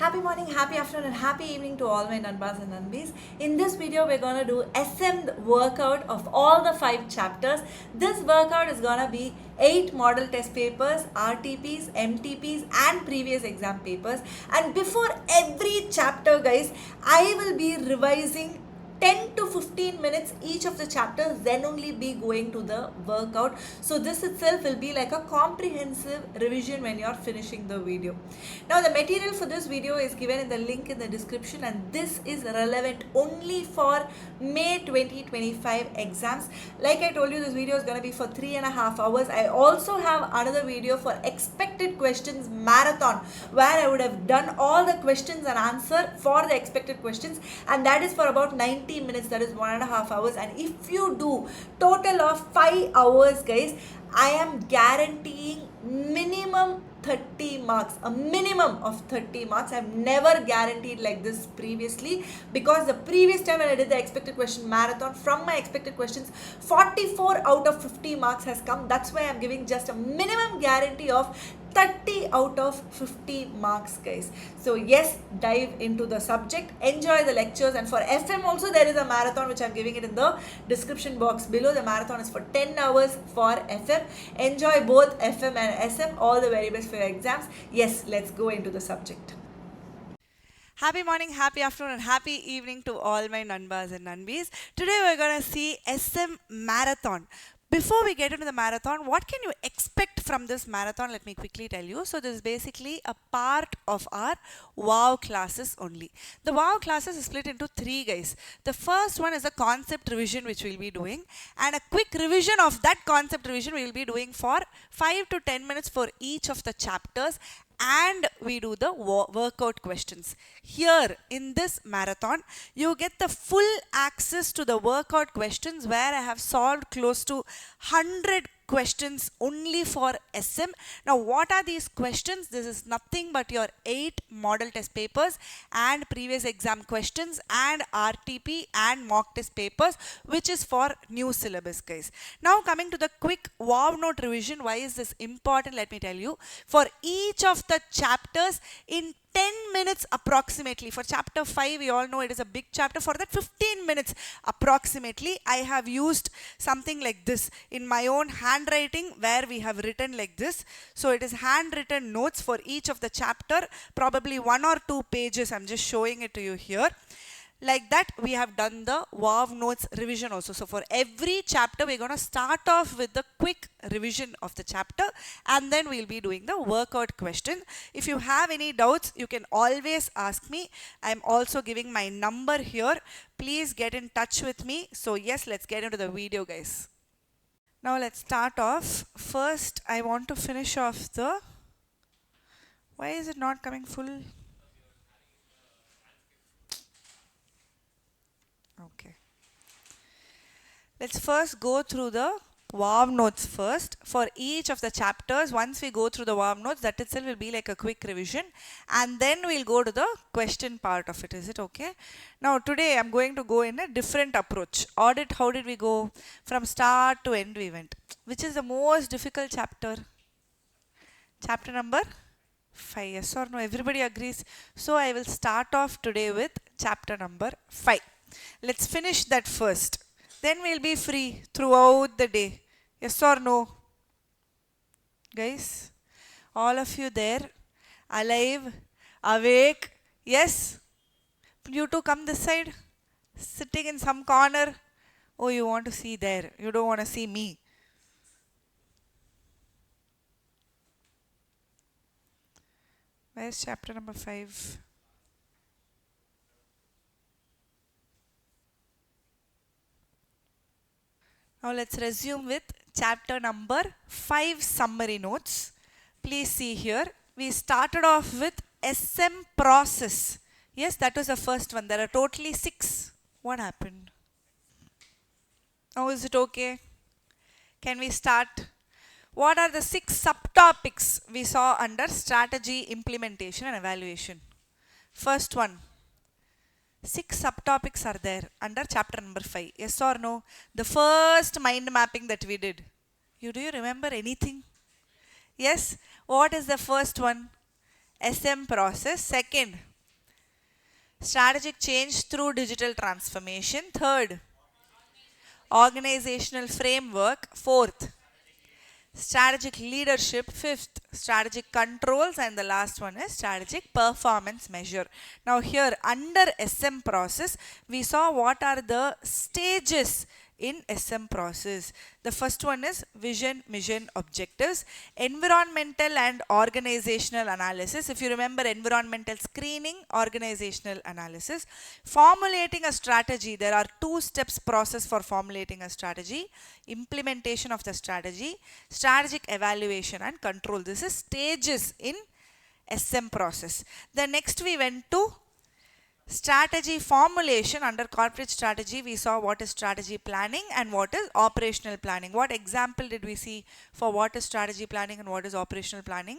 Happy morning, happy afternoon, and happy evening to all my Nanbas and Nanbis. In this video, we're going to do SM workout of all the 5 chapters. This workout is going to be 8 model test papers, RTPs, MTPs, and previous exam papers. And before every chapter, guys, I will be revising 10 to 15 minutes each of the chapters, then only be going to the workout. So this itself will be like a comprehensive revision when you're finishing the video. Now the material for this video is given in the link in the description, and this is relevant only for May 2025 exams. Like I told you, this video is going to be for 3.5 hours. I also have another video for expected questions marathon, where I would have done all the questions and answer for the expected questions, and that is for about 90 minutes, that is 1.5 hours. And if you do total of 5 hours, guys, I am guaranteeing minimum 30 marks, a minimum of 30 marks. I've never guaranteed like this previously, because the previous time when I did the expected question marathon, from my expected questions 44 out of 50 marks has come. That's why I'm giving just a minimum guarantee of 30 out of 50 marks, guys. So yes, dive into the subject, enjoy the lectures. And for FM also, there is a marathon which I'm giving it in the description box below. The marathon is for 10 hours for FM. Enjoy both FM and SM. All the very best for your exams. Yes, let's go into the subject. Happy morning, happy afternoon, and happy evening to all my Nanbas and Nanbis. Today we're going to see SM marathon. Before we get into the marathon, what can you expect from this marathon? Let me quickly tell you. So this is basically a part of our WOW classes only. The WOW classes is split into 3, guys. The first one is a concept revision which we'll be doing, and a quick revision of that concept revision we will be doing for 5 to 10 minutes for each of the chapters. And we do the workout questions. Here in this marathon, you get the full access to the workout questions, where I have solved close to 100 questions only for SM. Now what are these questions? This is nothing but your 8 model test papers and previous exam questions and RTP and mock test papers, which is for new syllabus, guys. Now coming to the quick wow note revision. Why is this important? Let me tell you. For each of the chapters, in 10 minutes approximately. For chapter 5, we all know it is a big chapter. For that 15 minutes approximately, I have used something like this in my own handwriting, where we have written like this. So it is handwritten notes for each of the chapter, probably 1 or 2 pages. I'm just showing it to you here. Like that, we have done the WOW notes revision also. So for every chapter, we're going to start off with the quick revision of the chapter, and then we'll be doing the workout question. If you have any doubts, you can always ask me. I'm also giving my number here. Please get in touch with me. So yes, let's get into the video, guys. Now let's start off. First, I want to finish off the... Why is it not coming full? Okay. Let's first go through the WOW notes first. For each of the chapters, once we go through the WOW notes, that itself will be like a quick revision. And then we'll go to the question part of it. Is it okay? Now today I'm going to go in a different approach. Audit, how did we go? From start to end we went. Which is the most difficult chapter? Chapter number 5. Yes or no? Everybody agrees. So I will start off today with chapter number 5. Let's finish that first. Then we'll be free throughout the day. Yes or no? Guys, all of you there, alive, awake, yes? You two come this side, sitting in some corner. Oh, you want to see there. You don't want to see me. Where's chapter number 5? Now let's resume with chapter number 5 summary notes. Please see here. We started off with SM process. Yes, that was the first one. There are totally 6. What happened? Now is it okay? Can we start? What are the 6 subtopics we saw under strategy, implementation and evaluation? First one. 6 subtopics are there under chapter number 5. Yes or no? The first mind mapping that we did. Do you remember anything? Yes? What is the first one? SM process. Second, Strategic change through digital transformation. Third, organizational framework. Fourth, strategic leadership. Fifth, strategic controls. And the last one is strategic performance measure. Now here under SM process, we saw what are the stages in SM process. The first one is vision, mission, objectives, environmental and organizational analysis. If you remember, environmental screening, organizational analysis. Formulating a strategy, there are two steps process for formulating a strategy: implementation of the strategy, strategic evaluation and control. This is stages in SM process. The next we went to strategy formulation. Under corporate strategy, we saw what is strategy planning and what is operational planning. What example did we see for what is strategy planning and what is operational planning?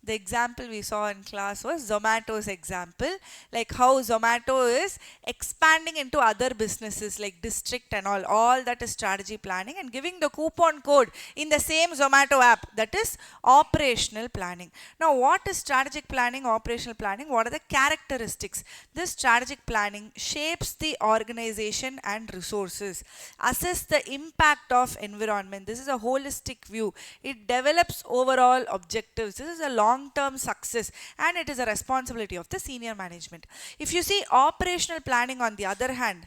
The example we saw in class was Zomato's example, like how Zomato is expanding into other businesses like district and all that is strategy planning, and giving the coupon code in the same Zomato app, that is operational planning. Now what is strategic planning, operational planning? What are the characteristics? This strategic planning shapes the organization and resources, assess the impact of environment. This is a holistic view. It develops overall objectives. This is a long-term success, and it is a responsibility of the senior management. If you see operational planning on the other hand,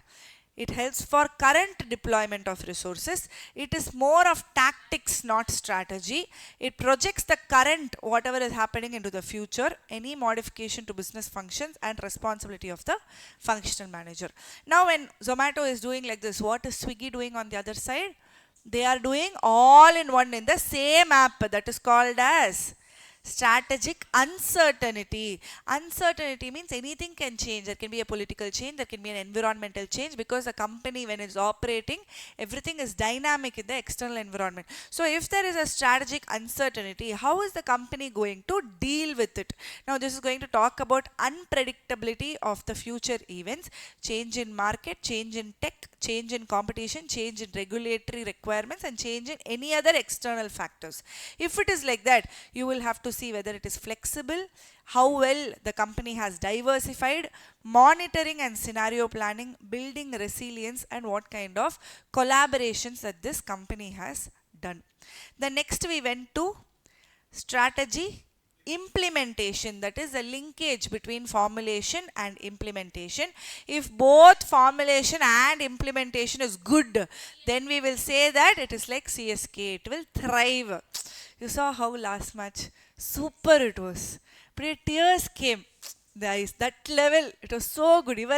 it helps for current deployment of resources. It is more of tactics, not strategy. It projects the current, whatever is happening, into the future, any modification to business functions, and responsibility of the functional manager. Now when Zomato is doing like this, what is Swiggy doing on the other side? They are doing all in one in the same app, that is called as strategic uncertainty. Uncertainty means anything can change. There can be a political change, there can be an environmental change, because a company, when it's operating, everything is dynamic in the external environment. So if there is a strategic uncertainty, how is the company going to deal with it? Now this is going to talk about unpredictability of the future events, change in market, change in tech, change in competition, change in regulatory requirements, and change in any other external factors. If it is like that, you will have to see whether it is flexible, how well the company has diversified, monitoring and scenario planning, building resilience, and what kind of collaborations that this company has done. The next we went to strategy implementation, that is the linkage between formulation and implementation. If both formulation and implementation is good, then we will say that it is like CSK, it will thrive. You saw how last match super it was, but tears came. That level, it was so good. Like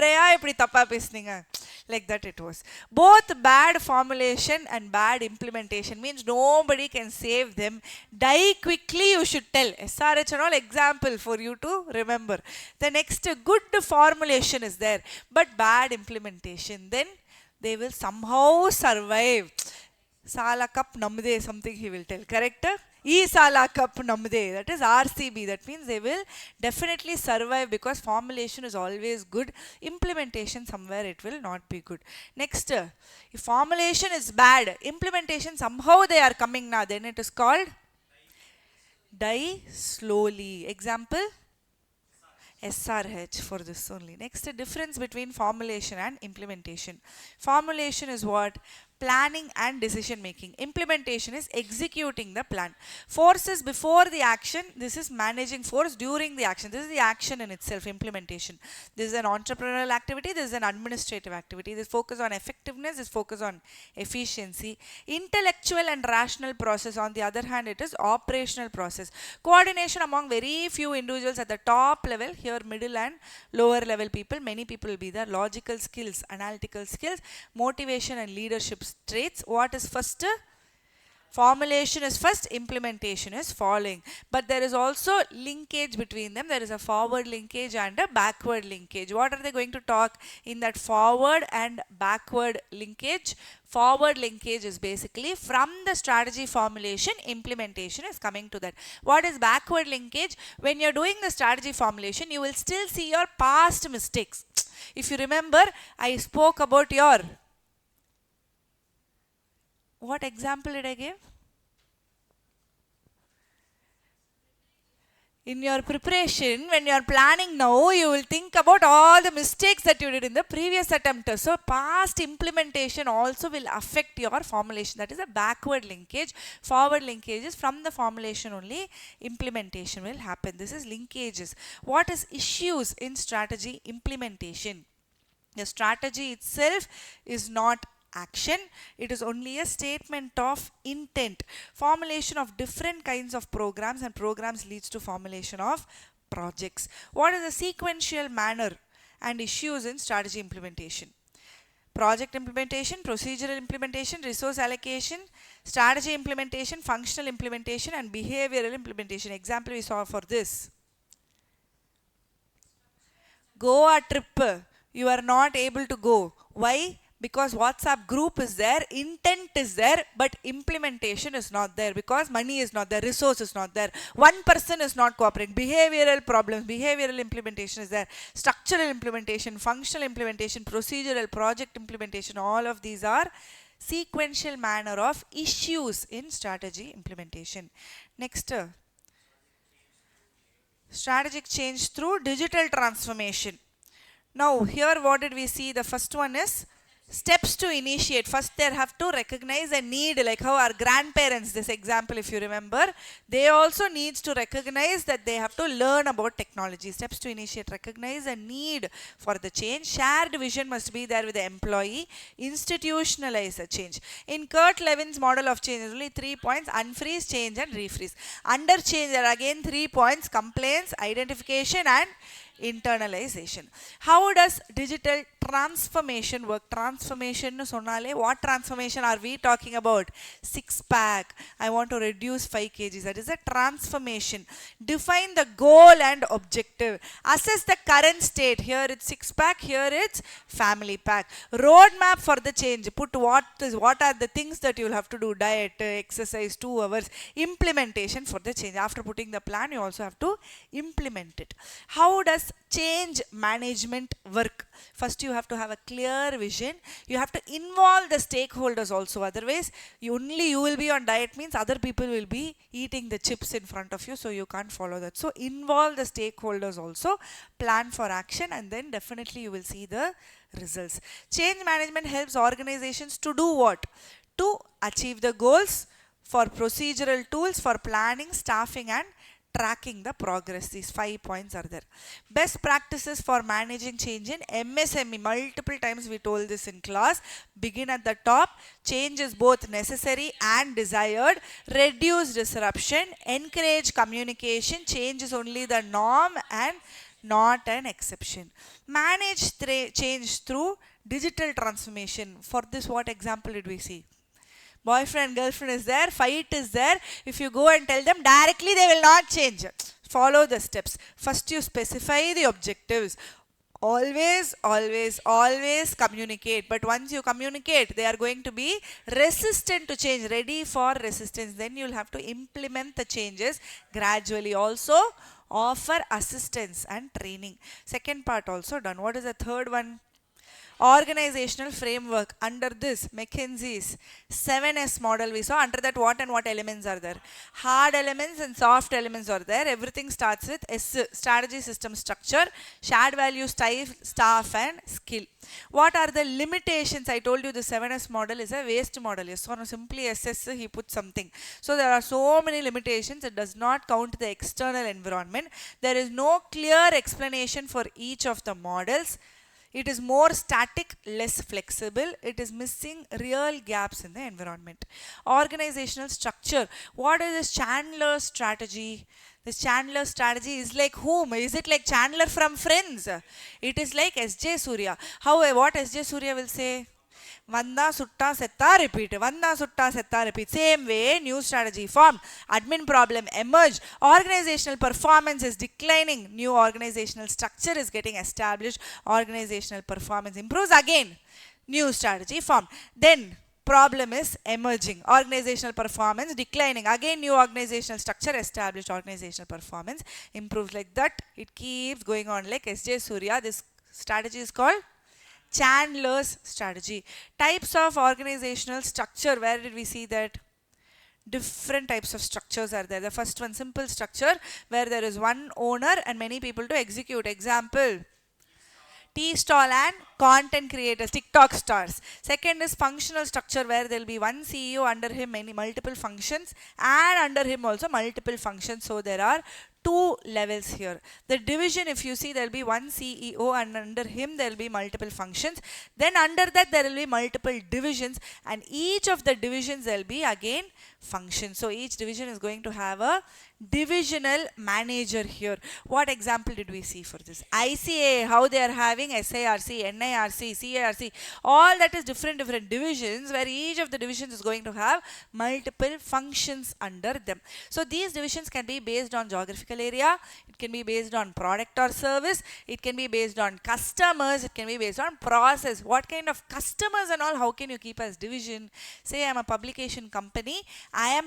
that it was. Both bad formulation and bad implementation means nobody can save them. Die quickly, you should tell. SRH and all example for you to remember. The next, good formulation is there, but bad implementation, then they will somehow survive. Sala cup namde, something he will tell. Correct? E Sala cup namde. That is RCB. That means they will definitely survive, because formulation is always good. Implementation, somewhere it will not be good. Next, if formulation is bad, implementation somehow they are coming now, then it is called die slowly. Example? SRH for this only. Next, the difference between formulation and implementation. Formulation is what? Planning and decision making. Implementation is executing the plan. Force is before the action. This is managing force during the action. This is the action in itself, implementation. This is an entrepreneurial activity. This is an administrative activity. This focus on effectiveness. This focus on efficiency. Intellectual and rational process, on the other hand, it is operational process. Coordination among very few individuals at the top level. Here middle and lower level people. Many people will be there. Logical skills, analytical skills, motivation and leadership traits. What is first? Formulation is first, implementation is following. But there is also linkage between them. There is a forward linkage and a backward linkage. What are they going to talk in that forward and backward linkage? Forward linkage is basically from the strategy formulation, implementation is coming to that. What is backward linkage? When you're doing the strategy formulation, you will still see your past mistakes. If you remember, I spoke about your... What example did I give? in your preparation, when you are planning now, you will think about all the mistakes that you did in the previous attempt. So past implementation also will affect your formulation. That is a backward linkage. Forward linkage is from the formulation only implementation will happen. This is linkages. What is issues in strategy implementation? The strategy itself is not action, it is only a statement of intent. Formulation of different kinds of programs, and programs leads to formulation of projects. What is the sequential manner and issues in strategy implementation? Project implementation, procedural implementation, resource allocation, strategy implementation, functional implementation, and behavioral implementation. Example we saw for this. Goa trip, you are not able to go. Why? Because WhatsApp group is there, intent is there, but implementation is not there because money is not there, resource is not there, one person is not cooperating. Behavioral problems, behavioral implementation is there, structural implementation, functional implementation, procedural, project implementation, all of these are sequential manner of issues in strategy implementation. Next, strategic change through digital transformation. Now here what did we see? The first one is steps to initiate. First they have to recognize a need, like how our grandparents, this example if you remember, they also needs to recognize that they have to learn about technology. Steps to initiate, recognize a need for the change. Shared vision must be there with the employee. Institutionalize a change. In Kurt Levin's model of change, there are only 3 points: unfreeze, change and refreeze. Under change there are again 3 points: complaints, identification and internalization. How does digital transformation work? Transformation nu sonnale, what transformation are we talking about? Six pack. I want to reduce 5 kgs. That is a transformation. Define the goal and objective. Assess the current state. Here it's six pack, here it's family pack. Roadmap for the change. Put what are the things that you will have to do. Diet, exercise, 2 hours. Implementation for the change. After putting the plan, you also have to implement it. How does change management work? First you have to have a clear vision. You have to involve the stakeholders also. Otherwise you will be on diet means other people will be eating the chips in front of you, so you can't follow that. So involve the stakeholders also, plan for action, and then definitely you will see the results. Change management helps organizations to do what? To achieve the goals, for procedural tools, for planning, staffing and tracking the progress. These 5 points are there. Best practices for managing change in MSME. Multiple times we told this in class. Begin at the top. Change is both necessary and desired. Reduce disruption. Encourage communication. Change is only the norm and not an exception. Manage change through digital transformation. For this, what example did we see? Boyfriend, girlfriend is there, fight is there. If you go and tell them directly, they will not change. Follow the steps. First you specify the objectives. Always communicate. But once you communicate, they are going to be resistant to change, ready for resistance. Then you will have to implement the changes gradually. Also offer assistance and training. Second part also done. What is the third one? Organizational framework. Under this, McKinsey's 7S model we saw. Under that, what and what elements are there? Hard elements and soft elements are there. Everything starts with S, strategy, system, structure, shared value, style, staff and skill. What are the limitations? I told you the 7S model is a waste model. Yes, so simply SS he put something. So there are so many limitations. It does not count the external environment. There is no clear explanation for each of the models. It is more static, less flexible. It is missing real gaps in the environment. Organizational structure. What is this Chandler's strategy? This Chandler strategy is like whom? Is it like Chandler from Friends? It is like S.J. Surya. What S.J. Surya will say? Vanda Sutta Setta repeat. Vanda Sutta Setta repeat. Same way, new strategy formed. Admin problem emerged. Organizational performance is declining. New organizational structure is getting established. Organizational performance improves again. New strategy formed. Then problem is emerging. Organizational performance declining. Again new organizational structure established. Organizational performance improves. Like that. It keeps going on like S.J. Surya. This strategy is called Chandler's strategy. Types of organizational structure. Where did we see that? different types of structures are there. The first one, simple structure, where there is one owner and many people to execute. Example, tea stall and content creators, TikTok stars. Second is functional structure, where there will be one CEO, under him many multiple functions, and under him also multiple functions. So there are two levels here. The division, if you see, there will be one CEO and under him there will be multiple functions. Then under that there will be multiple divisions, and each of the divisions there will be again functions. So each division is going to have a divisional manager here. What example did we see for this? ICA, how they are having SIRC, NIRC, CARC, all that is different divisions, where each of the divisions is going to have multiple functions under them. So these divisions can be based on geographical area, it can be based on product or service, it can be based on customers, it can be based on process. What kind of customers and all, how can you keep as division? Say I am a publication company, I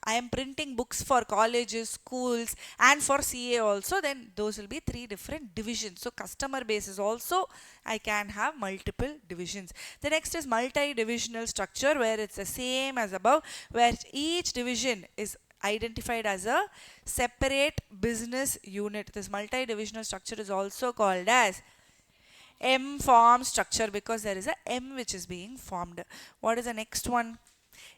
am printing books for colleges, schools, and for CA also, then those will be three different divisions. So customer basis also I can have multiple divisions. The next is multi-divisional structure, where it's the same as above, where each division is identified as a separate business unit. This multi-divisional structure is also called as M form structure, because there is a M which is being formed. What is the next one?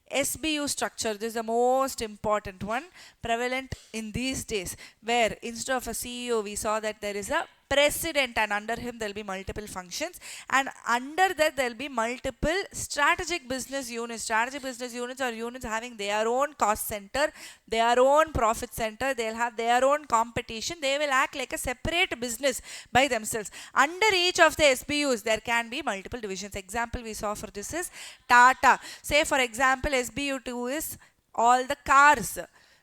SBU structure. This is the most important one, prevalent in these days, where instead of a CEO we saw that there is a president, and under him there will be multiple functions, and under that there will be multiple strategic business units. Strategic business units are units having their own cost center, their own profit center, they'll have their own competition, they will act like a separate business by themselves. Under each of the SBUs there can be multiple divisions. Example we saw for this is Tata. Say for example SBU2 is all the cars.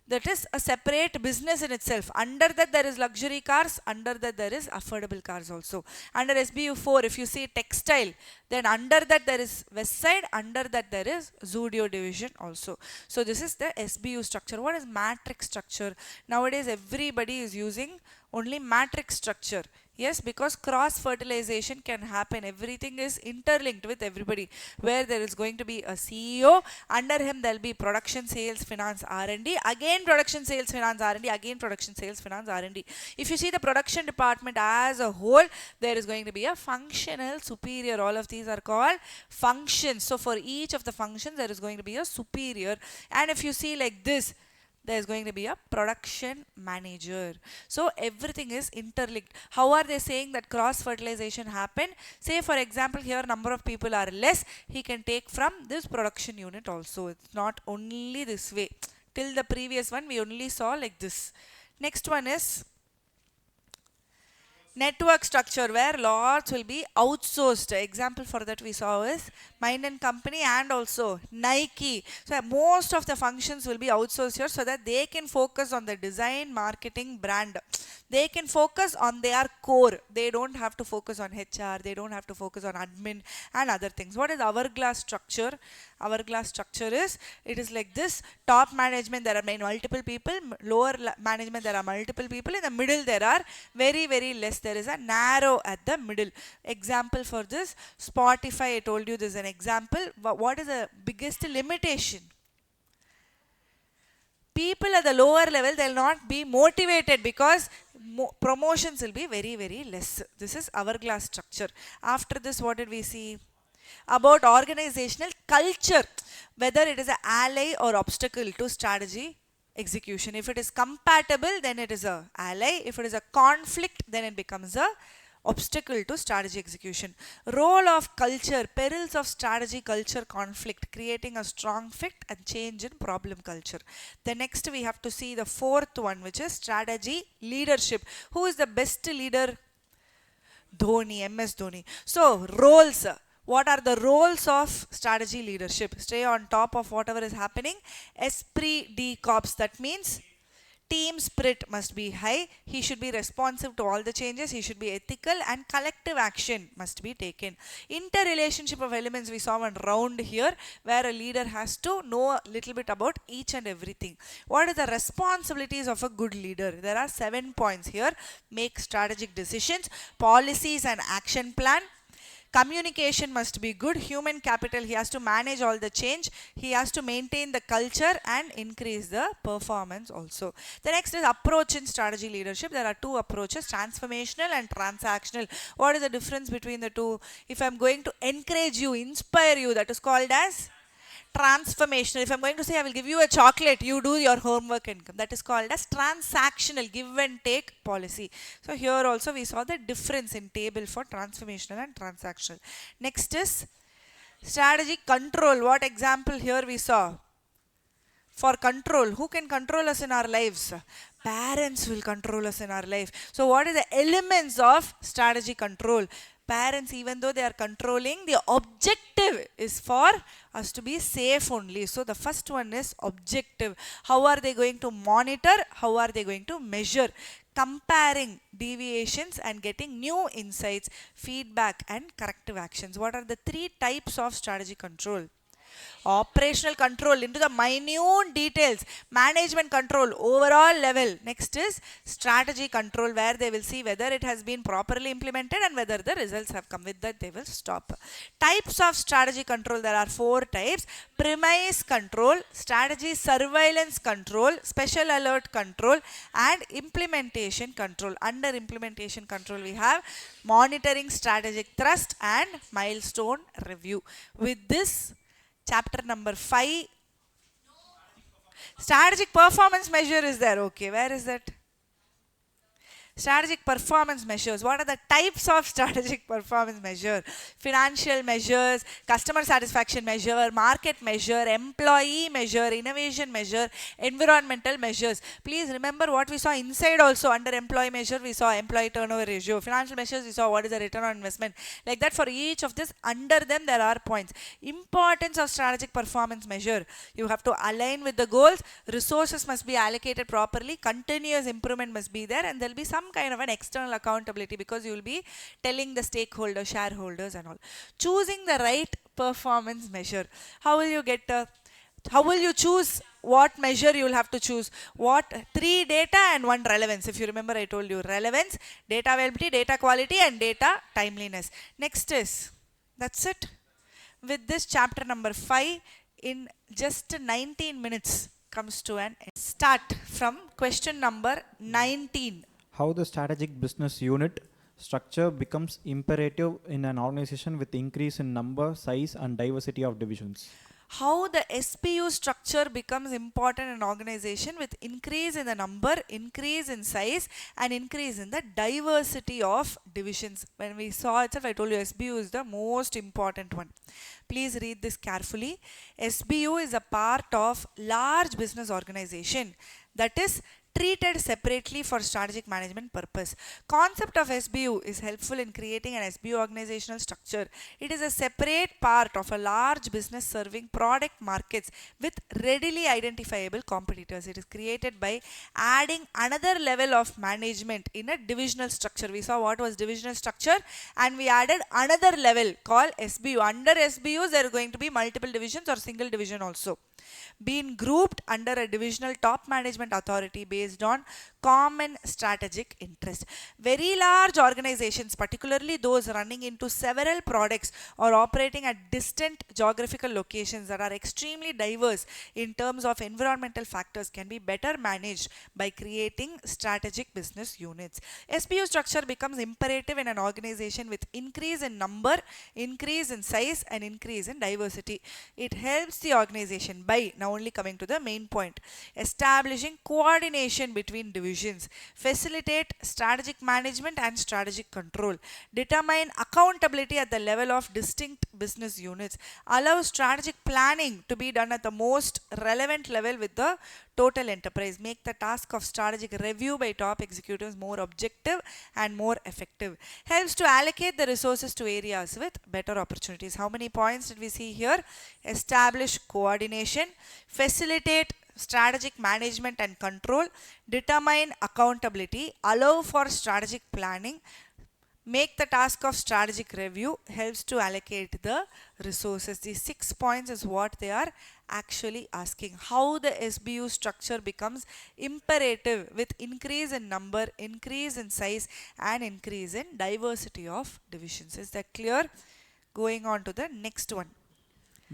That is a separate business in itself. Under that there is luxury cars, under that there is affordable cars also. Under SBU4, if you see textile, then under that there is West Side, under that there is Zudio division also. So this is the SBU structure. What is matrix structure? Nowadays everybody is using only matrix structure. Yes, because cross fertilization can happen. Everything is interlinked with everybody, where there is going to be a CEO, under him there will be production, sales, finance, R&D, again production, sales, finance, R&D, again production, sales, finance, R&D. If you see the production department as a whole, there is going to be a functional superior. All of these are called functions. So for each of the functions there is going to be a superior. And if you see like this, there is going to be a production manager. So everything is interlinked. How are they saying that cross fertilization happen? Say for example here number of people are less, he can take from this production unit also. It's not only this way. Till the previous one we only saw like this. Next one is network structure, where lots will be outsourced. Example for that we saw is Mind and Company and also Nike. So most of the functions will be outsourced here, so that they can focus on the design, marketing, brand. They can focus on their core. They don't have to focus on HR, they don't have to focus on admin and other things. What is hourglass structure? Hourglass structure is, it is like this. Top management there are multiple people, lower management there are multiple people, in the middle there are very less. There is a narrow at the middle. Example for this, Spotify, I told you this is an example. What is the biggest limitation? People at the lower level, they will not be motivated, because promotions will be very less. This is hourglass structure. After this, what did we see? About organizational culture, whether it is an ally or obstacle to strategy execution. If it is compatible, then it is a ally. If it is a conflict, then it becomes a obstacle to strategy execution. Role of culture, perils of strategy culture conflict, creating a strong fit and change in problem culture. The next we have to see the fourth one, which is strategy leadership. Who is the best leader? Dhoni, MS Dhoni. So roles. What are the roles of strategy leadership? Stay on top of whatever is happening. Esprit de corps, that means team spirit must be high. He should be responsive to all the changes. He should be ethical, and collective action must be taken. Interrelationship of elements, we saw one round here, where a leader has to know a little bit about each and everything. What are the responsibilities of a good leader? There are 7 points here. Make strategic decisions, policies and action plan, Communication must be good. Human capital, he has to manage all the change. He has to maintain the culture and increase the performance also. The next is approach in strategy leadership. There are two approaches, transformational and transactional. What is the difference between the two? If I'm going to encourage you, inspire you, that is called as transformational. If I'm going to say I will give you a chocolate, you do your homework and come, that is called as transactional, give and take policy. So here also we saw the difference in table for transformational and transactional. Next is strategic control. What example here we saw? For control, who can control us in our lives? Parents will control us in our life. So what are the elements of strategy control? Parents, even though they are controlling, the objective is for us to be safe only. So the first one is objective. How are they going to monitor? How are they going to measure? Comparing deviations and getting new insights, feedback and corrective actions. What are the three types of strategy control? Operational control into the minute details, management control overall level. Next is strategy control, where they will see whether it has been properly implemented and whether the results have come. With that they will stop. Types of strategy control, there are four types: premise control, strategy surveillance control, special alert control and implementation control. Under implementation control we have monitoring, strategic thrust and milestone review. With this, chapter number 5, strategic performance measure is there. Okay, where is that? Strategic performance measures. What are the types of strategic performance measure? Financial measures, customer satisfaction measure, market measure, employee measure, innovation measure, environmental measures. Please remember what we saw inside also. Under employee measure we saw employee turnover ratio. Financial measures we saw what is the return on investment. Like that, for each of this, under them there are points. Importance of strategic performance measure. You have to align with the goals. Resources must be allocated properly. Continuous improvement must be there, and there will be some kind of an external accountability, because you will be telling the stakeholders, shareholders and all. Choosing the right performance measure. How will you get how will you choose what measure you will have to choose? What? 3 data and 1 relevance. If you remember, I told you relevance, data availability, data quality and data timeliness. Next is, that's it. With this, chapter number 5 in just 19 minutes comes to an end. Start from question number 19. How the strategic business unit structure becomes imperative in an organization with increase in number, size and diversity of divisions. How the SBU structure becomes important in an organization with increase in the number, increase in size and increase in the diversity of divisions. When we saw itself, I told you SBU is the most important one. Please read this carefully. SBU is a part of large business organization that is treated separately for strategic management purpose. Concept of SBU is helpful in creating an SBU organizational structure. It is a separate part of a large business serving product markets with readily identifiable competitors. It is created by adding another level of management in a divisional structure. We saw what was divisional structure, and we added another level called SBU. Under SBUs there are going to be multiple divisions or single division also, being grouped under a divisional top management authority based on common strategic interest. Very large organizations, particularly those running into several products or operating at distant geographical locations that are extremely diverse in terms of environmental factors, can be better managed by creating strategic business units. SBU structure becomes imperative in an organization with increase in number, increase in size and increase in diversity. It helps the organization by, now only coming to the main point, establishing coordination between divisions, facilitate strategic management and strategic control, determine accountability at the level of distinct business units, allow strategic planning to be done at the most relevant level with the total enterprise, make the task of strategic review by top executives more objective and more effective, helps to allocate the resources to areas with better opportunities. How many points did we see here? Establish coordination, facilitate strategic management and control, determine accountability, allow for strategic planning, make the task of strategic review, helps to allocate the resources. These 6 points is what they are actually asking. How the SBU structure becomes imperative with increase in number, increase in size and increase in diversity of divisions. Is that clear? Going on to the next one.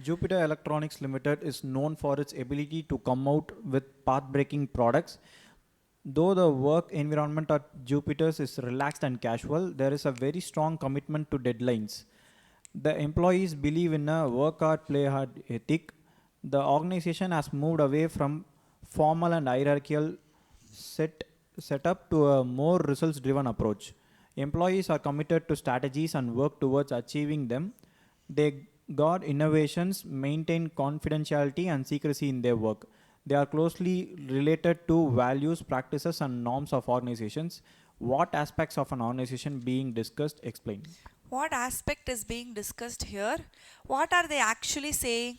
Jupiter Electronics Limited is known for its ability to come out with path-breaking products. Though the work environment at Jupiter's is relaxed and casual, there is a very strong commitment to deadlines. The employees believe in a work hard, play hard ethic. The organization has moved away from formal and hierarchical set, setup to a more results driven approach. Employees are committed to strategies and work towards achieving them. They guard innovations, maintain confidentiality and secrecy in their work. They are closely related to values, practices, and norms of organizations. What aspects of an organization being discussed? Explain. What aspect is being discussed here? What are they actually saying?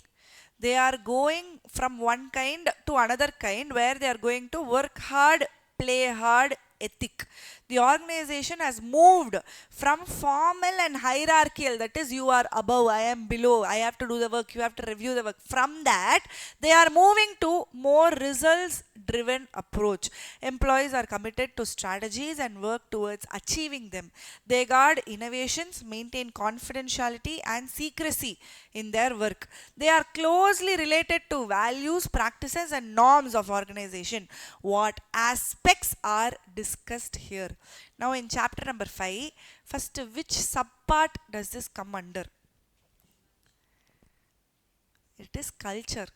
They are going from one kind to another kind where they are going to work hard, play hard, ethic. The organization has moved from formal and hierarchical, that is, you are above, I am below, I have to do the work, you have to review the work. From that, they are moving to more results driven approach. Employees are committed to strategies and work towards achieving them. They guard innovations, maintain confidentiality and secrecy in their work. They are closely related to values, practices and norms of organization. What aspects are discussed here? Now in chapter number 5, first which subpart does this come under? It is culture.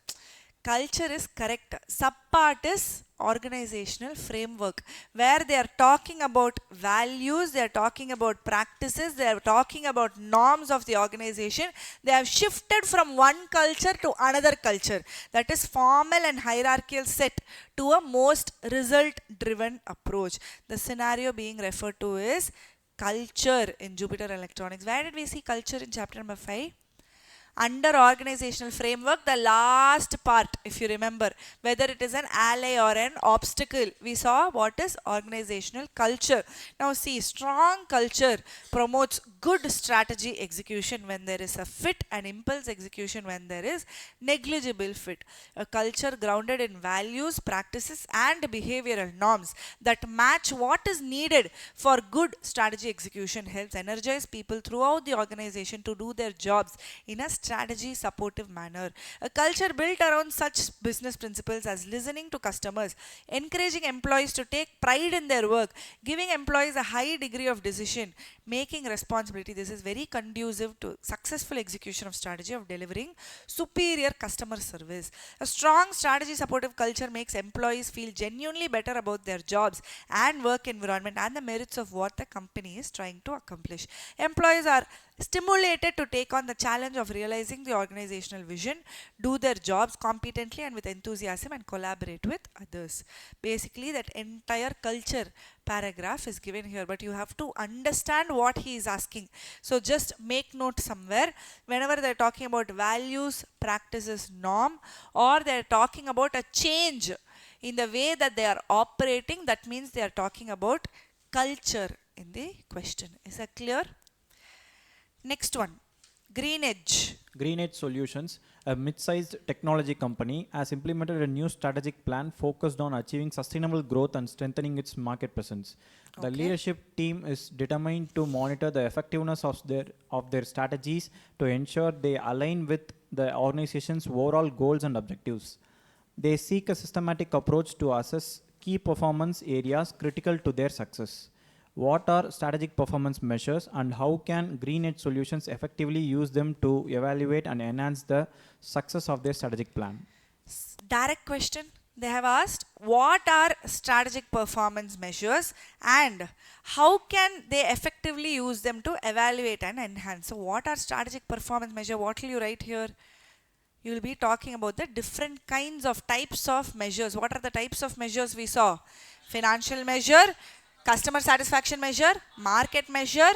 Culture is correct. Subpart is organizational framework, where they are talking about values, they are talking about practices, they are talking about norms of the organization. They have shifted from one culture to another culture, that is formal and hierarchical set, to a most result driven approach. The scenario being referred to is culture in Jupiter Electronics. Where did we see culture in chapter number 5? Under organizational framework, the last part, if you remember, whether it is an ally or an obstacle, we saw what is organizational culture. Now see, strong culture promotes good strategy execution when there is a fit, and impulse execution when there is negligible fit. A culture grounded in values, practices and behavioral norms that match what is needed for good strategy execution helps energize people throughout the organization to do their jobs in a strategy supportive manner. A culture built around such business principles as listening to customers, encouraging employees to take pride in their work, giving employees a high degree of decision making responsibility. This is very conducive to successful execution of strategy of delivering superior customer service. A strong strategy supportive culture makes employees feel genuinely better about their jobs and work environment and the merits of what the company is trying to accomplish. Employees are stimulated to take on the challenge of realizing the organizational vision, do their jobs competently and with enthusiasm, and collaborate with others. Basically, that entire culture paragraph is given here, but you have to understand what he is asking. So just make note somewhere, whenever they are talking about values, practices, norm, or they are talking about a change in the way that they are operating, that means they are talking about culture in the question. Is that clear? Next one, Greenedge. Greenedge Solutions, a mid-sized technology company, has implemented a new strategic plan focused on achieving sustainable growth and strengthening its market presence. The leadership team is determined to monitor the effectiveness of their strategies to ensure they align with the organization's overall goals and objectives. They seek a systematic approach to assess key performance areas critical to their success. What are strategic performance measures and how can Greenedge Solutions effectively use them to evaluate and enhance the success of their strategic plan? Direct question. They have asked, what are strategic performance measures and how can they effectively use them to evaluate and enhance? So what are strategic performance measures? What will you write here? You will be talking about the different kinds of types of measures. What are the types of measures we saw? Financial measure, customer satisfaction measure, market measure,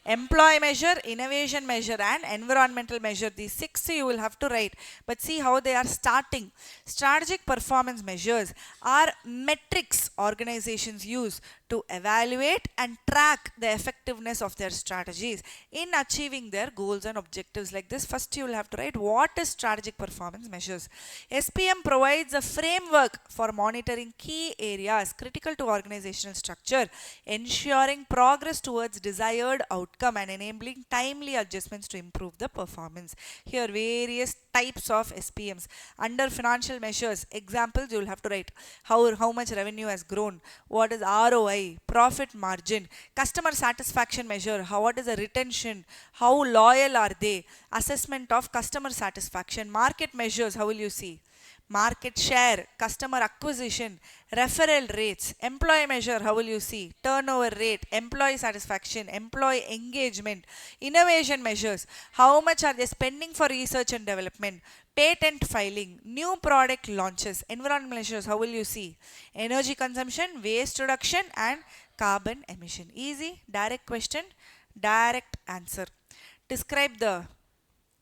employee measure, innovation measure and environmental measure. These 6 you will have to write. But see how they are starting. Strategic performance measures are metrics organizations use to evaluate and track the effectiveness of their strategies in achieving their goals and objectives. Like this, first you will have to write what is strategic performance measures. SPM provides a framework for monitoring key areas critical to organizational structure, ensuring progress towards desired outcome and enabling timely adjustments to improve the performance. Here various types of SPMs. Under financial measures, examples you will have to write how much revenue has grown, what is ROI, profit margin, customer satisfaction measure, what is the retention, how loyal are they, assessment of customer satisfaction, market measures, how will you see? Market share, customer acquisition, referral rates, employee measure, how will you see? Turnover rate, employee satisfaction, employee engagement, innovation measures, how much are they spending for research and development, patent filing, new product launches, environmental measures, how will you see? Energy consumption, waste reduction and carbon emission. Easy, direct question, direct answer. Describe the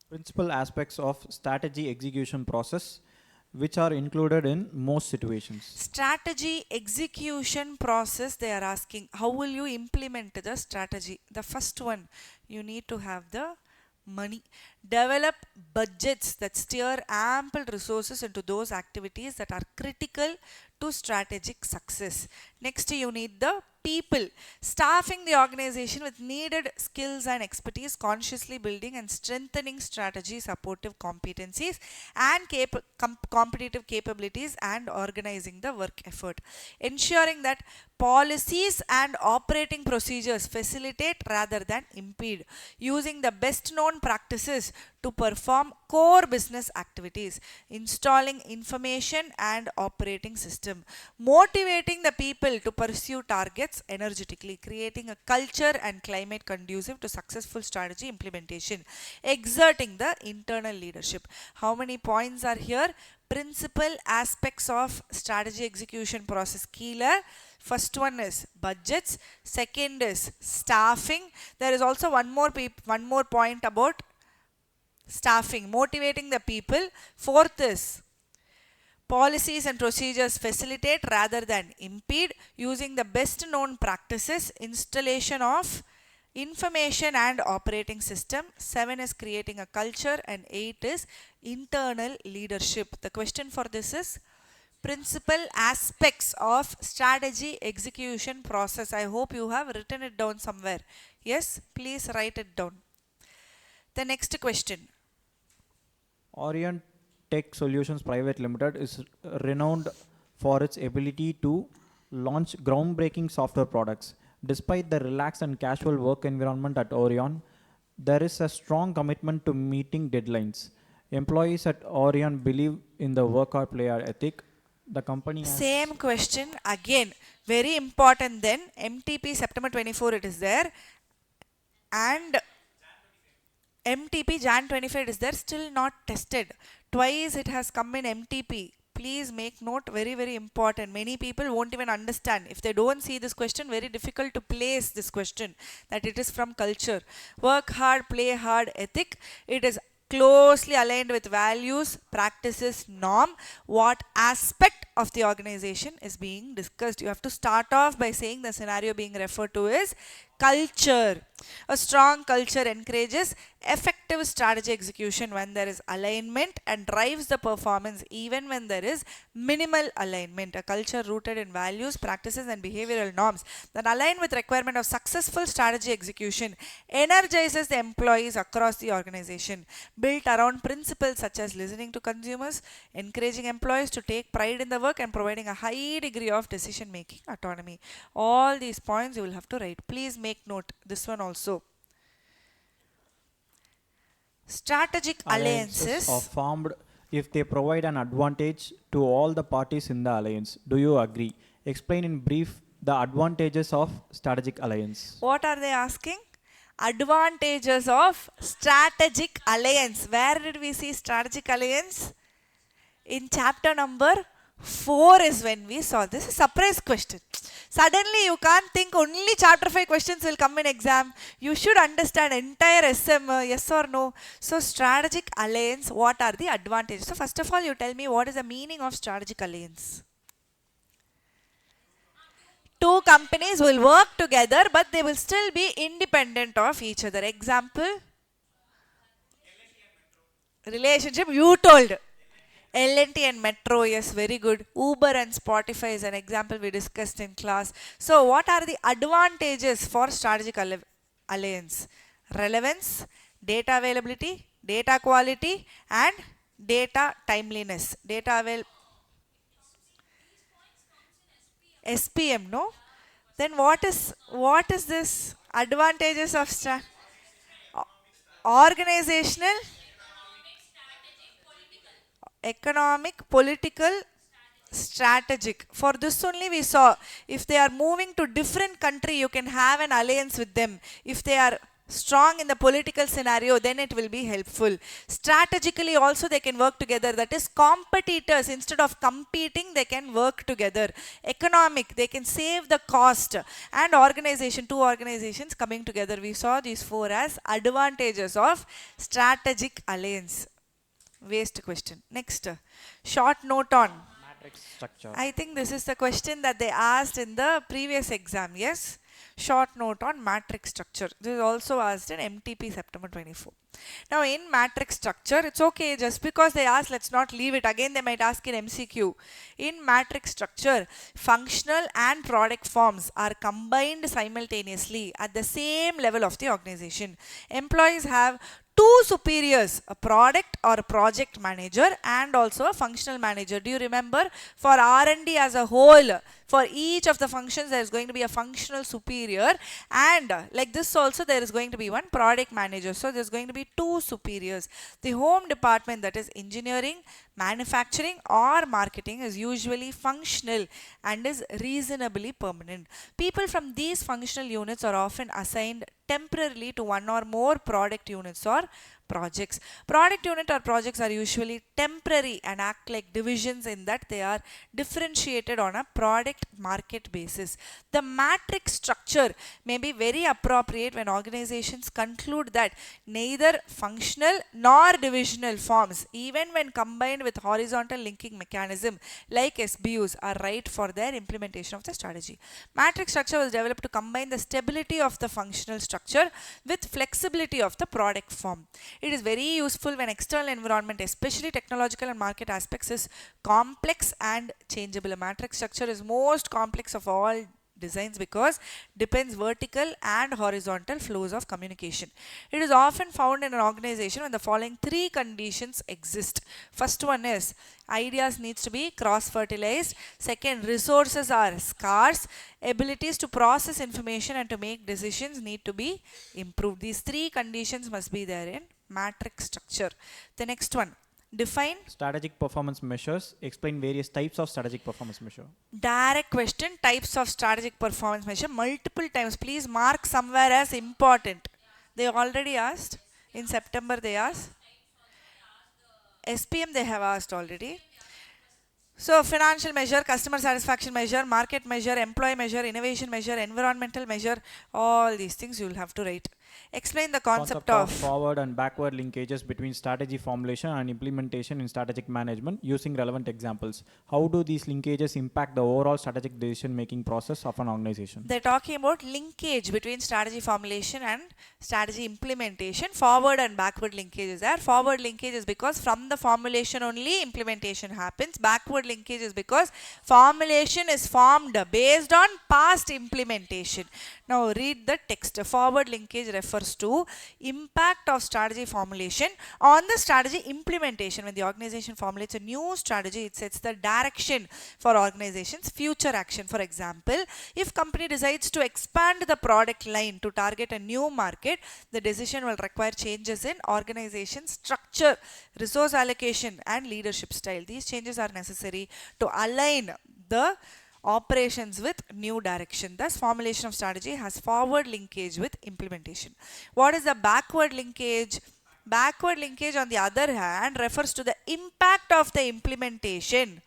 Principal aspects of strategy execution process which are included in most situations. strategy execution process. They are asking how will you implement the strategy. The first one, you need to have the money. Develop budgets that steer ample resources into those activities that are critical to strategic success. Next, you need the people. Staffing the organization with needed skills and expertise, consciously building and strengthening strategy supportive competencies and competitive capabilities and organizing the work effort. Ensuring that policies and operating procedures facilitate rather than impede. Using the best known practices to perform core business activities. Installing information and operating system. Motivating the people to pursue targets energetically. Creating a culture and climate conducive to successful strategy implementation. Exerting the internal leadership. How many points are here? Principal aspects of strategy execution process. Killer. First one is budgets. Second is staffing. There is also one more point about staffing, motivating the people. Fourth is policies and procedures facilitate rather than impede, using the best known practices, installation of information and operating system. 7 is creating a culture and 8 is internal leadership. The question for this is principal aspects of strategy execution process. I hope you have written it down somewhere. Yes, please write it down. The next question. Orient Tech Solutions Private Limited is renowned for its ability to launch groundbreaking software products. Despite the relaxed and casual work environment at Orion, there is a strong commitment to meeting deadlines. Employees at Orion believe in the work hard play hard ethic. The company has Same question again, very important. Then MTP September 24 it is there, and MTP Jan 25 it is there, still not tested. Twice it has come in MTP. Please make note, very important. Many people won't even understand. If they don't see this question, very difficult to place this question that it is from culture. Work hard, play hard ethic. It is closely aligned with values, practices, norm. What aspect of the organization is being discussed? You have to start off by saying the scenario being referred to is culture. A strong culture encourages effective strategy execution when there is alignment and drives the performance even when there is minimal alignment. A culture rooted in values, practices and behavioral norms that align with requirement of successful strategy execution energizes the employees across the organization, built around principles such as listening to consumers, encouraging employees to take pride in the work and providing a high degree of decision making autonomy. All these points you will have to write. Please make note this one also. Strategic alliances are formed if they provide an advantage to all the parties in the alliance. Do you agree? Explain in brief the advantages of strategic alliance. What are they asking? Advantages of strategic alliance. Where did we see strategic alliance? In chapter number 4 is when we saw this. Surprise question. Suddenly you can't think only chapter 5 questions will come in exam. You should understand entire SM, yes or no. So strategic alliance, what are the advantages? So first of all, you tell me what is the meaning of strategic alliance. Two companies will work together, but they will still be independent of each other. Example? Relationship you told. L&T and Metro, yes, very good. Uber and Spotify is an example we discussed in class. So, what are the advantages for strategic alliance? Relevance, data availability, data quality, and data timeliness. Data SPM, no? Then what is this advantages of organizational, economic, political, strategic? For this only we saw, if they are moving to different country, you can have an alliance with them. If they are strong in the political scenario, then it will be helpful. Strategically also they can work together, that is competitors, instead of competing they can work together. Economic, they can save the cost. And organization, two organizations coming together, we saw these four as advantages of strategic alliance. Waste question. Next, short note on. Matrix structure. I think this is the question that they asked in the previous exam. Yes, short note on matrix structure. This is also asked in MTP September 24. Now in matrix structure, it's okay, just because they asked, let's not leave it. Again they might ask in MCQ. In matrix structure, functional and product forms are combined simultaneously at the same level of the organization. Employees have two superiors, a product or a project manager and also a functional manager. Do you remember? For R&D as a whole, for each of the functions there is going to be a functional superior, and like this also there is going to be one product manager. So there is going to be two superiors. The home department, that is engineering, manufacturing or marketing, is usually functional and is reasonably permanent. People from these functional units are often assigned temporarily to one or more product units or projects. Product unit or projects are usually temporary and act like divisions in that they are differentiated on a product market basis. The matrix structure may be very appropriate when organizations conclude that neither functional nor divisional forms, even when combined with horizontal linking mechanism like SBUs, are right for their implementation of the strategy. Matrix structure was developed to combine the stability of the functional structure with flexibility of the product form. It is very useful when external environment, especially technological and market aspects, is complex and changeable. A matrix structure is most complex of all designs because depends vertical and horizontal flows of communication. It is often found in an organization when the following three conditions exist. First one is ideas needs to be cross-fertilized. Second, resources are scarce. Abilities to process information and to make decisions need to be improved. These three conditions must be there in matrix structure. The next one, define Strategic performance measures. Explain various types of strategic performance measure. direct question, types of strategic performance measure, multiple times. Please mark somewhere as important. They already asked in September, they asked SPM, they have asked already. So financial measure, customer satisfaction measure, market measure, employee measure, innovation measure, environmental measure, all these things you will have to write. Explain the concept of forward and backward linkages between strategy formulation and implementation in strategic management using relevant examples. How do these linkages impact the overall strategic decision making process of an organization? They're talking about linkage between strategy formulation and strategy implementation. Forward and backward linkage is there. Forward linkage is because from the formulation only implementation happens. Backward linkage is because formulation is formed based on past implementation. Now read the text. Forward linkage refers to impact of strategy formulation on the strategy implementation. When the organization formulates a new strategy, it sets the direction for organization's future action. For example, if company decides to expand the product line to target a new market, the decision will require changes in organization structure, resource allocation and leadership style. These changes are necessary to align the operations with new direction. Thus, formulation of strategy has forward linkage with implementation. What is the backward linkage? Backward linkage, on the other hand, refers to the impact of the implementation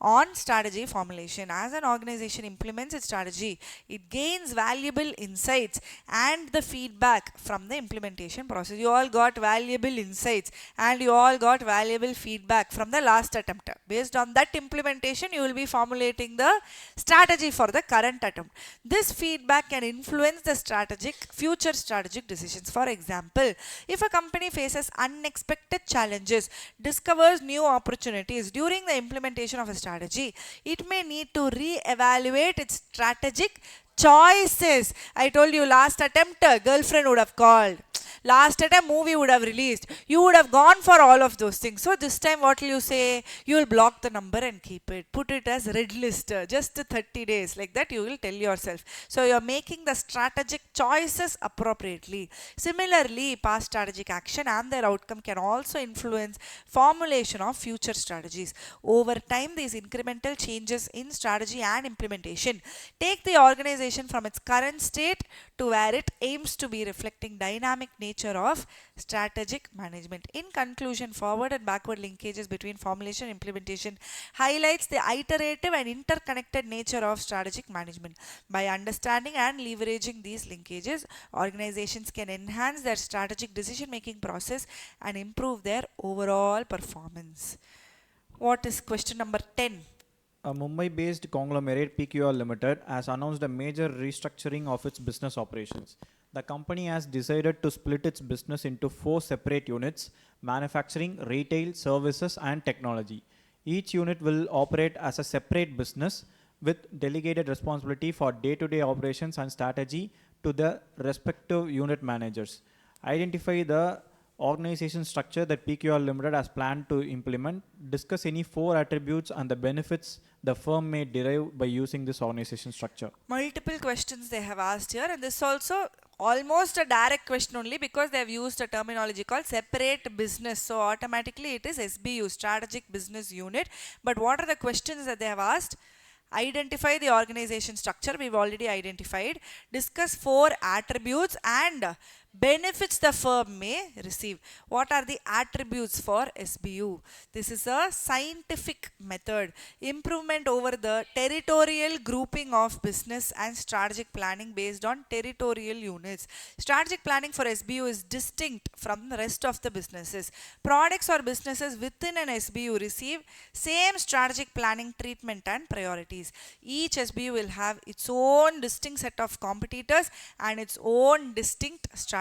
on strategy formulation. As an organization implements its strategy, it gains valuable insights and the feedback from the implementation process. You all got valuable insights and you all got valuable feedback from the last attempt. Based on that implementation, you will be formulating the strategy for the current attempt. This feedback can influence the future strategic decisions. For example, if a company faces unexpected challenges, discovers new opportunities during the implementation of a strategy, it may need to re-evaluate its strategic choices. I told you last attempt, girlfriend would have called. Last attempt, movie would have released. You would have gone for all of those things. So this time, what will you say? You will block the number and keep it. Put it as red list, just 30 days. Like that, you will tell yourself. So you're making the strategic choices appropriately. Similarly, past strategic action and their outcome can also influence formulation of future strategies. Over time, these incremental changes in strategy and implementation take the organization from its current state to where it aims to be, reflecting dynamic nature of strategic management. In conclusion, forward and backward linkages between formulation and implementation highlights the iterative and interconnected nature of strategic management. By understanding and leveraging these linkages, organizations can enhance their strategic decision making process and improve their overall performance. What is question number 10? A Mumbai-based conglomerate PQR Limited has announced a major restructuring of its business operations. The company has decided to split its business into 4 separate units: manufacturing, retail, services and technology. Each unit will operate as a separate business with delegated responsibility for day-to-day operations and strategy to the respective unit managers. Identify the organization structure that PQR Limited has planned to implement. Discuss any 4 attributes and the benefits the firm may derive by using this organization structure. Multiple questions they have asked here, and this also almost a direct question only because they have used a terminology called separate business. So automatically it is SBU, strategic business unit. But what are the questions that they have asked? Identify the organization structure, we've already identified. Discuss 4 attributes and benefits the firm may receive. What are the attributes for SBU? This is a scientific method. Improvement over the territorial grouping of business and strategic planning based on territorial units. Strategic planning for SBU is distinct from the rest of the businesses. Products or businesses within an SBU receive same strategic planning treatment and priorities. Each SBU will have its own distinct set of competitors and its own distinct strategy.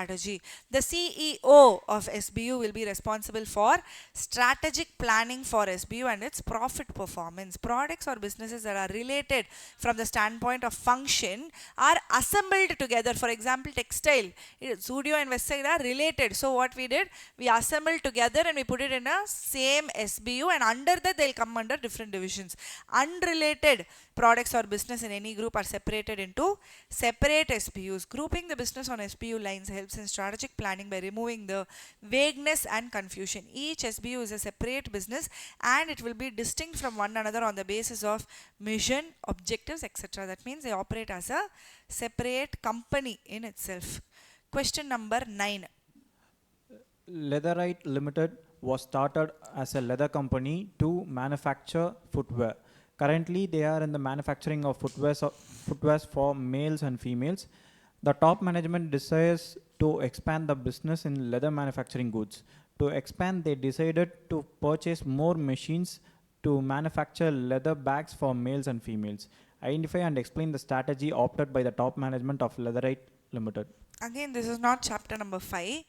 The CEO of SBU will be responsible for strategic planning for SBU and its profit performance. Products or businesses that are related from the standpoint of function are assembled together. For example, textile, Zudio and Westside are related. So what we did, we assembled together and we put it in a same SBU, and under that they'll come under different divisions. Unrelated products or business in any group are separated into separate SBUs. Grouping the business on SBU lines helps in strategic planning by removing the vagueness and confusion. Each SBU is a separate business and it will be distinct from one another on the basis of mission, objectives, etc. That means they operate as a separate company in itself. Question number 9. Leatherite Limited was started as a leather company to manufacture footwear. Currently, they are in the manufacturing of footwear for males and females. The top management desires to expand the business in leather manufacturing goods. To expand, they decided to purchase more machines to manufacture leather bags for males and females. Identify and explain the strategy opted by the top management of Leatherite Limited. Again, this is not chapter number 5,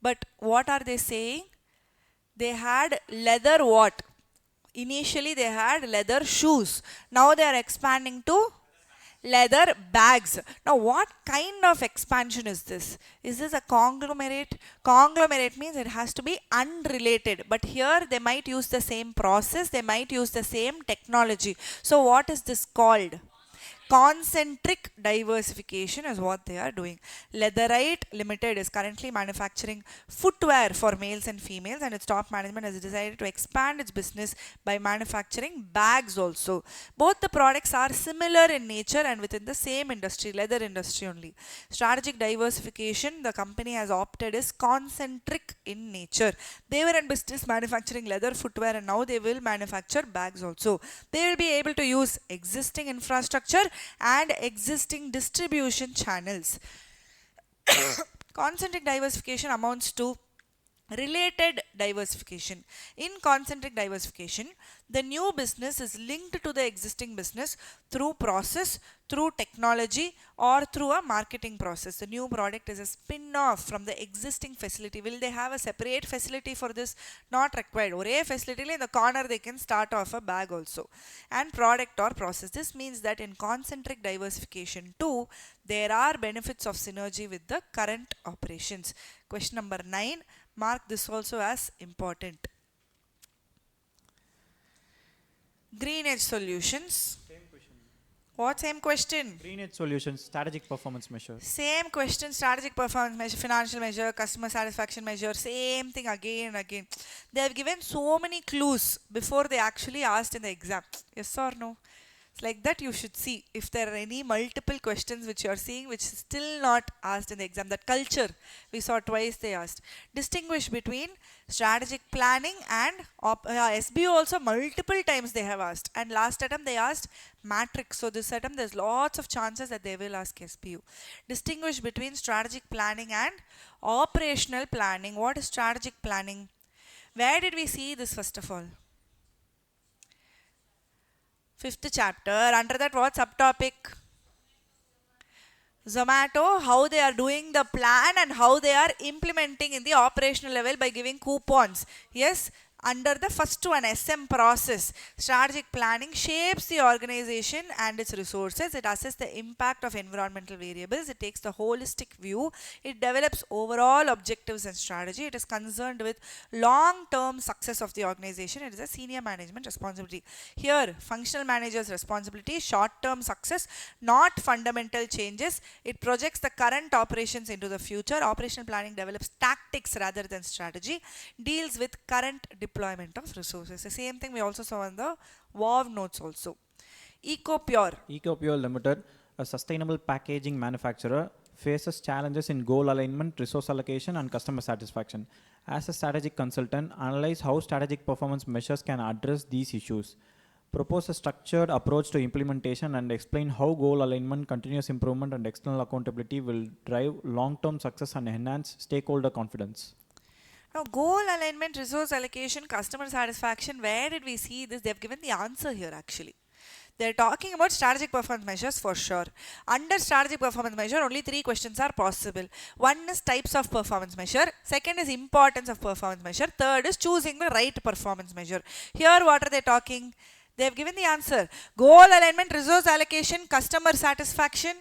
but what are they saying? They had leather what? Initially they had leather shoes. Now they are expanding to leather bags. Now what kind of expansion is this? Is this a conglomerate? Conglomerate means it has to be unrelated. But here they might use the same process. They might use the same technology. So what is this called? Concentric diversification is what they are doing. Leatherite Limited is currently manufacturing footwear for males and females, and its top management has decided to expand its business by manufacturing bags also. Both the products are similar in nature and within the same industry, leather industry only. Strategic diversification, the company has opted is concentric in nature. They were in business manufacturing leather footwear, and now they will manufacture bags also. They will be able to use existing infrastructure and existing distribution channels. Concentric diversification amounts to related diversification. In concentric diversification, the new business is linked to the existing business through process, through technology, or through a marketing process. The new product is a spin-off from the existing facility. Will they have a separate facility for this? Not required. One facility in the corner they can start off a bag also. And product or process. This means that in concentric diversification too, there are benefits of synergy with the current operations. Question number 9. Mark this also as important. Green Edge Solutions. Same question. What same question? Green Edge Solutions, strategic performance measure. Same question, strategic performance measure, financial measure, customer satisfaction measure, same thing again and again. They have given so many clues before they actually asked in the exam. Yes or no? It's like that you should see if there are any multiple questions which you are seeing which is still not asked in the exam. That culture we saw twice they asked. Distinguish between strategic planning and SBO also multiple times they have asked. And last attempt they asked matrix. So this attempt there's lots of chances that they will ask SBO. Distinguish between strategic planning and operational planning. What is strategic planning? Where did we see this first of all? 5th chapter. Under that what subtopic? Zomato, how they are doing the plan and how they are implementing in the operational level by giving coupons. Yes, under the first one, SM process. Strategic planning shapes the organization and its resources. It assesses the impact of environmental variables. It takes the holistic view. It develops overall objectives and strategy. It is concerned with long-term success of the organization. It is a senior management responsibility. Here, functional manager's responsibility, short-term success, not fundamental changes. It projects the current operations into the future. Operational planning develops tactics rather than strategy. Deals with current deployment of resources. The same thing we also saw in the WOW notes also. EcoPure. EcoPure Limited, a sustainable packaging manufacturer, faces challenges in goal alignment, resource allocation, and customer satisfaction. As a strategic consultant, analyze how strategic performance measures can address these issues. Propose a structured approach to implementation and explain how goal alignment, continuous improvement, and external accountability will drive long-term success and enhance stakeholder confidence. Now, goal alignment, resource allocation, customer satisfaction, where did we see this? They have given the answer here actually. They're talking about strategic performance measures for sure. Under strategic performance measure, only 3 questions are possible. One is types of performance measure. Second is importance of performance measure. Third is choosing the right performance measure. Here, what are they talking? They have given the answer. Goal alignment, resource allocation, customer satisfaction.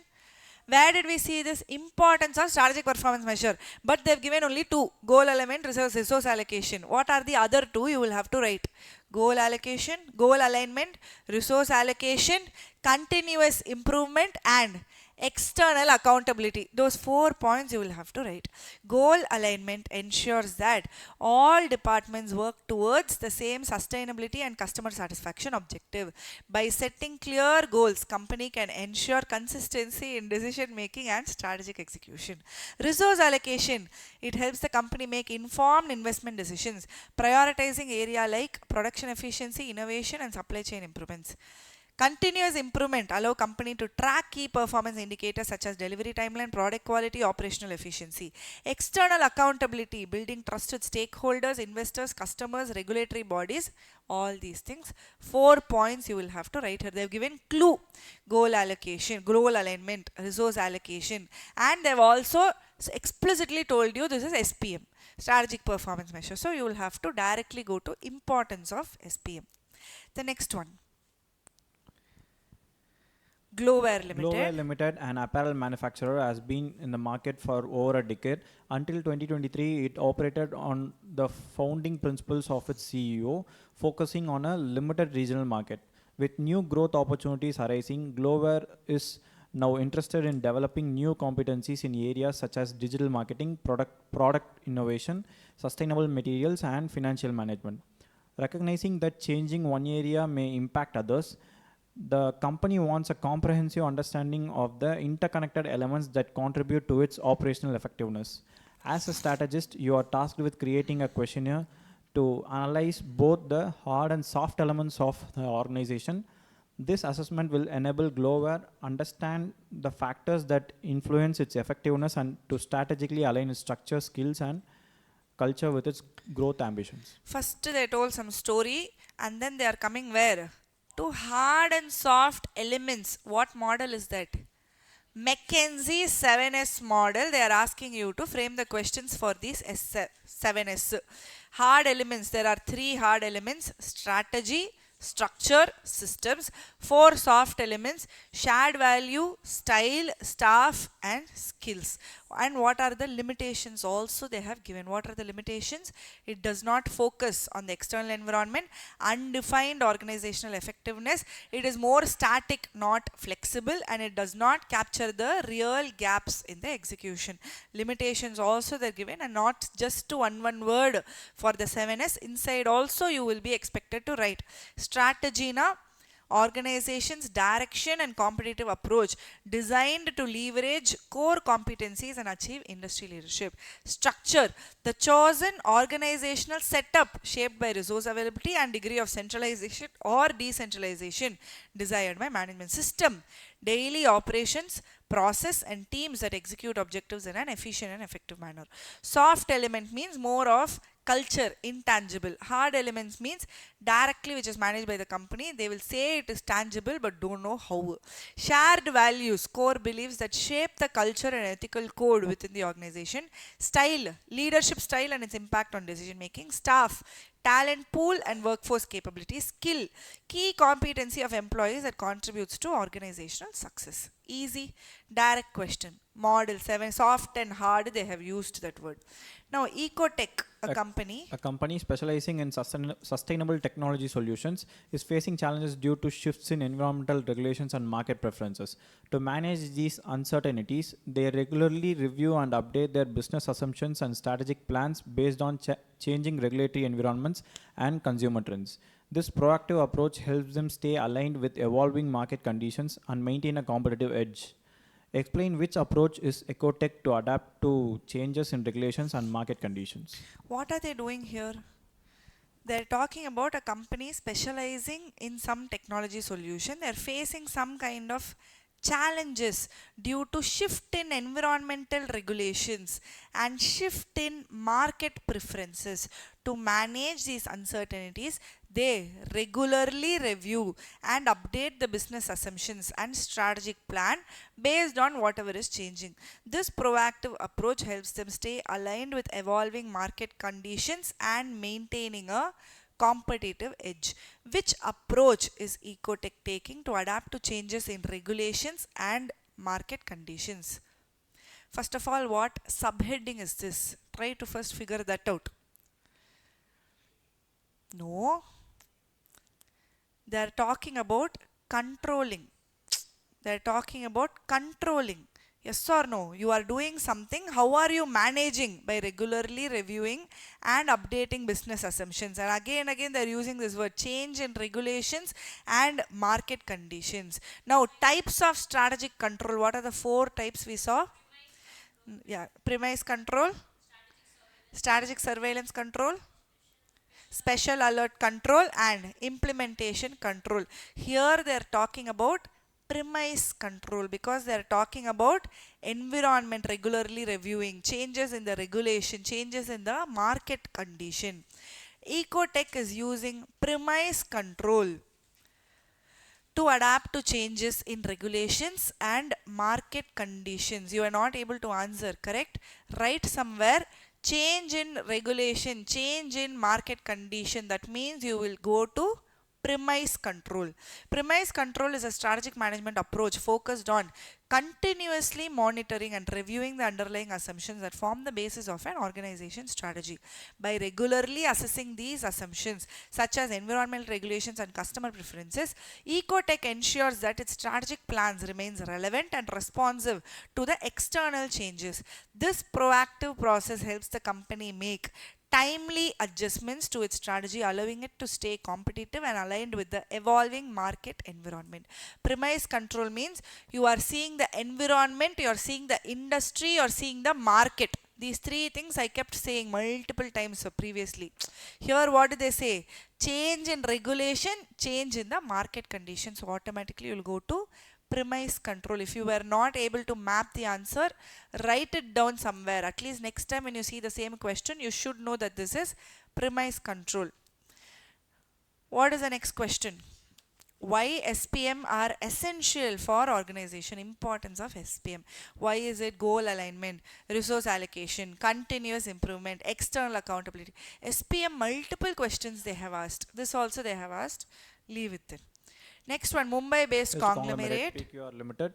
Where did we see this importance of strategic performance measure? But they've given only 2. Goal alignment, resource allocation. What are the other 2? You will have to write. Goal allocation, goal alignment, resource allocation, continuous improvement, and external accountability. Those 4 points you will have to write. Goal alignment ensures that all departments work towards the same sustainability and customer satisfaction objective. By setting clear goals, company can ensure consistency in decision making and strategic execution. Resource allocation, it helps the company make informed investment decisions, prioritizing area like production efficiency, innovation, and supply chain improvements. Continuous improvement allow company to track key performance indicators such as delivery timeline, product quality, operational efficiency. External accountability, building trust with stakeholders, investors, customers, regulatory bodies, all these things. 4 points you will have to write here. They have given clue. Goal allocation, goal alignment, resource allocation, and they have also explicitly told you this is SPM, strategic performance measure. So you will have to directly go to importance of SPM. The next one. Glowware Limited. Glowware Limited, an apparel manufacturer, has been in the market for over a decade. Until 2023, it operated on the founding principles of its CEO, focusing on a limited regional market. With new growth opportunities arising, Glowware is now interested in developing new competencies in areas such as digital marketing, product innovation, sustainable materials, and financial management. Recognizing that changing one area may impact others, the company wants a comprehensive understanding of the interconnected elements that contribute to its operational effectiveness. As a strategist, you are tasked with creating a questionnaire to analyze both the hard and soft elements of the organization. This assessment will enable Glowware understand the factors that influence its effectiveness and to strategically align its structure, skills, and culture with its growth ambitions. First, they told some story, and then they are coming where? To hard and soft elements. What model is that? McKinsey 7S model. They are asking you to frame the questions for these 7S. Hard elements. There are 3 hard elements: strategy, structure, systems. 4 soft elements: shared value, style, staff, and skills. And what are the limitations also they have given? What are the limitations? It does not focus on the external environment, undefined organizational effectiveness. It is more static, not flexible, and it does not capture the real gaps in the execution. Limitations also they're given, and not just to one word for the 7S. Inside also you will be expected to write strategy na organization's direction and competitive approach designed to leverage core competencies and achieve industry leadership. Structure: the chosen organizational setup shaped by resource availability and degree of centralization or decentralization desired by management. System: daily operations, process, and teams that execute objectives in an efficient and effective manner. Soft element means more of culture, intangible. Hard elements means directly which is managed by the company. They will say it is tangible but don't know how. Shared values, core beliefs that shape the culture and ethical code within the organization. Style, leadership style and its impact on decision making. Staff, talent pool and workforce capability. Skill, key competency of employees that contributes to organizational success. Easy, direct question. Model 7, soft and hard, they have used that word. Now, Ecotech, a company. A company specializing in sustainable technology solutions is facing challenges due to shifts in environmental regulations and market preferences. To manage these uncertainties, they regularly review and update their business assumptions and strategic plans based on changing regulatory environments and consumer trends. This proactive approach helps them stay aligned with evolving market conditions and maintain a competitive edge. Explain which approach is Ecotech to adapt to changes in regulations and market conditions. What are they doing here? They're talking about a company specializing in some technology solution. They're facing some kind of challenges due to shift in environmental regulations and shift in market preferences. To manage these uncertainties, they regularly review and update the business assumptions and strategic plan based on whatever is changing. This proactive approach helps them stay aligned with evolving market conditions and maintaining a competitive edge. Which approach is Ecotech taking to adapt to changes in regulations and market conditions? First of all, what subheading is this? Try to first figure that out. No, they are talking about controlling. They are talking about controlling. Yes or no? You are doing something. How are you managing? By regularly reviewing and updating business assumptions. And again, they are using this word: change in regulations and market conditions. Now, types of strategic control. What are the 4 types we saw? Yeah, premise control, strategic surveillance control, special alert control, and implementation control. Here they are talking about premise control because they are talking about environment regularly reviewing, changes in the regulation, changes in the market condition. Ecotech is using premise control to adapt to changes in regulations and market conditions. You are not able to answer, correct? Write somewhere change in regulation, change in market condition. That means you will go to Premise control. Premise control is a strategic management approach focused on continuously monitoring and reviewing the underlying assumptions that form the basis of an organization strategy. By regularly assessing these assumptions, such as environmental regulations and customer preferences, Ecotech ensures that its strategic plans remains relevant and responsive to the external changes. This proactive process helps the company make timely adjustments to its strategy, allowing it to stay competitive and aligned with the evolving market environment. Premise control means you are seeing the environment, you are seeing the industry, you are seeing the market. These three things I kept saying multiple times previously. Here, what do they say? Change in regulation, change in the market conditions. So automatically you will go to premise control. If you were not able to map the answer, write it down somewhere. At least next time when you see the same question, you should know that this is premise control. What is the next question? Why SPM are essential for organization? Importance of SPM. Why is it? Goal alignment, resource allocation, continuous improvement, external accountability. SPM, multiple questions they have asked. This also they have asked. Leave it then. Next one, Mumbai based Yes, conglomerate. PQR Limited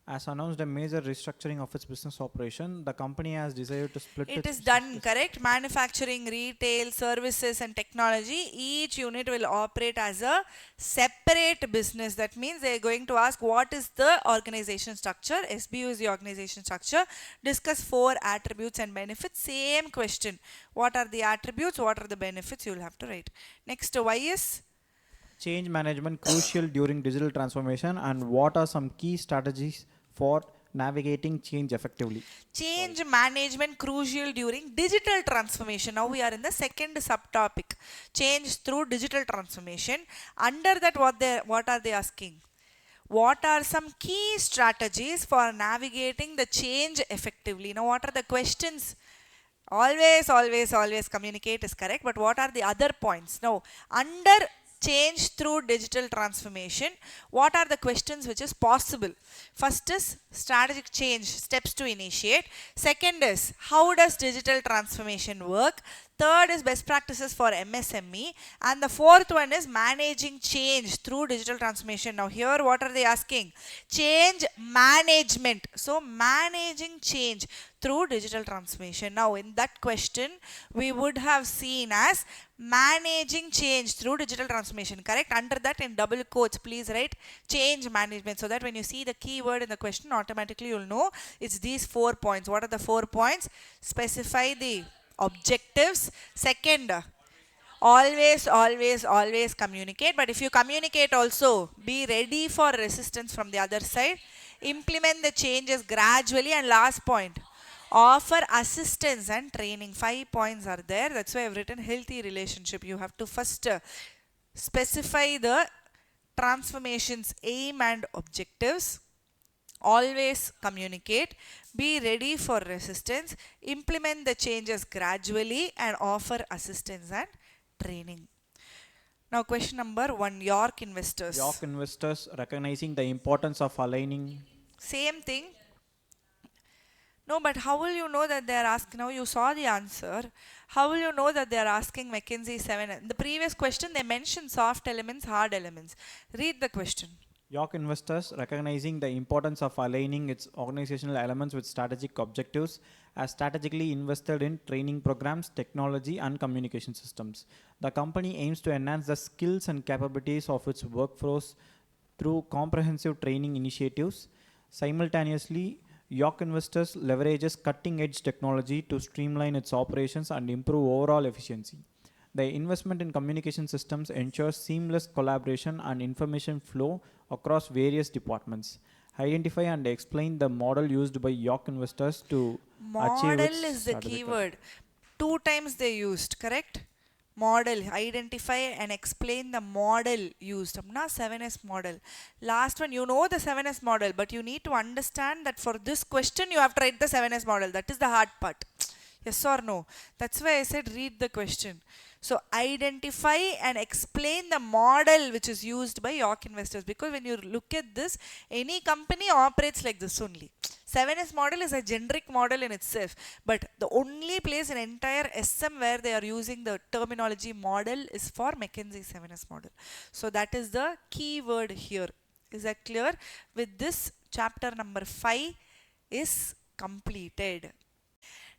has announced a major restructuring of its business operation. The company has decided to split It its is done, business. correct? Manufacturing, retail, services and technology. Each unit will operate as a separate business. That means they are going to ask what is the organization structure. SBU is the organization structure. Discuss 4 attributes and benefits. Same question. What are the attributes? What are the benefits? You will have to write. Next, Y is? Change management crucial during digital transformation, and what are some key strategies for navigating change effectively? Change management crucial during digital transformation. Now we are in the second subtopic. Change through digital transformation. Under that, what are they asking? What are some key strategies for navigating the change effectively? Now what are the questions? Always communicate is correct, but what are the other points? Now, under change through digital transformation, what are the questions which is possible? First is strategic change, steps to initiate. Second is how does digital transformation work? Third is best practices for MSME. And the fourth one is managing change through digital transformation. Now here what are they asking? Change management. So managing change through digital transformation. Now in that question we would have seen as managing change through digital transformation, correct? Under that in double quotes please write change management, so that when you see the keyword in the question automatically you'll know it's these 4 points. What are the 4 points? Specify the objectives. Second, always communicate, but if you communicate also be ready for resistance from the other side. Implement the changes gradually, and last point, offer assistance and training. 5 points are there. That's why I've written healthy relationship. You have to first specify the transformation's aim and objectives. Always communicate, be ready for resistance, implement the changes gradually, and offer assistance and training. Now question number 1, York investors. York investors recognizing the importance of aligning. Same thing. No, but how will you know that they are asking? Now you saw the answer. How will you know that they are asking McKinsey 7? In the previous question they mentioned soft elements, hard elements. Read the question. York investors recognizing the importance of aligning its organizational elements with strategic objectives has strategically invested in training programs, technology and communication systems. The company aims to enhance the skills and capabilities of its workforce through comprehensive training initiatives. Simultaneously, York investors leverages cutting-edge technology to streamline its operations and improve overall efficiency. The investment in communication systems ensures seamless collaboration and information flow across various departments. Identify and explain the model used by York investors to achieve Model its is the strategic keyword. 2 times they used, correct? Model, identify and explain the model used. 7S model. Last one, you know the 7S model, but you need to understand that for this question you have to write the 7S model. That is the hard part. Yes or no? That's why I said read the question. So identify and explain the model which is used by York investors, because when you look at this, any company operates like this only. 7S model is a generic model in itself, but the only place in entire SM where they are using the terminology model is for McKinsey 7S model. So that is the key word here. Is that clear? With this, chapter number 5 is completed.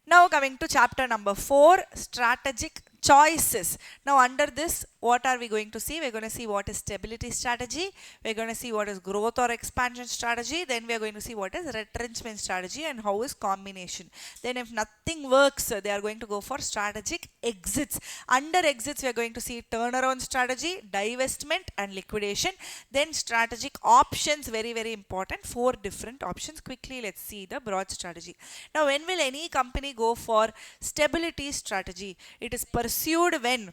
Now coming to chapter number 4, strategic choices. Now under this, what are we going to see? We're going to see what is stability strategy. We're going to see what is growth or expansion strategy. Then we are going to see what is retrenchment strategy and how is combination. Then if nothing works, they are going to go for strategic exits. Under exits, we are going to see turnaround strategy, divestment and liquidation. Then strategic options, very, very important. 4 different options. Quickly, let's see the broad strategy. Now, when will any company go for stability strategy? It is pursued when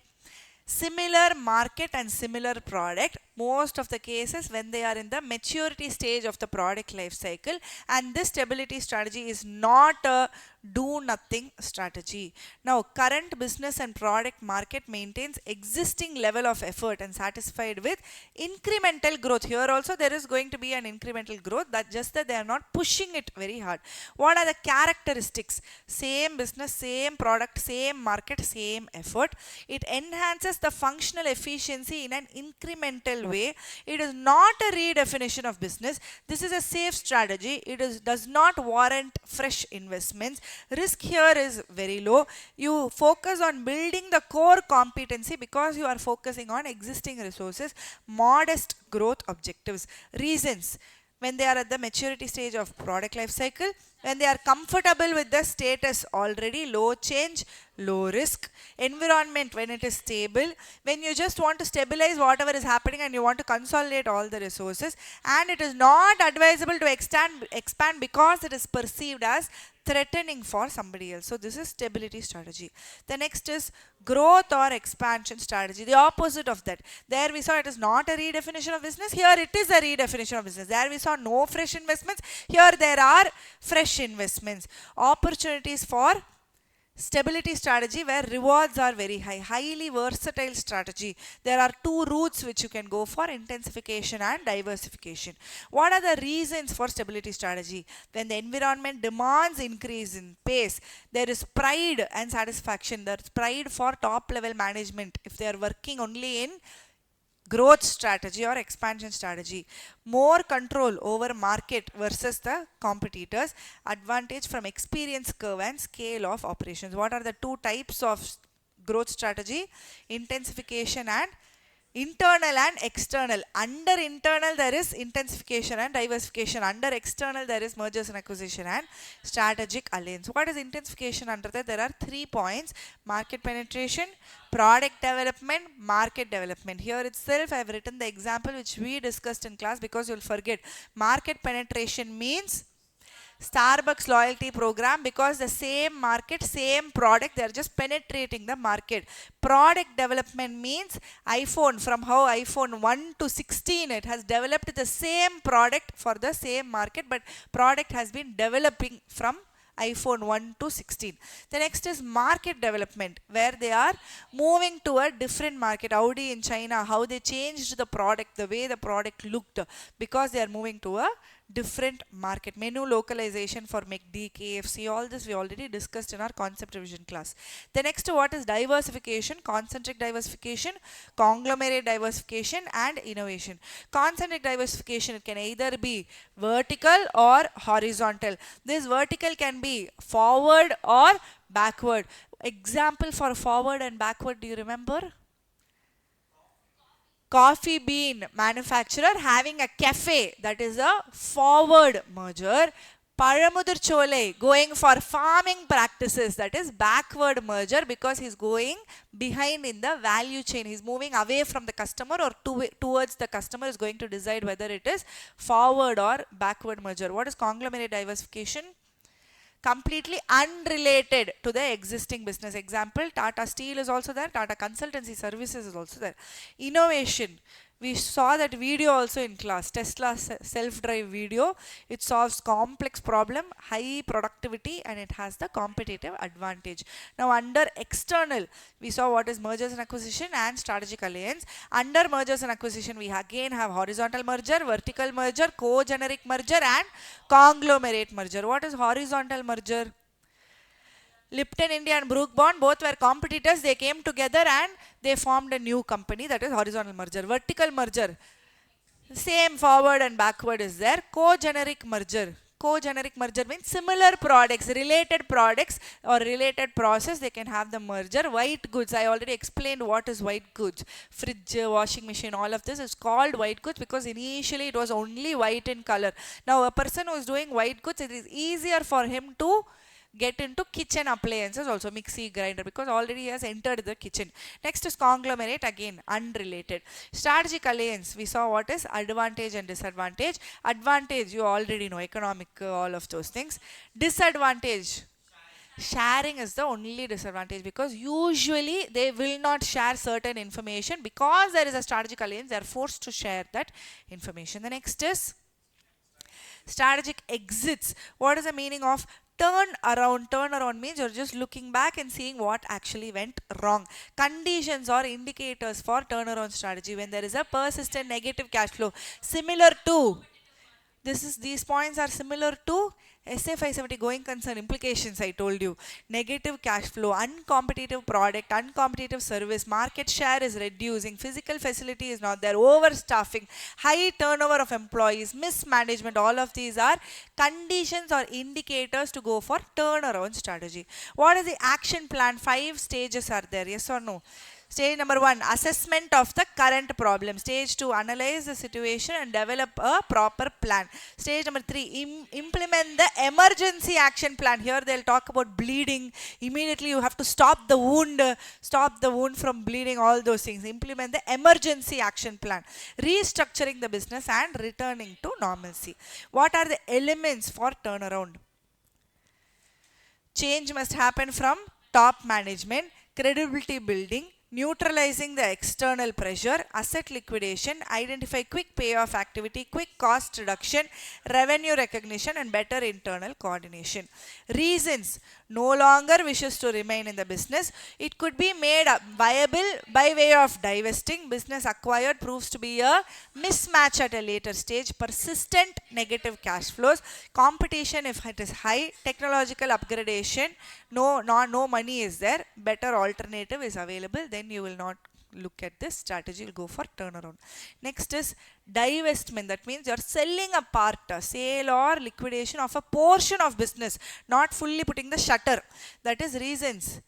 similar market and similar product, most of the cases when they are in the maturity stage of the product life cycle, and this stability strategy is not a do nothing strategy. Now current business and product market maintains existing level of effort and satisfied with incremental growth. Here also there is going to be an incremental growth, that just that they are not pushing it very hard. What are the characteristics? Same business, same product, same market, same effort. It enhances the functional efficiency in an incremental way. It is not a redefinition of business. This is a safe strategy. It does not warrant fresh investments. Risk here is very low. You focus on building the core competency because you are focusing on existing resources. Modest growth objectives. Reasons: when they are at the maturity stage of product life cycle, when they are comfortable with the status already, low change, low risk. Environment, when it is stable, when you just want to stabilize whatever is happening and you want to consolidate all the resources, and it is not advisable to expand because it is perceived as threatening for somebody else. So this is stability strategy. The next is growth or expansion strategy, the opposite of that. There we saw it is not a redefinition of business. Here it is a redefinition of business. There we saw no fresh investments. Here there are fresh investments. Opportunities for stability strategy where rewards are very high. Highly versatile strategy. There are 2 routes which you can go for: intensification and diversification. What are the reasons for stability strategy? When the environment demands increase in pace, there is pride and satisfaction. There is pride for top level management if they are working only in growth strategy or expansion strategy. More control over market versus the competitors. Advantage from experience curve and scale of operations. What are the 2 types of growth strategy? Intensification and internal and external. Under internal there is intensification and diversification. Under external there is mergers and acquisition and strategic alliance. What is intensification? Under that there are 3 points: market penetration, product development, market development. Here itself I have written the example which we discussed in class because you will forget. Market penetration means Starbucks loyalty program, because the same market, same product, they are just penetrating the market. Product development means iPhone, from how iPhone 1 to 16 it has developed the same product for the same market, but product has been developing from iPhone 1 to 16. The next is market development, where they are moving to a different market. Audi in China, how they changed the product, the way the product looked, because they are moving to a different market. Menu localization for McD, KFC, all this we already discussed in our concept revision class. The next, what is diversification? Concentric diversification, conglomerate diversification and innovation. Concentric diversification, it can either be vertical or horizontal. This vertical can be forward or backward. Example for forward and backward, do you remember? Coffee bean manufacturer having a cafe, that is a forward merger. Paramudur Chole going for farming practices, that is backward merger, because he's going behind in the value chain. He's moving away from the customer or towards the customer, is going to decide whether it is forward or backward merger. What is conglomerate diversification? Completely unrelated to the existing business. Example, Tata Steel is also there, Tata Consultancy Services is also there. Innovation, We saw that video also in class, Tesla self-drive video. It solves complex problem, high productivity, and it has the competitive advantage. Now under external, we saw what is mergers and acquisition and strategic alliance. Under mergers and acquisition, we again have horizontal merger, vertical merger, co-generic merger, and conglomerate merger. What is horizontal merger? Lipton India and Brook Bond both were competitors. They came together and they formed a new company, that is horizontal merger. Vertical merger, same forward and backward is there. Co-generic merger. Co-generic merger means similar products, related products or related process, they can have the merger. White goods, I already explained what is white goods. Fridge, washing machine, all of this is called white goods because initially it was only white in color. Now a person who is doing white goods, it is easier for him to get into kitchen appliances also, mixie, grinder, because already he has entered the kitchen. Next is conglomerate, again unrelated. Strategic alliance, we saw what is advantage and disadvantage. Advantage, you already know, economic, all of those things. Disadvantage, sharing is the only disadvantage because usually they will not share certain information. Because there is a strategic alliance, they are forced to share that information. The next is strategic exits. What is the meaning of turn around? Turn around means you're just looking back and seeing what actually went wrong. Conditions or indicators for turnaround strategy: when there is a persistent negative cash flow, similar to these points are similar to SA 570 going concern implications. I told you, negative cash flow, uncompetitive product, uncompetitive service, market share is reducing, physical facility is not there, overstaffing, high turnover of employees, mismanagement. All of these are conditions or indicators to go for turnaround strategy. What is the action plan? 5 stages are there, yes or no? Stage number 1, assessment of the current problem. Stage 2, analyze the situation and develop a proper plan. Stage number 3, implement the emergency action plan. Here they'll talk about bleeding. Immediately you have to stop the wound from bleeding, all those things. Implement the emergency action plan. Restructuring the business and returning to normalcy. What are the elements for turnaround? Change must happen from top management, credibility building, neutralizing the external pressure, asset liquidation, identify quick payoff activity, quick cost reduction, revenue recognition, and better internal coordination. Reasons: no longer wishes to remain in the business. It could be made viable by way of divesting. Business acquired proves to be a mismatch at a later stage. Persistent negative cash flows. Competition if it is high. Technological upgradation. No money is there. Better alternative is available. Then you will not look at this strategy, will go for turnaround. Next is divestment. That means you are selling a part, sale or liquidation of a portion of business, not fully putting the shutter. That is reasons.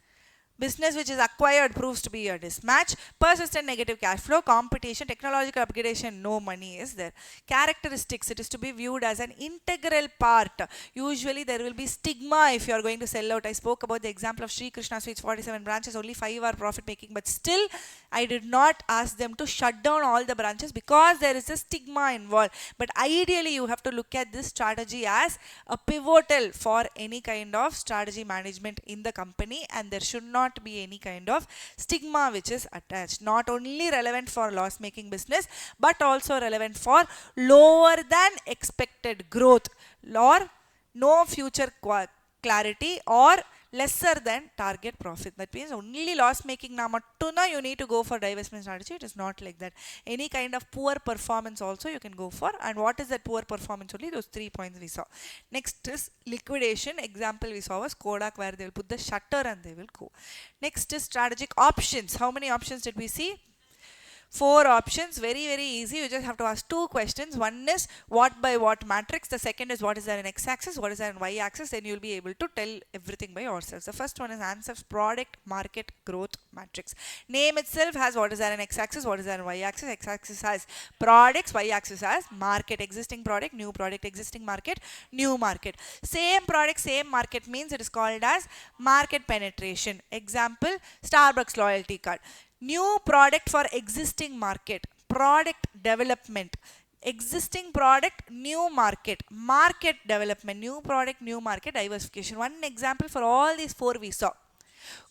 Business which is acquired proves to be a mismatch. Persistent negative cash flow, competition, technological upgradation, no money is there. Characteristics: it is to be viewed as an integral part. Usually there will be stigma if you are going to sell out. I spoke about the example of Sri Krishna Sweets, 47 branches, only 5 are profit making, but still I did not ask them to shut down all the branches because there is a stigma involved. But ideally you have to look at this strategy as a pivotal for any kind of strategy management in the company, and there should not be any kind of stigma which is attached. Not only relevant for loss making business but also relevant for lower than expected growth or no future clarity or lesser than target profit. That means only loss making na mattuna you need to go for divestment strategy. It is not like that. Any kind of poor performance also you can go for. And what is that poor performance? Only those 3 points we saw. Next is liquidation. Example we saw was Kodak, where they will put the shutter and they will go. Next is strategic options. How many options did we see? 4 options. Very easy. You just have to ask 2 questions. One is what by what matrix. The second is what is there in x-axis, what is there in y-axis. Then you will be able to tell everything by yourselves. The first one is ANSF's product market growth matrix. Name itself has what is there in x-axis, what is there in y-axis. X-axis has products, y-axis has market. Existing product, new product, existing market, new market. Same product, same market means it is called as market penetration. Example, Starbucks loyalty card. New product for existing market, product development. Existing product, new market, market development, new product, new market, diversification. One example for all these 4 we saw.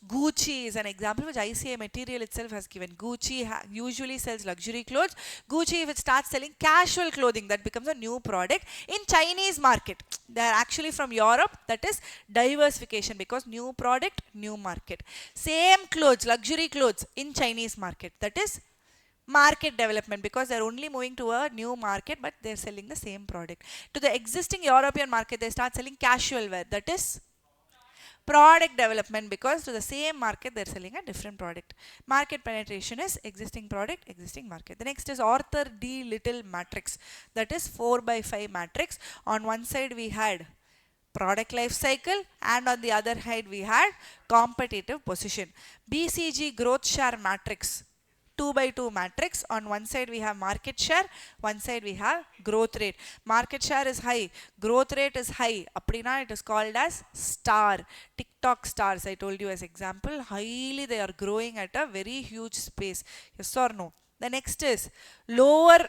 Gucci is an example which ICA material itself has given. Gucci usually sells luxury clothes. Gucci, if it starts selling casual clothing, that becomes a new product in Chinese market. They are actually from Europe. That is diversification, because new product, new market. Same clothes, luxury clothes in Chinese market. That is market development, because they're only moving to a new market, but they're selling the same product. To the existing European market, they start selling casual wear. That is product development, because to the same market they're selling a different product. Market penetration is existing product, existing market. The next is Arthur D. Little matrix. That is 4 by 5 matrix. On one side we had product life cycle, and on the other side we had competitive position. BCG growth share matrix, 2 by 2 matrix. On one side we have market share, one side we have growth rate. Market share is high, growth rate is high. Aprina, it is called as star. TikTok stars, I told you as example, highly they are growing at a very huge space. Yes or no? The next is lower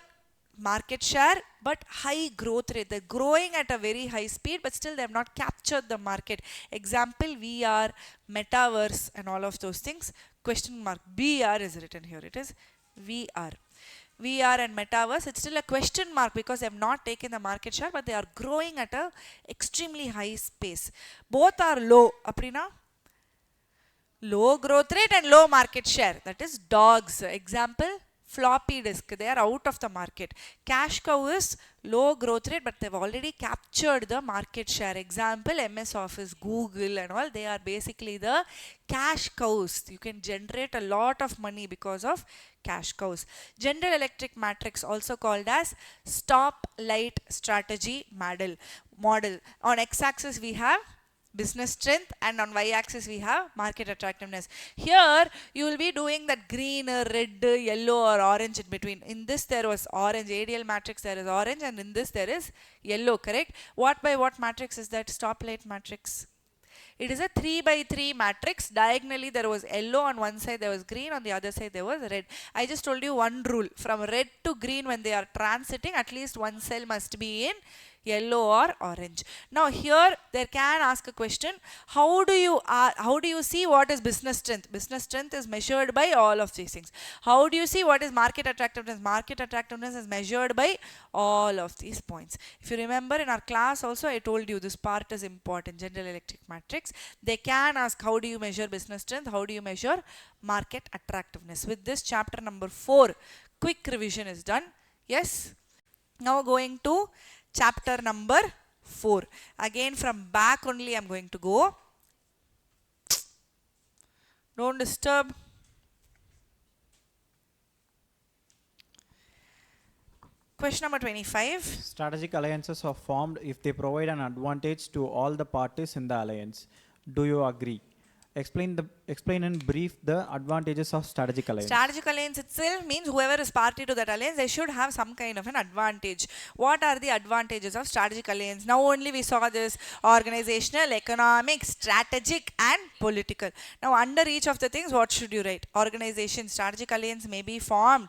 market share but high growth rate. They're growing at a very high speed, but still they have not captured the market. Example, VR, metaverse, and all of those things. Question mark. BR is written here. It is VR. VR and metaverse, it's still a question mark because they have not taken the market share, but they are growing at a extremely high space. Both are low. Aprina? Low growth rate and low market share. That is dogs. Example, floppy disk. They are out of the market. Cash cow is low growth rate, but they've already captured the market share. Example, MS Office, Google and all. They are basically the cash cows. You can generate a lot of money because of cash cows. General Electric matrix, also called as stop light strategy model. On x-axis we have business strength, and on y-axis we have market attractiveness. Here you will be doing that green, red, yellow or orange in between. In this there was orange, ADL matrix there is orange, and in this there is yellow, correct? What by what matrix is that? Stoplight matrix. It is a 3 by 3 matrix. Diagonally there was yellow on one side, there was green, on the other side there was red. I just told you one rule. From red to green, when they are transiting, at least one cell must be in yellow or orange. Now here they can ask a question, how do you see what is business strength? Business strength is measured by all of these things. How do you see what is market attractiveness? Market attractiveness is measured by all of these points. If you remember in our class also, I told you this part is important. General Electric matrix, they can ask how do you measure business strength, how do you measure market attractiveness. With this, chapter number 4 quick revision is done. Yes, now going to chapter number 4. Again from back only I am going to go. Don't disturb. Question number 25. Strategic alliances are formed if they provide an advantage to all the parties in the alliance. Do you agree? Explain in brief the advantages of strategic alliance. Strategic alliance itself means whoever is party to that alliance, they should have some kind of an advantage. What are the advantages of strategic alliance? Now only we saw this: organizational, economic, strategic and political. Now under each of the things, what should you write? Organization. Strategic alliance may be formed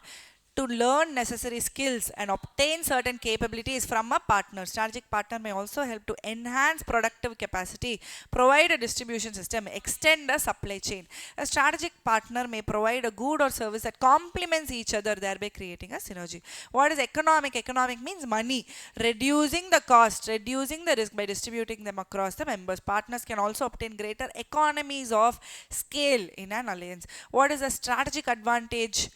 to learn necessary skills and obtain certain capabilities from a partner. Strategic partner may also help to enhance productive capacity, provide a distribution system, extend a supply chain. A strategic partner may provide a good or service that complements each other, thereby creating a synergy. What is economic? Economic means money. Reducing the cost, reducing the risk by distributing them across the members. Partners can also obtain greater economies of scale in an alliance. What is a strategic advantage?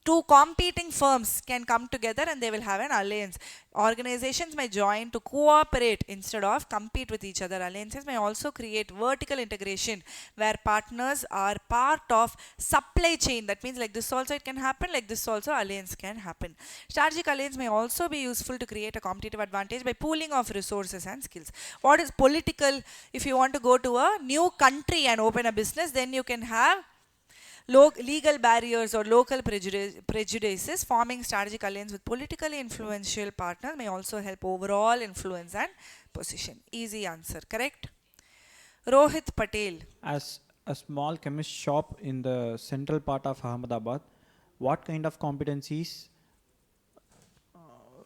Two competing firms can come together and they will have an alliance. Organizations may join to cooperate instead of compete with each other. Alliances may also create vertical integration where partners are part of supply chain. That means like this also it can happen, like this also alliance can happen. Strategic alliance may also be useful to create a competitive advantage by pooling of resources and skills. What is political? If you want to go to a new country and open a business, then you can have legal barriers or local prejudices. Forming strategic alliance with politically influential partners may also help overall influence and position. Easy answer, correct? Rohit Patel. As a small chemist shop in the central part of Ahmedabad, what kind of competencies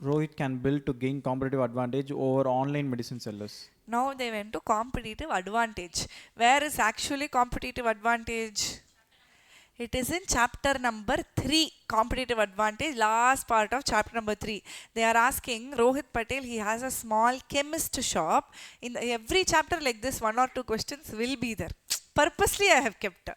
Rohit can build to gain competitive advantage over online medicine sellers? Now they went to competitive advantage. Where is actually competitive advantage? It is in chapter number 3, competitive advantage, last part of chapter number 3. They are asking Rohit Patel, he has a small chemist shop. In every chapter like this, 1 or 2 questions will be there. Purposely I have kept.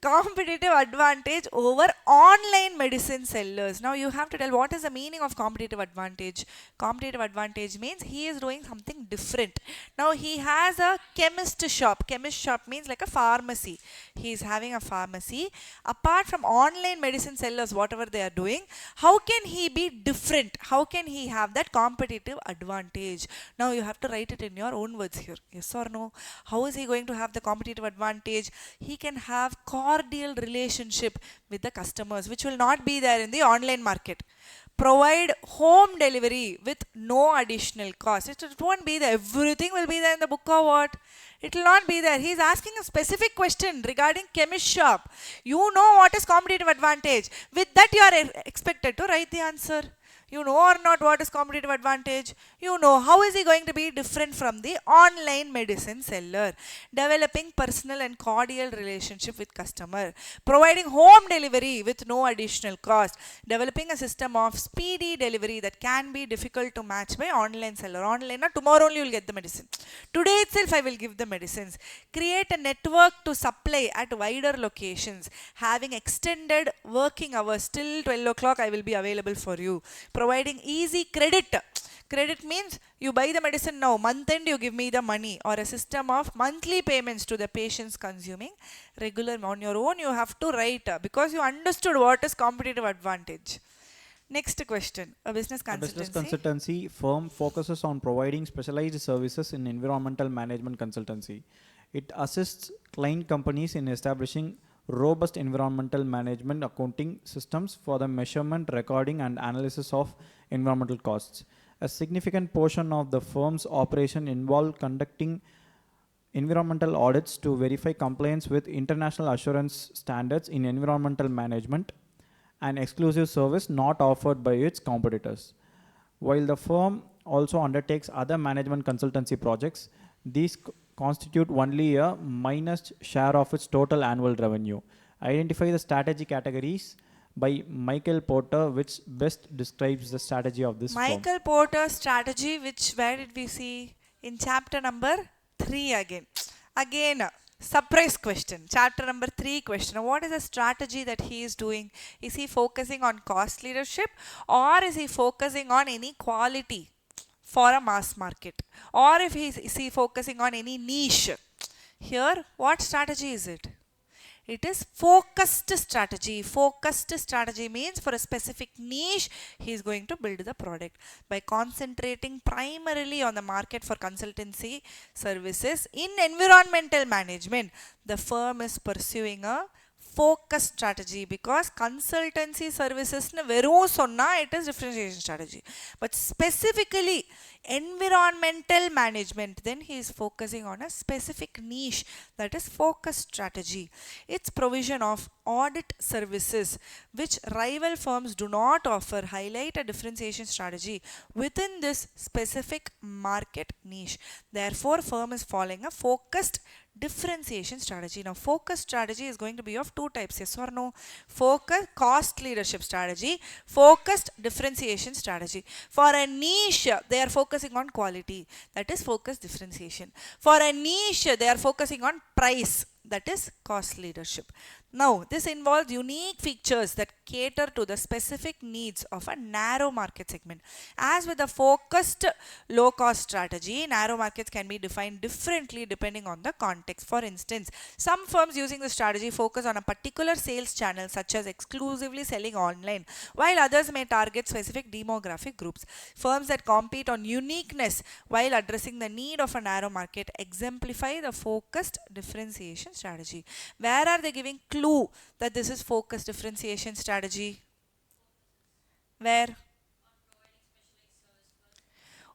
Competitive advantage over online medicine sellers. Now you have to tell what is the meaning of competitive advantage. Competitive advantage means he is doing something different. Now he has a chemist shop. Chemist shop means like a pharmacy. He is having a pharmacy. Apart from online medicine sellers, whatever they are doing, how can he be different? How can he have that competitive advantage? Now you have to write it in your own words here. Yes or no? How is he going to have the competitive advantage? He can have cordial relationship with the customers, which will not be there in the online market. Provide home delivery with no additional cost. It won't be there. Everything will be there in the book or what? It will not be there. He is asking a specific question regarding chemist shop. You know what is competitive advantage. With that you are expected to write the answer. You know or not what is competitive advantage? You know. How is he going to be different from the online medicine seller? Developing personal and cordial relationship with customer. Providing home delivery with no additional cost. Developing a system of speedy delivery that can be difficult to match by online seller. Online, tomorrow only you will get the medicine. Today itself I will give the medicines. Create a network to supply at wider locations. Having extended working hours till 12 o'clock I will be available for you. Providing easy credit. Credit means you buy the medicine now, month end you give me the money, or a system of monthly payments to the patients consuming regular. On your own you have to write because you understood what is competitive advantage. Next question. A business A business consultancy. consultancy firm focuses on providing specialized services in environmental management consultancy. It assists client companies in establishing robust environmental management accounting systems for the measurement, recording, and analysis of environmental costs. A significant portion of the firm's operation involved conducting environmental audits to verify compliance with international assurance standards in environmental management, an exclusive service not offered by its competitors. While the firm also undertakes other management consultancy projects, these constitute only a minor share of its total annual revenue. Identify the strategy categories by Michael Porter, which best describes the strategy of this firm. Michael Porter's strategy, where did we see? In chapter number 3 again. Again, surprise question. Chapter number 3 question. What is the strategy that he is doing? Is he focusing on cost leadership or is he focusing on any quality for a mass market? Or if is he focusing on any niche? Here, what strategy is it? It is focused strategy. Focused strategy means for a specific niche, he is going to build the product. By concentrating primarily on the market for consultancy services in environmental management, the firm is pursuing a focus strategy because consultancy services verum sonna it is differentiation strategy, but specifically environmental management, then he is focusing on a specific niche, that is focus strategy. Its provision of audit services which rival firms do not offer highlight a differentiation strategy within this specific market niche. Therefore firm is following a focused differentiation strategy. Now focus strategy is going to be of 2 types, yes or no? Focus cost leadership strategy, focused differentiation strategy. For a niche they are focusing on quality, that is focused differentiation. For a niche they are focusing on price, that is cost leadership. Now this involves unique features that cater to the specific needs of a narrow market segment. As with the focused low cost strategy, narrow markets can be defined differently depending on the context. For instance, some firms using the strategy focus on a particular sales channel such as exclusively selling online, while others may target specific demographic groups. Firms that compete on uniqueness while addressing the need of a narrow market exemplify the focused differentiation strategy. Where are they giving clue that this is focused differentiation strategy? Where?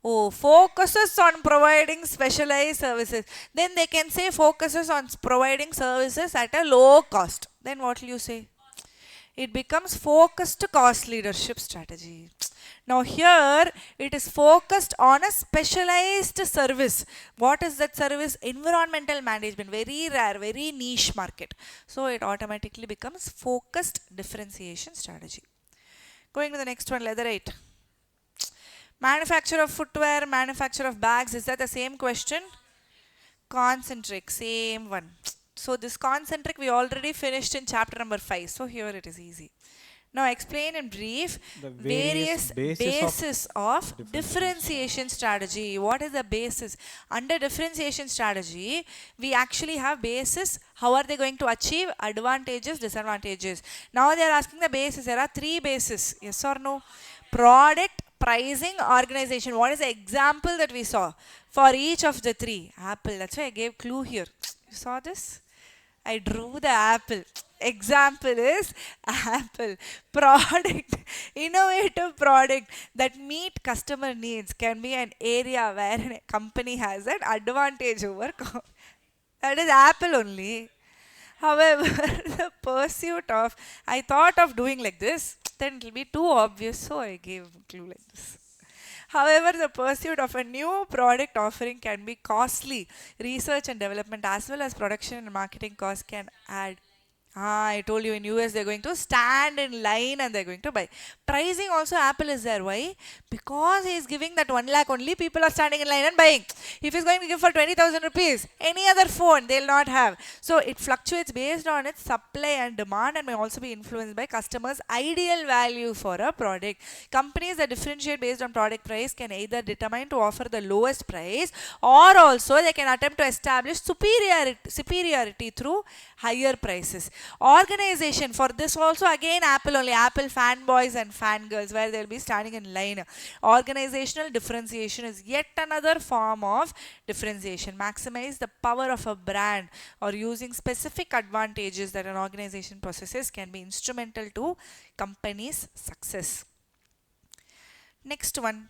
Oh, focuses on providing specialized services. Then they can say focuses on providing services at a low cost. Then what will you say? It becomes focused cost leadership strategy. Now here it is focused on a specialized service. What is that service? Environmental management, very rare, very niche market. So it automatically becomes focused differentiation strategy. Going to the next one, leatherite. Manufacture of footwear, manufacture of bags, is that the same question? Concentric, same one. So this concentric we already finished in chapter number 5. So here it is easy. Now explain in brief The various basis of differentiation strategy. What is the basis? Under differentiation strategy, we actually have basis. How are they going to achieve advantages, disadvantages? Now they are asking the basis. There are 3 bases. Yes or no? Product, pricing, organization. What is the example that we saw for each of the 3? Apple. That's why I gave clue here. You saw this? I drew the apple. Example is apple. Product, innovative product that meet customer needs can be an area where a company has an advantage over. That is apple only. However, the pursuit of, I thought of doing like this, then it will be too obvious, so I gave clue like this. However, the pursuit of a new product offering can be costly. Research and development as well as production and marketing costs can add. I told you in US they're going to stand in line and they're going to buy. Pricing also Apple is there. Why? Because he is giving that 1 lakh only, people are standing in line and buying. If he's going to give for 20,000 rupees, any other phone they'll not have. So it fluctuates based on its supply and demand and may also be influenced by customers' ideal value for a product. Companies that differentiate based on product price can either determine to offer the lowest price or also they can attempt to establish superiority through higher prices. Organization, for this also again Apple only, Apple fanboys and fangirls where they'll be standing in line. Organizational differentiation is yet another form of differentiation. Maximize the power of a brand or using specific advantages that an organization possesses can be instrumental to company's success. Next one.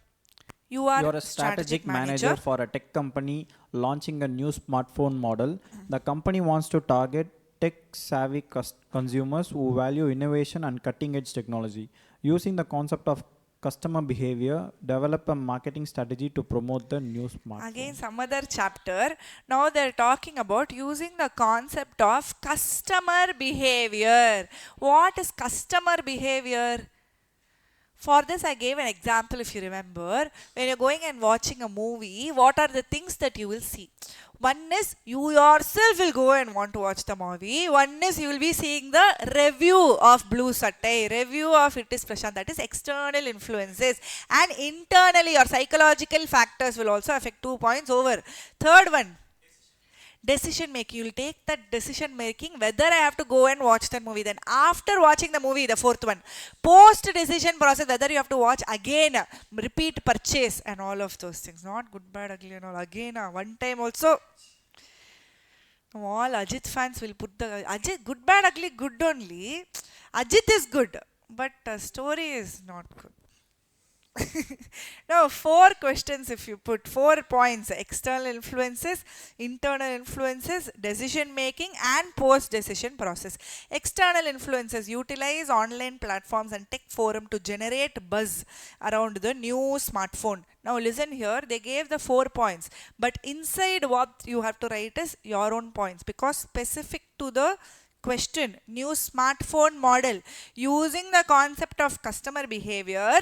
You are a strategic manager for a tech company launching a new smartphone model. The company wants to target tech-savvy consumers who value innovation and cutting-edge technology. Using the concept of customer behavior, develop a marketing strategy to promote the new smartphone. Again, some other chapter. Now they're talking about using the concept of customer behavior. What is customer behavior? For this, I gave an example, if you remember. When you're going and watching a movie, what are the things that you will see? One is you yourself will go and want to watch the movie. One is you will be seeing the review of Blue Satai, review of It Is Prashant. That is external influences. And internally or psychological factors will also affect 2 points over. Third one. Decision making. You will take that decision making whether I have to go and watch that movie. Then after watching the movie, the fourth one, post decision process, whether you have to watch again, repeat purchase and all of those things. Not good, bad, ugly and all. Again, one time also. All Ajit fans will put the Ajit good, bad, ugly, good only. Ajit is good, but story is not good. Now 4 questions, if you put 4 points: external influences, internal influences, decision making and post decision process. External influences: utilize online platforms and tech forum to generate buzz around the new smartphone. Now listen here, they gave the 4 points, but inside what you have to write is your own points, because specific to the question, new smartphone model, using the concept of customer behavior,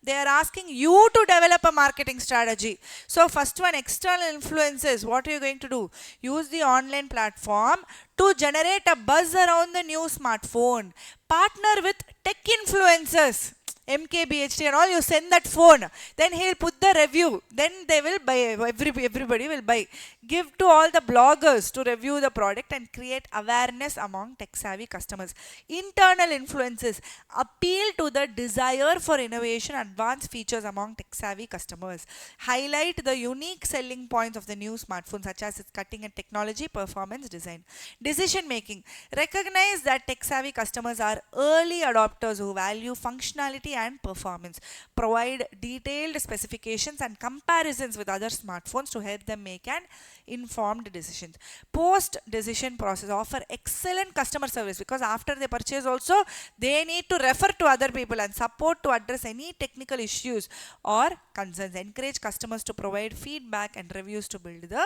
they are asking you to develop a marketing strategy. So first one, external influences. What are you going to do? Use the online platform to generate a buzz around the new smartphone. Partner with tech influencers, MKBHD and all, you send that phone, then he'll put the review, then they will buy, everybody will buy. Give to all the bloggers to review the product and create awareness among tech savvy customers. Internal influences: appeal to the desire for innovation, advanced features among tech savvy customers. Highlight the unique selling points of the new smartphone, such as its cutting edge technology, performance, design. Decision making: recognize that tech savvy customers are early adopters who value functionality battery and performance. Provide detailed specifications and comparisons with other smartphones to help them make an informed decisions. Post decision process, offer excellent customer service, because after they purchase also they need to refer to other people and support to address any technical issues or concerns. Encourage customers to provide feedback and reviews to build the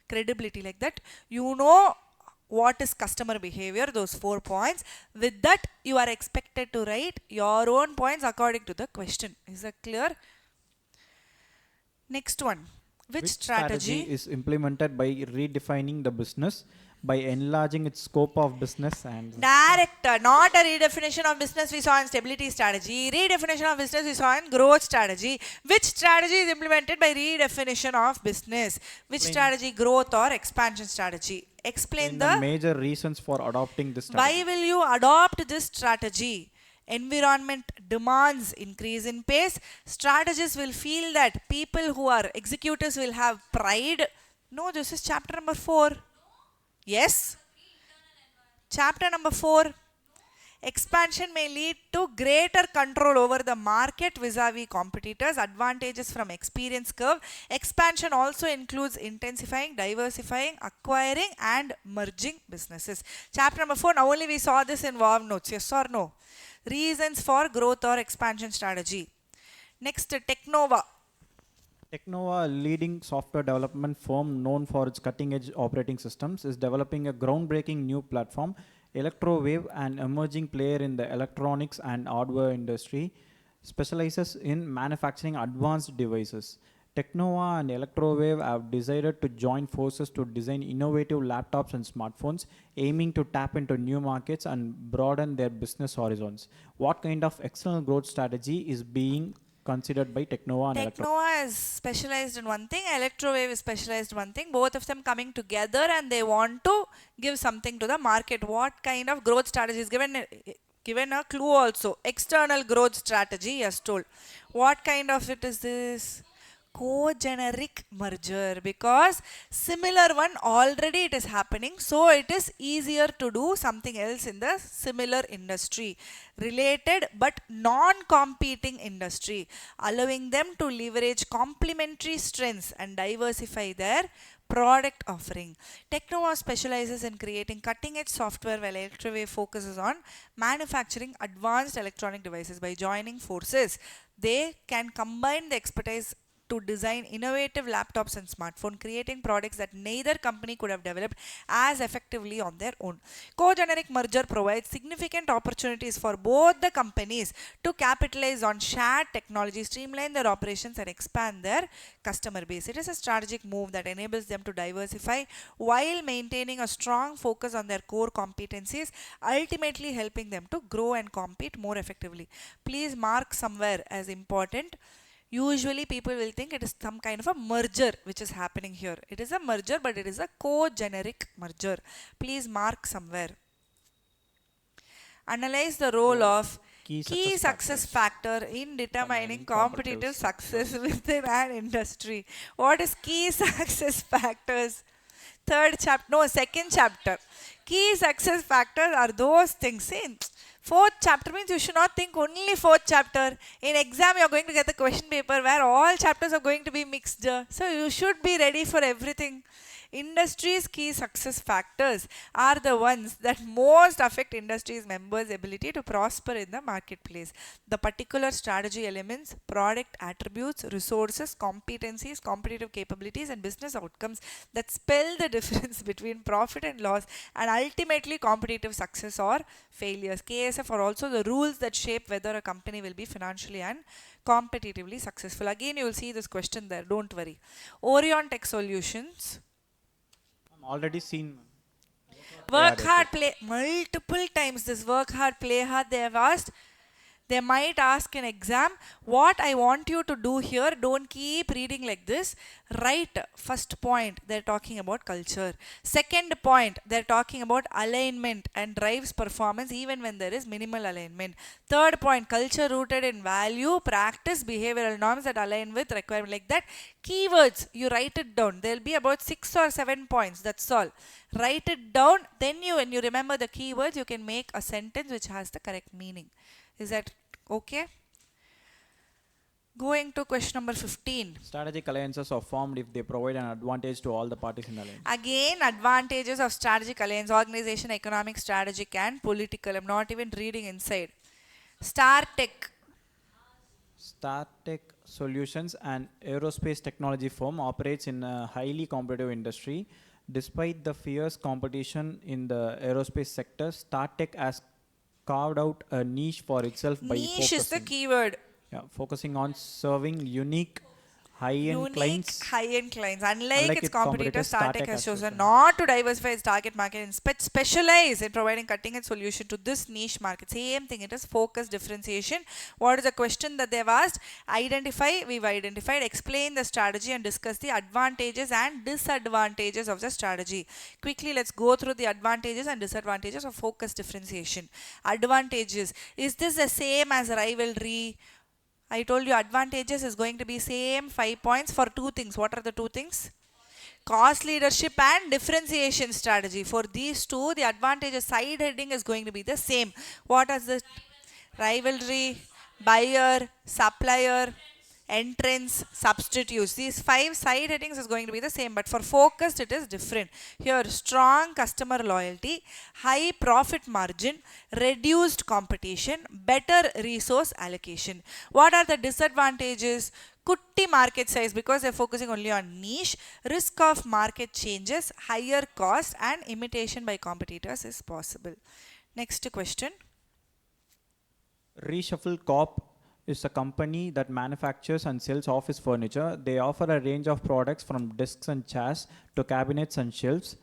credibility. Like that, you know what is customer behavior, those 4 points. With that, you are expected to write your own points according to the question. Is that clear? Next one. Which strategy is implemented by redefining the business, by enlarging its scope of business and Director, not a redefinition of business we saw in stability strategy. Redefinition of business we saw in growth strategy. Which strategy is implemented by redefinition of business? Which strategy? Growth or expansion strategy? Explain the the major reasons for adopting this why strategy. will you adopt this strategy? Environment demands increase in pace. Strategists will feel that people who are executives will have pride. No, this is chapter number 4. Yes. Chapter number 4. Expansion may lead to greater control over the market vis-a-vis competitors. Advantages from experience curve. Expansion also includes intensifying, diversifying, acquiring and merging businesses. Chapter number 4. Now only we saw this in VAV notes. Yes or no? Reasons for growth or expansion strategy. Next, Technova. Technova, a leading software development firm known for its cutting-edge operating systems, is developing a groundbreaking new platform. Electrowave, an emerging player in the electronics and hardware industry, specializes in manufacturing advanced devices. Technova and Electrowave have decided to join forces to design innovative laptops and smartphones, aiming to tap into new markets and broaden their business horizons. What kind of external growth strategy is being considered by Technova and Electrowave? Technova is specialized in one thing, Electrowave is specialized in one thing. Both of them coming together and they want to give something to the market. What kind of growth strategy is given a clue also. External growth strategy, yes, told. What kind of it is this? Co-generic merger, because similar one already it is happening, so it is easier to do something else in the similar industry, related but non-competing industry, allowing them to leverage complementary strengths and diversify their product offering. Technova specializes in creating cutting-edge software, while Electrowave focuses on manufacturing advanced electronic devices. By joining forces, they can combine the expertise to design innovative laptops and smartphones, creating products that neither company could have developed as effectively on their own. Co-generic merger provides significant opportunities for both the companies to capitalize on shared technology, streamline their operations and expand their customer base. It is a strategic move that enables them to diversify while maintaining a strong focus on their core competencies, ultimately helping them to grow and compete more effectively. Please mark somewhere as important. Usually people will think it is some kind of a merger which is happening here. It is a merger, but it is a co-generic merger. Please mark somewhere. Analyze the role of key success factor in determining competitive success within an industry. What is key success factors? Second chapter. Key success factors are those things. See, fourth chapter means you should not think only fourth chapter. In exam, you are going to get the question paper where all chapters are going to be mixed. So you should be ready for everything. Industry's key success factors are the ones that most affect industry's members' ability to prosper in the marketplace. The particular strategy elements, product attributes, resources, competencies, competitive capabilities, and business outcomes that spell the difference between profit and loss and ultimately competitive success or failures. KSF are also the rules that shape whether a company will be financially and competitively successful. Again, you will see this question there, don't worry. Orion Tech Solutions. Already seen. Work hard, play multiple times. This work hard, play hard, they have asked. They might ask in exam, what I want you to do here, don't keep reading like this. Write first point, they're talking about culture. Second point, they're talking about alignment and drives performance even when there is minimal alignment. Third point, culture rooted in value, practice, behavioral norms that align with requirement. Like that, keywords, you write it down. There'll be about 6 or 7 points, that's all. Write it down, then when you remember the keywords, you can make a sentence which has the correct meaning. Is that okay? Going to question number 15. Strategic alliances are formed if they provide an advantage to all the parties in the alliance. Again, advantages of strategic alliance: organization, economic, strategic, and political. I'm not even reading inside. Star Tech. StarTech Solutions, an aerospace technology firm, operates in a highly competitive industry. Despite the fierce competition in the aerospace sector, StarTech has carved out a niche for itself by Niche is the focusing, keyword. focusing on serving unique high-end Unique clients, high-end clients. Unlike unlike its its competitors, competitors. StarTech StarTech has has chosen chosen. not to diversify its target market and specialize in providing cutting-edge solution to this niche market. Same thing, it is focus differentiation. What is the question that they have asked? Identify, we've identified, explain the strategy and discuss the advantages and disadvantages of the strategy. Quickly, let's go through the advantages and disadvantages of focus differentiation. Advantages. Is this the same as rivalry? I told you advantages is going to be same 5 points for two things. What are the two things? Cost leadership and differentiation strategy. For these two, the advantages side heading is going to be the same. What is the rivalry, buyer, supplier, entrance, substitutes? These 5 side headings is going to be the same, but for focused it is different. Here, strong customer loyalty, high profit margin, reduced competition, better resource allocation. What are the disadvantages? Kutti market size because they're focusing only on niche, risk of market changes, higher cost, and imitation by competitors is possible. Next question. Reshuffle Corp is a company that manufactures and sells office furniture. They offer a range of products from desks and chairs to cabinets and shelves.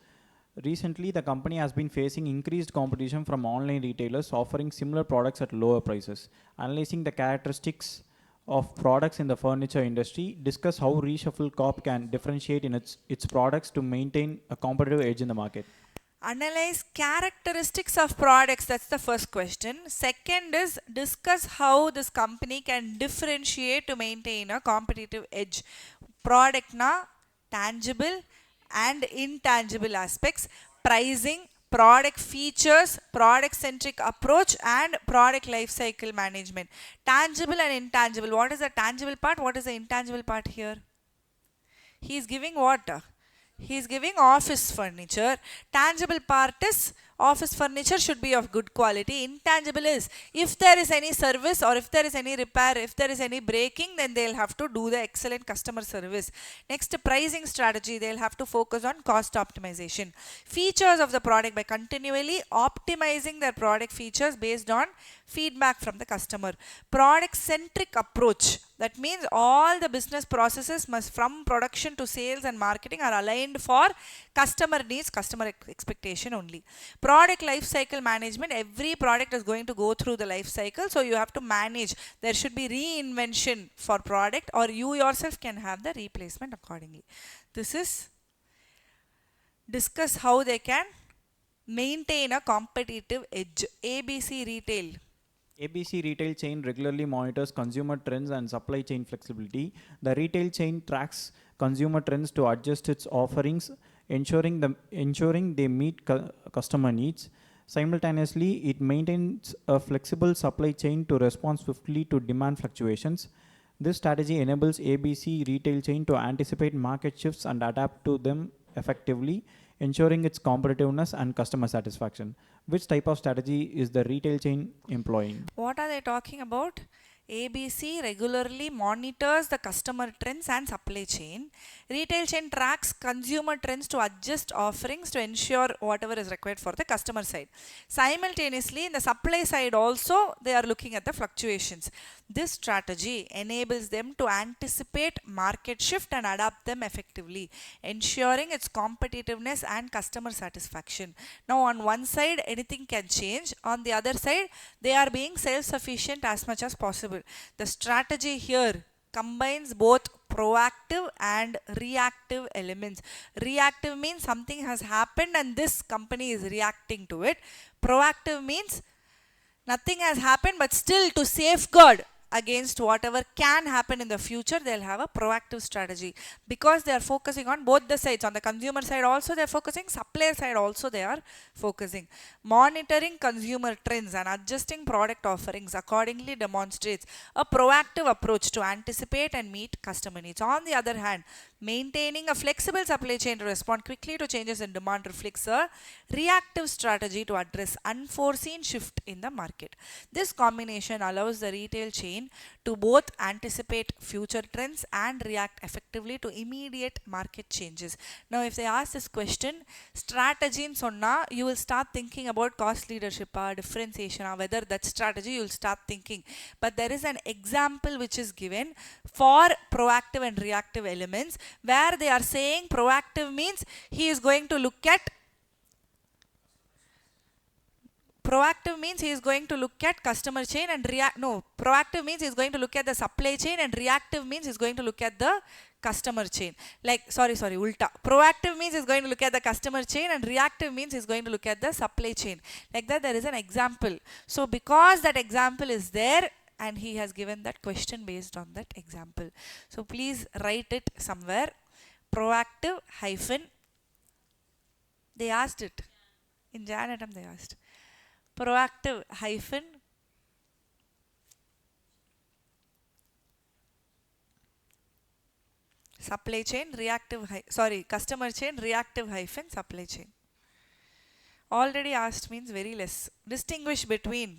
Recently, the company has been facing increased competition from online retailers offering similar products at lower prices. Analyzing the characteristics of products in the furniture industry, discuss how Reshuffle Corp can differentiate in its products to maintain a competitive edge in the market. Analyze characteristics of products. That's the first question. Second is discuss how this company can differentiate to maintain a competitive edge. Product na tangible and intangible aspects, pricing, product features, product centric approach, and product life cycle management. Tangible and intangible. What is the tangible part? What is the intangible part here? He is giving what? He is giving office furniture. Tangible part is office furniture should be of good quality. Intangible is if there is any service or if there is any repair, if there is any breaking, then they'll have to do the excellent customer service. Next, pricing strategy. They'll have to focus on cost optimization. Features of the product by continually optimizing their product features based on feedback from the customer. Product centric approach. That means all the business processes must from production to sales and marketing are aligned for customer needs, customer expectation only. Product life cycle management. Every product is going to go through the life cycle, so you have to manage. There should be reinvention for product or you yourself can have the replacement accordingly. This is discuss how they can maintain a competitive edge. ABC Retail. ABC retail chain regularly monitors consumer trends and supply chain flexibility. The retail chain tracks consumer trends to adjust its offerings, ensuring they meet customer needs. Simultaneously, it maintains a flexible supply chain to respond swiftly to demand fluctuations. This strategy enables ABC retail chain to anticipate market shifts and adapt to them effectively, ensuring its competitiveness and customer satisfaction. Which type of strategy is the retail chain employing? What are they talking about? ABC regularly monitors the customer trends and supply chain. Retail chain tracks consumer trends to adjust offerings to ensure whatever is required for the customer side. Simultaneously, in the supply side also, they are looking at the fluctuations. This strategy enables them to anticipate market shift and adapt them effectively, ensuring its competitiveness and customer satisfaction. Now, on one side, anything can change. On the other side, they are being self-sufficient as much as possible. The strategy here combines both proactive and reactive elements. Reactive means something has happened and this company is reacting to it. Proactive means nothing has happened but still to safeguard against whatever can happen in the future, they'll have a proactive strategy because they are focusing on both the sides. On the consumer side also they're focusing, supplier side also they are focusing. Monitoring consumer trends and adjusting product offerings accordingly demonstrates a proactive approach to anticipate and meet customer needs. On the other hand, maintaining a flexible supply chain to respond quickly to changes in demand reflects a reactive strategy to address unforeseen shift in the market. This combination allows the retail chain to both anticipate future trends and react effectively to immediate market changes. Now, if they ask this question, strategy in sonna, you will start thinking about cost leadership, differentiation, whether that strategy you will start thinking. But there is an example which is given for proactive and reactive elements where they are saying proactive means he is going to look at customer chain and proactive means he's going to look at the supply chain and reactive means he's going to look at the customer chain. Ulta. Proactive means he's going to look at the customer chain and reactive means he's going to look at the supply chain. Like that, there is an example. So because that example is there and he has given that question based on that example. So please write it somewhere. Proactive hyphen. They asked it. In Jan attempt they asked. Proactive hyphen supply chain customer chain reactive hyphen supply chain. Already asked means very less. Distinguish between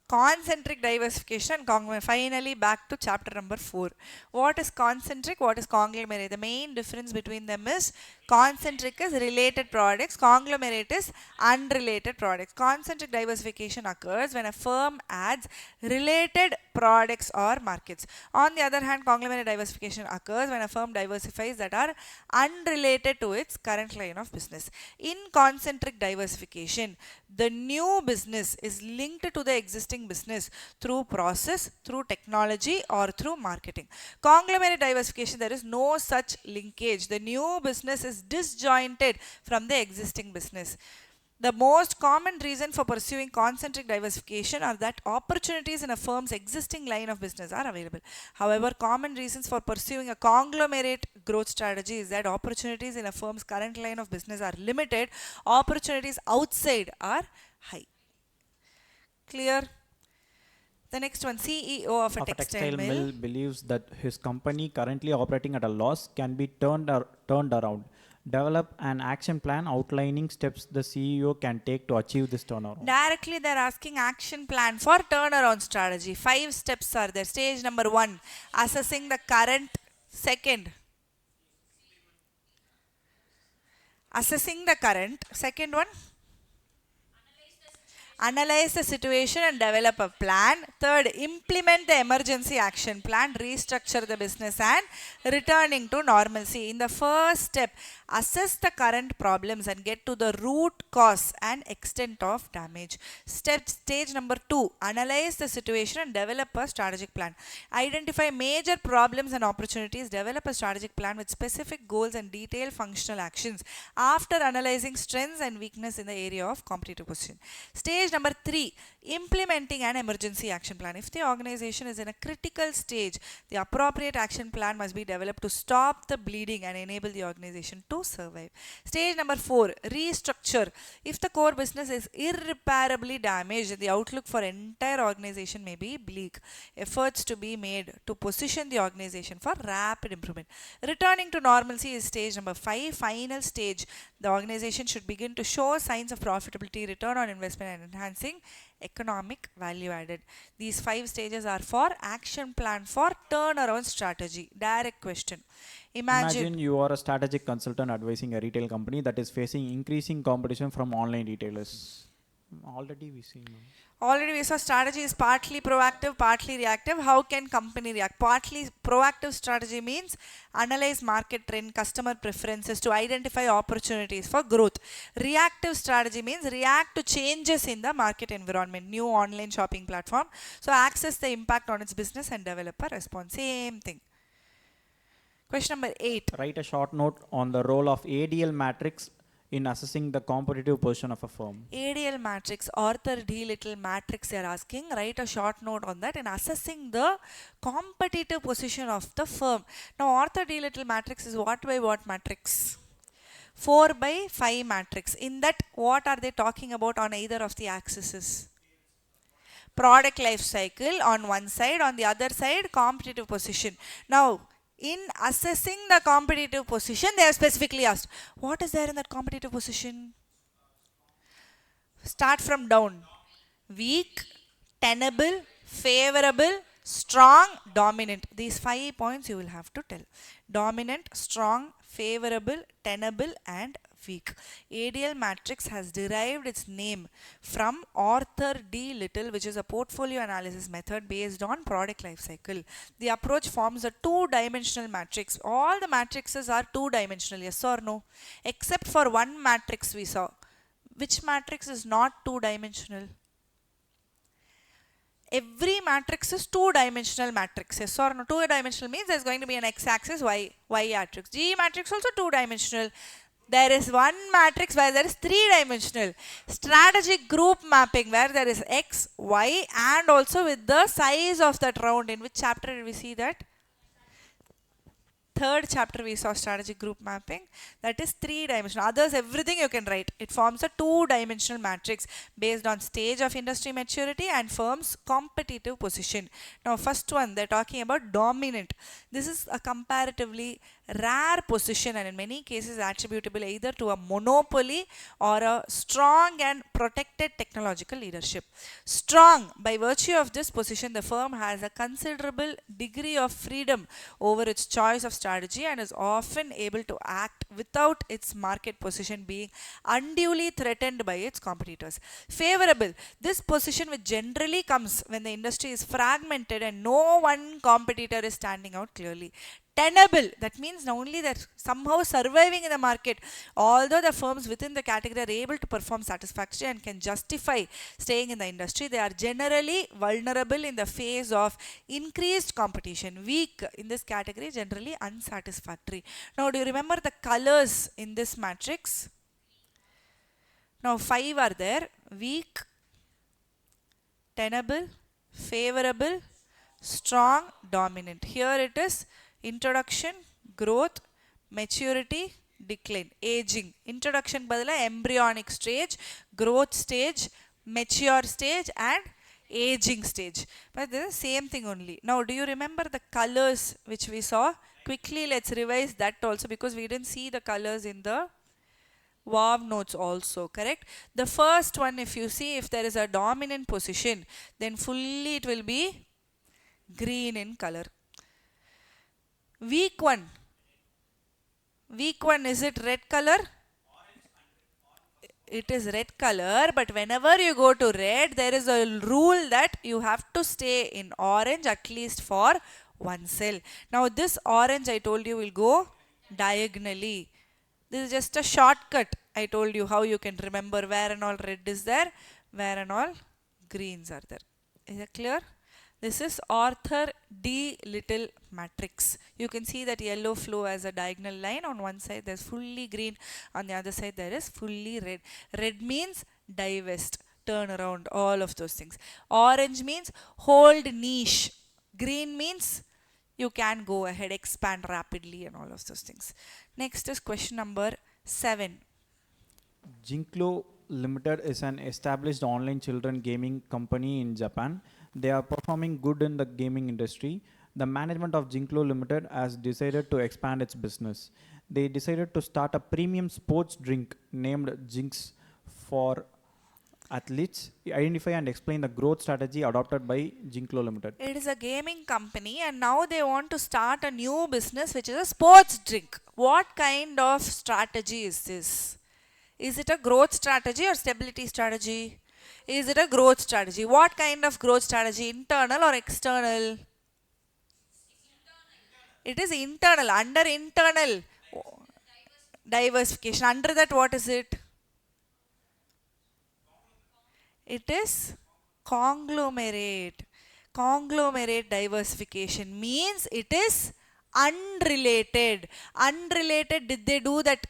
concentric diversification and conglomerate. Finally back to chapter number 4. What is concentric? What is conglomerate? The main difference between them is concentric is related products, conglomerate is unrelated products. Concentric diversification occurs when a firm adds related products or markets. On the other hand, conglomerate diversification occurs when a firm diversifies that are unrelated to its current line of business. In concentric diversification, the new business is linked to the existing business through process, through technology or through marketing. Conglomerate diversification, there is no such linkage. The new business is disjointed from the existing business. The most common reason for pursuing concentric diversification are that opportunities in a firm's existing line of business are available. However, common reasons for pursuing a conglomerate growth strategy is that opportunities in a firm's current line of business are limited, opportunities outside are high. Clear? The next one, CEO of a textile mill believes that his company currently operating at a loss can be turned around. Develop an action plan outlining steps the CEO can take to achieve this turnaround. Directly they are asking action plan for turnaround strategy. 5 steps are there. Stage number 1, assessing the current. Second, assessing the current. Second one, analyze the situation and develop a plan. Third, implement the emergency action plan, restructure the business and returning to normalcy. In the first step, assess the current problems and get to the root cause and extent of damage. Stage number 2, analyze the situation and develop a strategic plan. Identify major problems and opportunities, develop a strategic plan with specific goals and detailed functional actions after analyzing strengths and weakness in the area of competitive position. Stage number 3, implementing an emergency action plan. If the organization is in a critical stage, the appropriate action plan must be developed to stop the bleeding and enable the organization to survive. Stage number 4, restructure. If the core business is irreparably damaged, the outlook for entire organization may be bleak. Efforts to be made to position the organization for rapid improvement. Returning to normalcy is stage number 5. Final stage, the organization should begin to show signs of profitability, return on investment and enhancing economic value added. These 5 stages are for action plan for turnaround strategy. Direct question. Imagine you are a strategic consultant advising a retail company that is facing increasing competition from online retailers. Already we saw strategy is partly proactive, partly reactive. How can company react? Partly proactive strategy means analyze market trend, customer preferences to identify opportunities for growth. Reactive strategy means react to changes in the market environment, new online shopping platform. So access the impact on its business and develop a response. Same thing. Question number 8. Write a short note on the role of ADL matrix in assessing the competitive position of a firm. ADL matrix, Arthur D. Little matrix, they are asking. Write a short note on that in assessing the competitive position of the firm. Now, Arthur D. Little matrix is what by what matrix? 4 by 5 matrix. In that, what are they talking about on either of the axes? Product life cycle on one side, on the other side, competitive position. Now, in assessing the competitive position, they have specifically asked, what is there in that competitive position? Start from down. Weak, tenable, favorable, strong, dominant. These 5 points you will have to tell. Dominant, strong, favorable, tenable and weak. ADL matrix has derived its name from Arthur D. Little, which is a portfolio analysis method based on product life cycle. The approach forms a two-dimensional matrix. All the matrices are two-dimensional, yes or no? Except for one matrix we saw. Which matrix is not two-dimensional? Every matrix is two-dimensional matrix. Yes or no? Two-dimensional means there is going to be an x-axis, y-axis. G matrix also two-dimensional. There is one matrix where there is three-dimensional. Strategic group mapping where there is x, y and also with the size of that round. In which chapter did we see that? Third chapter we saw strategic group mapping. That is three-dimensional. Others, everything you can write. It forms a two-dimensional matrix based on stage of industry maturity and firm's competitive position. Now, first one, they're talking about dominant. This is a comparatively rare position and in many cases attributable either to a monopoly or a strong and protected technological leadership. Strong, by virtue of this position, the firm has a considerable degree of freedom over its choice of strategy and is often able to act without its market position being unduly threatened by its competitors. Favorable, this position which generally comes when the industry is fragmented and no one competitor is standing out clearly. Tenable, that means not only that somehow surviving in the market, although the firms within the category are able to perform satisfactorily and can justify staying in the industry, they are generally vulnerable in the face of increased competition. Weak in this category, generally unsatisfactory. Now, do you remember the colors in this matrix? Now, 5 are there: weak, tenable, favorable, strong, dominant. Here it is introduction, growth, maturity, decline, aging. Introduction badala embryonic stage, growth stage, mature stage and aging stage. But this is the same thing only. Now, do you remember the colors which we saw? Quickly, let's revise that also because we didn't see the colors in the VAV notes also, correct? The first one, if you see, if there is a dominant position, then fully it will be green in color. Weak one. Weak one, is it red color? It is red color, but whenever you go to red, there is a rule that you have to stay in orange at least for one cell. Now this orange I told you will go diagonally. This is just a shortcut. I told you how you can remember where and all red is there, where and all greens are there. Is it clear? This is Arthur D. Little matrix. You can see that yellow flow as a diagonal line. On one side there is fully green, on the other side there is fully red. Red means divest, turn around, all of those things. Orange means hold niche. Green means you can go ahead, expand rapidly and all of those things. Next is question number 7. Jinklo Limited is an established online children gaming company in Japan. They are performing good in the gaming industry. The management of Jinklo Limited has decided to expand its business. They decided to start a premium sports drink named Jinx for athletes. Identify and explain the growth strategy adopted by Jinklo Limited. It is a gaming company and now they want to start a new business which is a sports drink. What kind of strategy is this? Is it a growth strategy or stability strategy? Is it a growth strategy? What kind of growth strategy? Internal or external? It is internal. Under internal diversification. Under that, what is it? It is conglomerate. Conglomerate diversification means it is unrelated. Unrelated, did they do that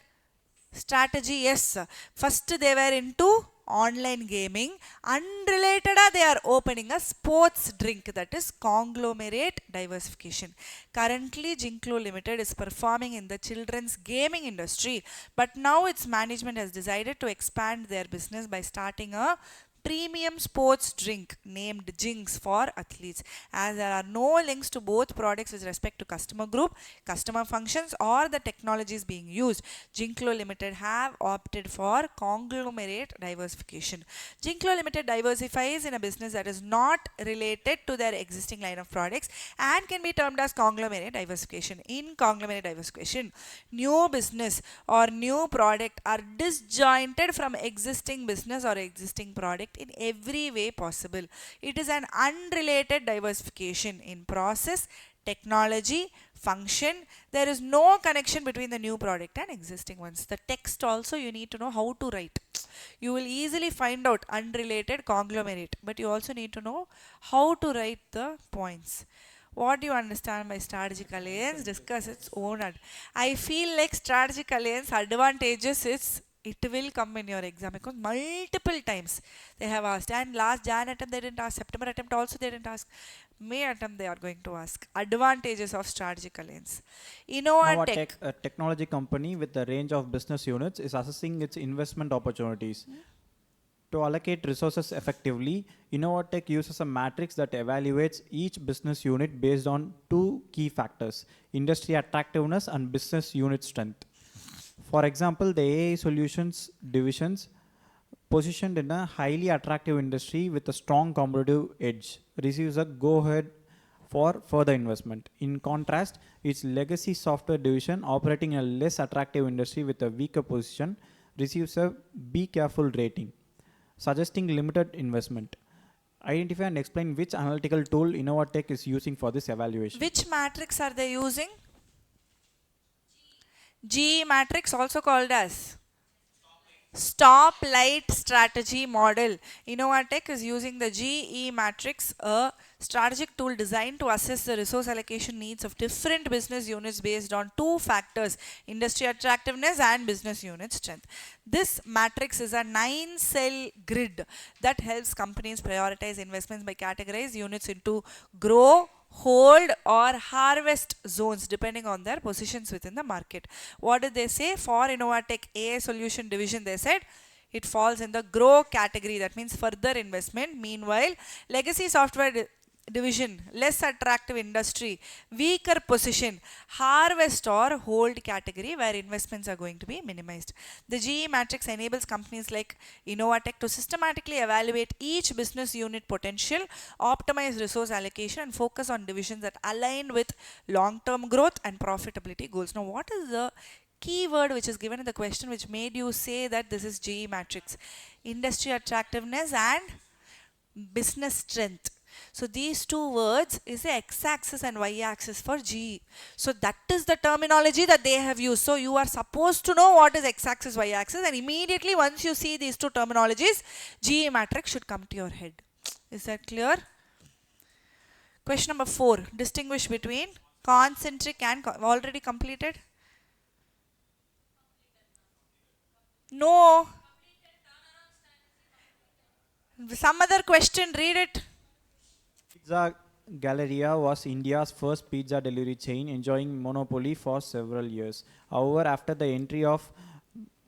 Strategy, yes. First they were into online gaming. Unrelated, they are opening a sports drink, that is conglomerate diversification. Currently, Jinklo Limited is performing in the children's gaming industry, but now its management has decided to expand their business by starting a premium sports drink named Jinx for athletes. As there are no links to both products with respect to customer group, customer functions, or the technologies being used, Jinklo Limited have opted for conglomerate diversification. Jinklo Limited diversifies in a business that is not related to their existing line of products and can be termed as conglomerate diversification. In conglomerate diversification, new business or new product are disjointed from existing business or existing product in every way possible. It is an unrelated diversification in process, technology, function. There is no connection between the new product and existing ones. The text also you need to know how to write. You will easily find out unrelated conglomerate, but you also need to know how to write the points. What do you understand by strategic alliance? Discuss its own. I feel like strategic alliance advantages is it will come in your exam because multiple times they have asked, and last Jan attempt they didn't ask, September attempt also they didn't ask, May attempt they are going to ask. Advantages of strategic alliance. Now, Innova Tech. a technology company with a range of business units is assessing its investment opportunities. To allocate resources effectively, Innovatech uses a matrix that evaluates each business unit based on two key factors: industry attractiveness and business unit strength. For example, the AI solutions divisions positioned in a highly attractive industry with a strong competitive edge receives a go-ahead for further investment. In contrast, its legacy software division operating in a less attractive industry with a weaker position receives a be careful rating, suggesting limited investment. Identify and explain which analytical tool Innovatech is using for this evaluation. Which matrix are they using? G matrix, also called as stoplight strategy model. Innovatech is using the GE matrix, a strategic tool designed to assess the resource allocation needs of different business units based on two factors: industry attractiveness and business unit strength. This matrix is a 9-cell grid that helps companies prioritize investments by categorize units into grow, hold, or harvest zones depending on their positions within the market. What did they say? For Innovatech AI solution division, they said it falls in the grow category, that means further investment. Meanwhile, legacy software division, less attractive industry, weaker position, harvest or hold category, where investments are going to be minimized. The GE matrix enables companies like Innovatech to systematically evaluate each business unit potential, optimize resource allocation, and focus on divisions that align with long-term growth and profitability goals. Now, what is the keyword which is given in the question which made you say that this is GE matrix? Industry attractiveness and business strength. So these two words is the x-axis and y-axis for GE. So that is the terminology that they have used. So you are supposed to know what is x-axis, y-axis, and immediately once you see these two terminologies, GE matrix should come to your head. Is that clear? Question number 4. Distinguish between concentric and already completed? No. Some other question, read it. Pizza Galleria was India's first pizza delivery chain, enjoying monopoly for several years. However, after the entry of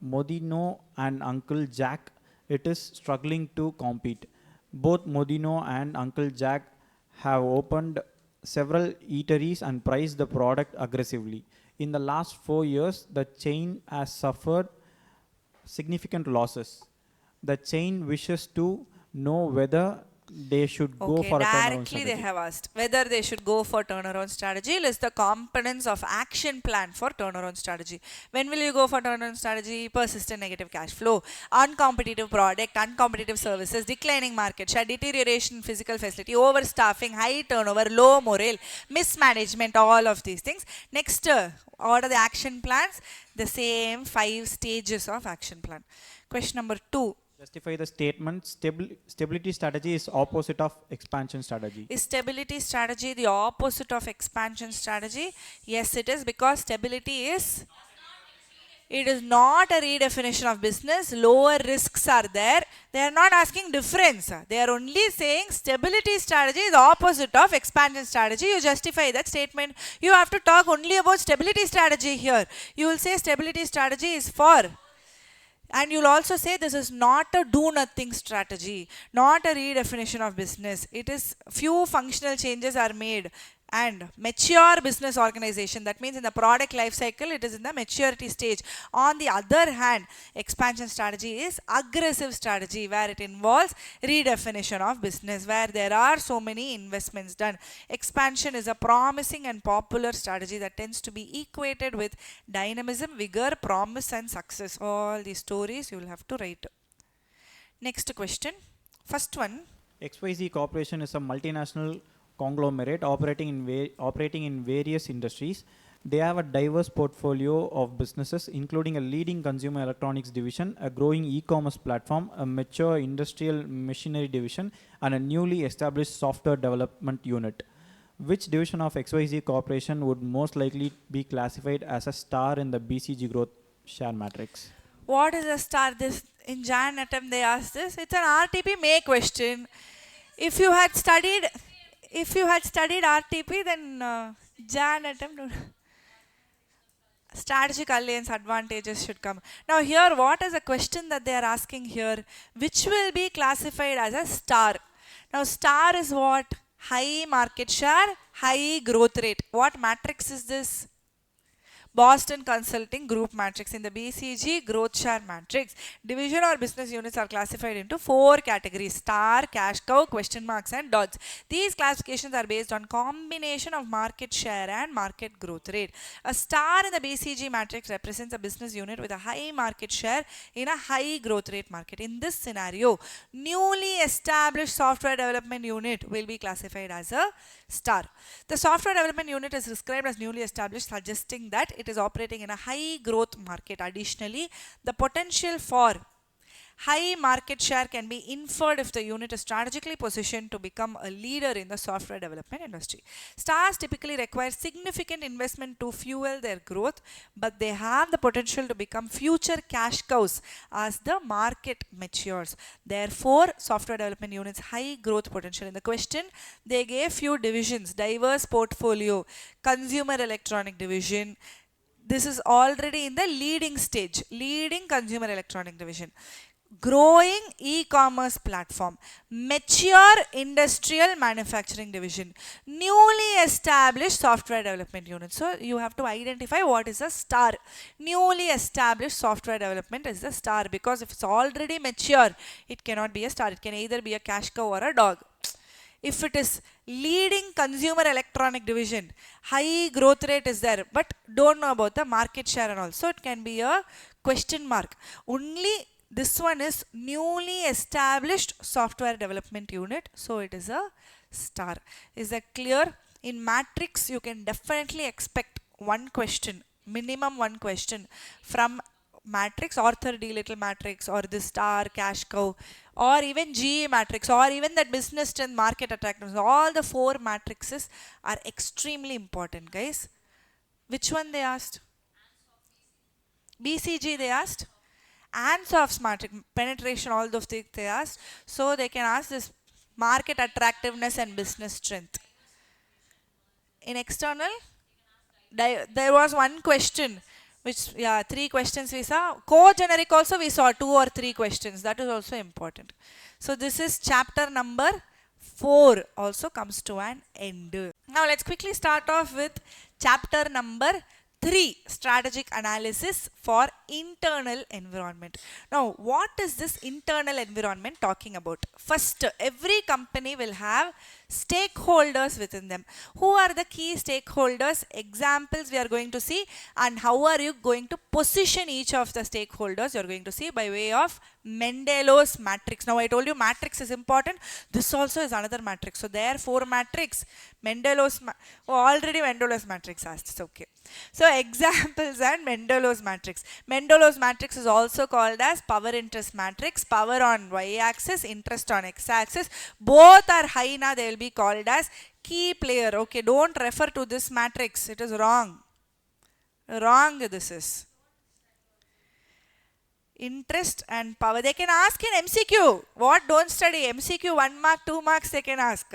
Modino and Uncle Jack, it is struggling to compete. Both Modino and Uncle Jack have opened several eateries and priced the product aggressively. In the last 4 years, the chain has suffered significant losses. The chain wishes to know whether they should go Okay, for a turnaround directly they strategy. have asked whether they should go for turnaround strategy. List the components of action plan for turnaround strategy. When will you go for turnaround strategy? Persistent negative cash flow, uncompetitive product, uncompetitive services, declining market share, deterioration in physical facility, overstaffing, high turnover, low morale, mismanagement, all of these things. Next, what are the action plans? The same 5 stages of action plan. Question number 2. Justify the statement. Stability strategy is opposite of expansion strategy. Is stability strategy the opposite of expansion strategy? Yes, it is, because stability is It is not a redefinition of business. Lower risks are there. They are not asking difference. They are only saying stability strategy is opposite of expansion strategy. You justify that statement. You have to talk only about stability strategy here. You will say stability strategy is for. And you'll also say this is not a do nothing strategy, not a redefinition of business. It is few functional changes are made. And mature business organization, that means in the product life cycle, it is in the maturity stage. On the other hand, expansion strategy is aggressive strategy where it involves redefinition of business, where there are so many investments done. Expansion is a promising and popular strategy that tends to be equated with dynamism, vigor, promise, and success. All these stories you will have to write. Next question. First one. XYZ Corporation is a multinational conglomerate operating in various industries. They have a diverse portfolio of businesses, including a leading consumer electronics division, a growing e-commerce platform, a mature industrial machinery division, and a newly established software development unit. Which division of XYZ Corporation would most likely be classified as a star in the BCG growth share matrix? What is a star? This in Jan attempt they asked this. It's an RTP May question. If you had studied RTP, then Jan attempt strategic alliance advantages should come. Now here, what is the question that they are asking here? Which will be classified as a star? Now star is what? High market share, high growth rate. What matrix is this? Boston Consulting Group matrix. In the BCG growth share matrix, division or business units are classified into 4 categories: star, cash cow, question marks, and dots. These classifications are based on combination of market share and market growth rate. A star in the BCG matrix represents a business unit with a high market share in a high growth rate market. In this scenario, newly established software development unit will be classified as a star. The software development unit is described as newly established, suggesting that it is operating in a high growth market. Additionally, the potential for high market share can be inferred if the unit is strategically positioned to become a leader in the software development industry. Stars typically require significant investment to fuel their growth, but they have the potential to become future cash cows as the market matures. Therefore, software development units high growth potential. In the question, they gave few divisions: diverse portfolio, consumer electronic division. This is already in the leading stage, leading consumer electronic division. Growing e-commerce platform, mature industrial manufacturing division, newly established software development unit. So you have to identify what is a star. Newly established software development is the star, because if it's already mature, it cannot be a star. It can either be a cash cow or a dog. If it is leading consumer electronic division, high growth rate is there, but don't know about the market share and all, so it can be a question mark. Only this one is newly established software development unit, so it is a star. Is that clear? In matrix, you can definitely expect one question, minimum one question from matrix, Arthur D. Little matrix, or the star, cash cow, or even GE matrix, or even that business strength, market attractiveness. All the 4 matrices are extremely important, guys. Which one they asked? BCG they asked. Ansof's matrix, penetration, all those things they asked. So they can ask this market attractiveness and business strength. In external, there was one question, which, 3 questions we saw. Co-generic also we saw 2 or 3 questions. That is also important. So this is chapter number 4 also comes to an end. Now let's quickly start off with chapter number 3, strategic analysis for internal environment. Now, what is this internal environment talking about? First, every company will have stakeholders within them. Who are the key stakeholders? Examples we are going to see, and how are you going to position each of the stakeholders you are going to see by way of Mendelow's matrix. Now I told you matrix is important. This also is another matrix. So there 4 matrix. Already Mendelow's matrix asked. It's okay. So examples and Mendelow's matrix. Mendelow's matrix is also called as power interest matrix. Power on y-axis, interest on x-axis. Both are high now. They will be called as key player. Okay, don't refer to this matrix. It is wrong. Wrong this is. interest and power. They can ask in MCQ. What don't study? MCQ 1 mark, 2 marks they can ask.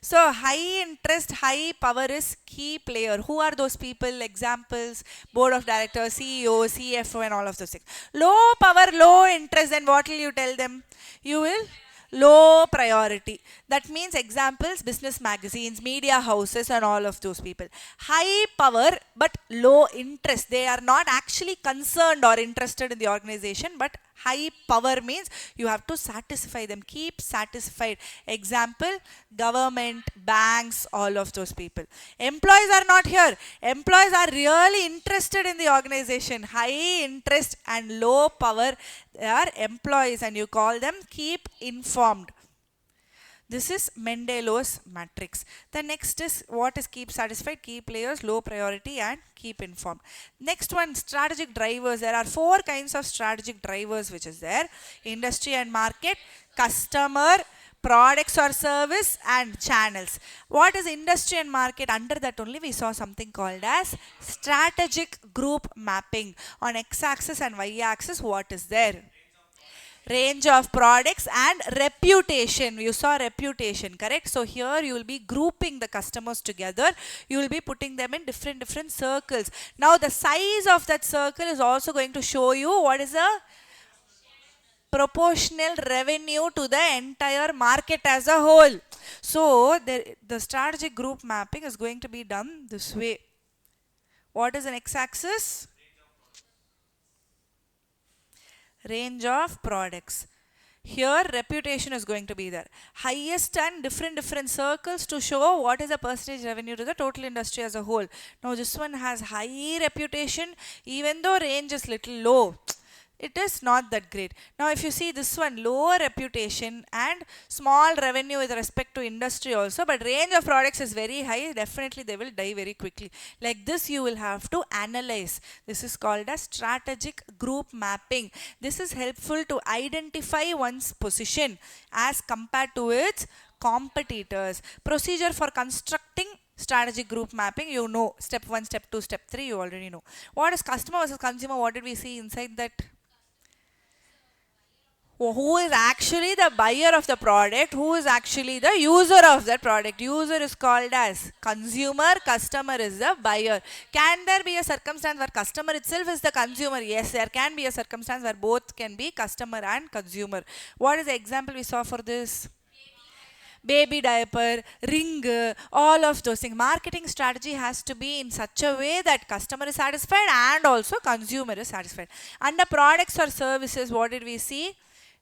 So high interest, high power is key player. Who are those people? Examples: board of directors, CEO, CFO, and all of those things. Low power, low interest. Then what will you tell them? You will low priority. That means examples: business magazines, media houses, and all of those people. High power but low interest. They are not actually concerned or interested in the organization, but high power means you have to satisfy them, keep satisfied. Example: government, banks, all of those people. Employees are not here. Employees are really interested in the organization. High interest and low power, they are employees, and you call them keep informed. This is Mendelow's matrix. The next is what is keep satisfied, key players, low priority, and keep informed. Next one, strategic drivers. There are 4 kinds of strategic drivers which is there: industry and market, customer, products or service, and channels. What is industry and market? Under that only we saw something called as strategic group mapping. On x-axis and y-axis, what is there? Range of products and reputation. You saw reputation, correct? So here you will be grouping the customers together. You will be putting them in different circles. Now the size of that circle is also going to show you what is the proportional revenue to the entire market as a whole. So the strategic group mapping is going to be done this way. What is an x-axis? Range of products. Here reputation is going to be there. Highest and different circles to show what is the percentage revenue to the total industry as a whole. Now this one has high reputation, even though range is little low. It is not that great. Now if you see this one, lower reputation and small revenue with respect to industry also, but range of products is very high, definitely they will die very quickly. Like this you will have to analyze. This is called as strategic group mapping. This is helpful to identify one's position as compared to its competitors. Procedure for constructing strategic group mapping, you know, step 1, step 2, step 3, you already know. What is customer versus consumer? What did we see inside that? Who is actually the buyer of the product, who is actually the user of that product. User is called as consumer, customer is the buyer. Can there be a circumstance where customer itself is the consumer? Yes, there can be a circumstance where both can be customer and consumer. What is the example we saw for this? Baby diaper, ring, all of those things. Marketing strategy has to be in such a way that customer is satisfied and also consumer is satisfied. Under products or services, what did we see?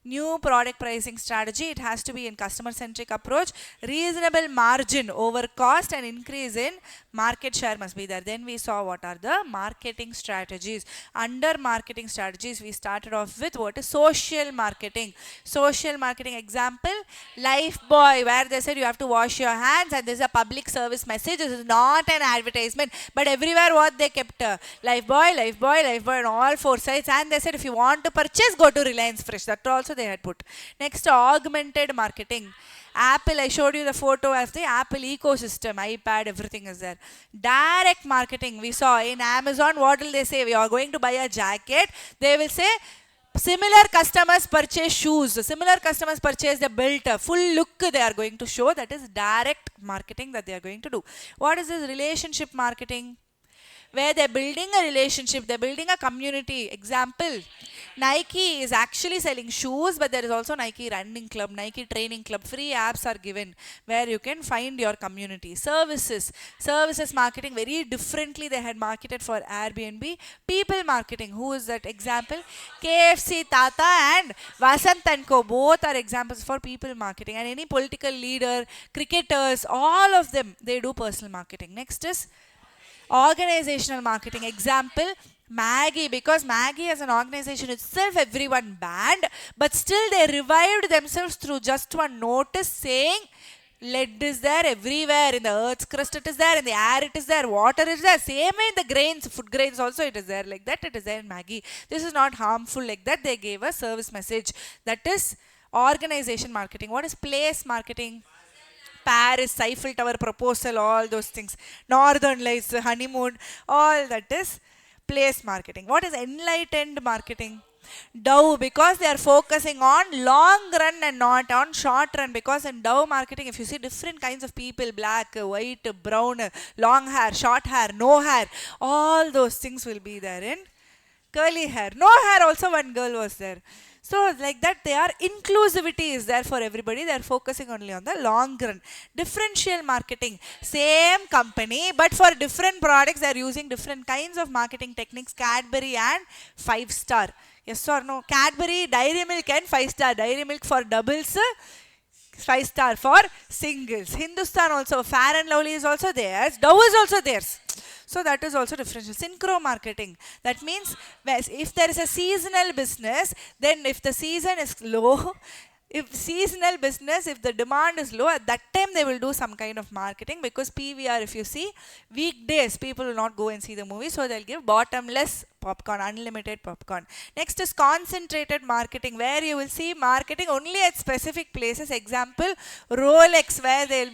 New product pricing strategy. It has to be in customer centric approach. Reasonable margin over cost and increase in market share must be there. Then we saw what are the marketing strategies. Under marketing strategies, we started off with what is social marketing. Social marketing example, Lifebuoy, where they said you have to wash your hands, and this is a public service message. This is not an advertisement, but everywhere what they kept, Lifebuoy, Lifebuoy, Lifebuoy on all 4 sides, and they said if you want to purchase, go to Reliance Fresh. That also they had put. Next, augmented marketing. Apple, I showed you the photo of the Apple ecosystem, iPad, everything is there. Direct marketing, we saw in Amazon, what will they say? We are going to buy a jacket. They will say, similar customers purchase shoes, similar customers purchase the belt, full look they are going to show. That is direct marketing that they are going to do. What is this relationship marketing? Where they're building a relationship, they're building a community. Example, Nike is actually selling shoes, but there is also Nike running club, Nike training club. Free apps are given where you can find your community. Services marketing, very differently they had marketed for Airbnb. People marketing, who is that? Example, KFC, Tata and Vasant and Co. Both are examples for people marketing. And any political leader, cricketers, all of them, they do personal marketing. Next is organizational marketing. Example, Maggie, because Maggie as an organization itself everyone banned, but still they revived themselves through just one notice saying lead is there everywhere, in the earth's crust it is there, in the air it is there, water is there, same way in the grains, food grains also it is there, like that it is there in Maggie. This is not harmful, like that they gave a service message. That is organization marketing. What is place marketing? Paris, Eiffel Tower proposal, all those things. Northern Lights, honeymoon, all that is place marketing. What is enlightened marketing? Dow, because they are focusing on long run and not on short run. Because in Dow marketing, if you see different kinds of people, black, white, brown, long hair, short hair, no hair, all those things will be there in curly hair. No hair also one girl was there. So like that they are inclusivity is there for everybody. They are focusing only on the long run. Differential marketing. Same company but for different products they are using different kinds of marketing techniques. Cadbury and 5-star. Yes or no? Cadbury, Dairy Milk and 5-star. Dairy Milk for doubles. 5-star for singles. Hindustan also, Fair and Lovely is also theirs. Dow is also theirs. So that is also differential. Synchro marketing. That means if there is a seasonal business, then if the season is low, if seasonal business, if the demand is low, at that time they will do some kind of marketing, because PVR, if you see, weekdays people will not go and see the movie, so they'll give bottomless popcorn, unlimited popcorn. Next is concentrated marketing, where you will see marketing only at specific places. Example, Rolex, where they'll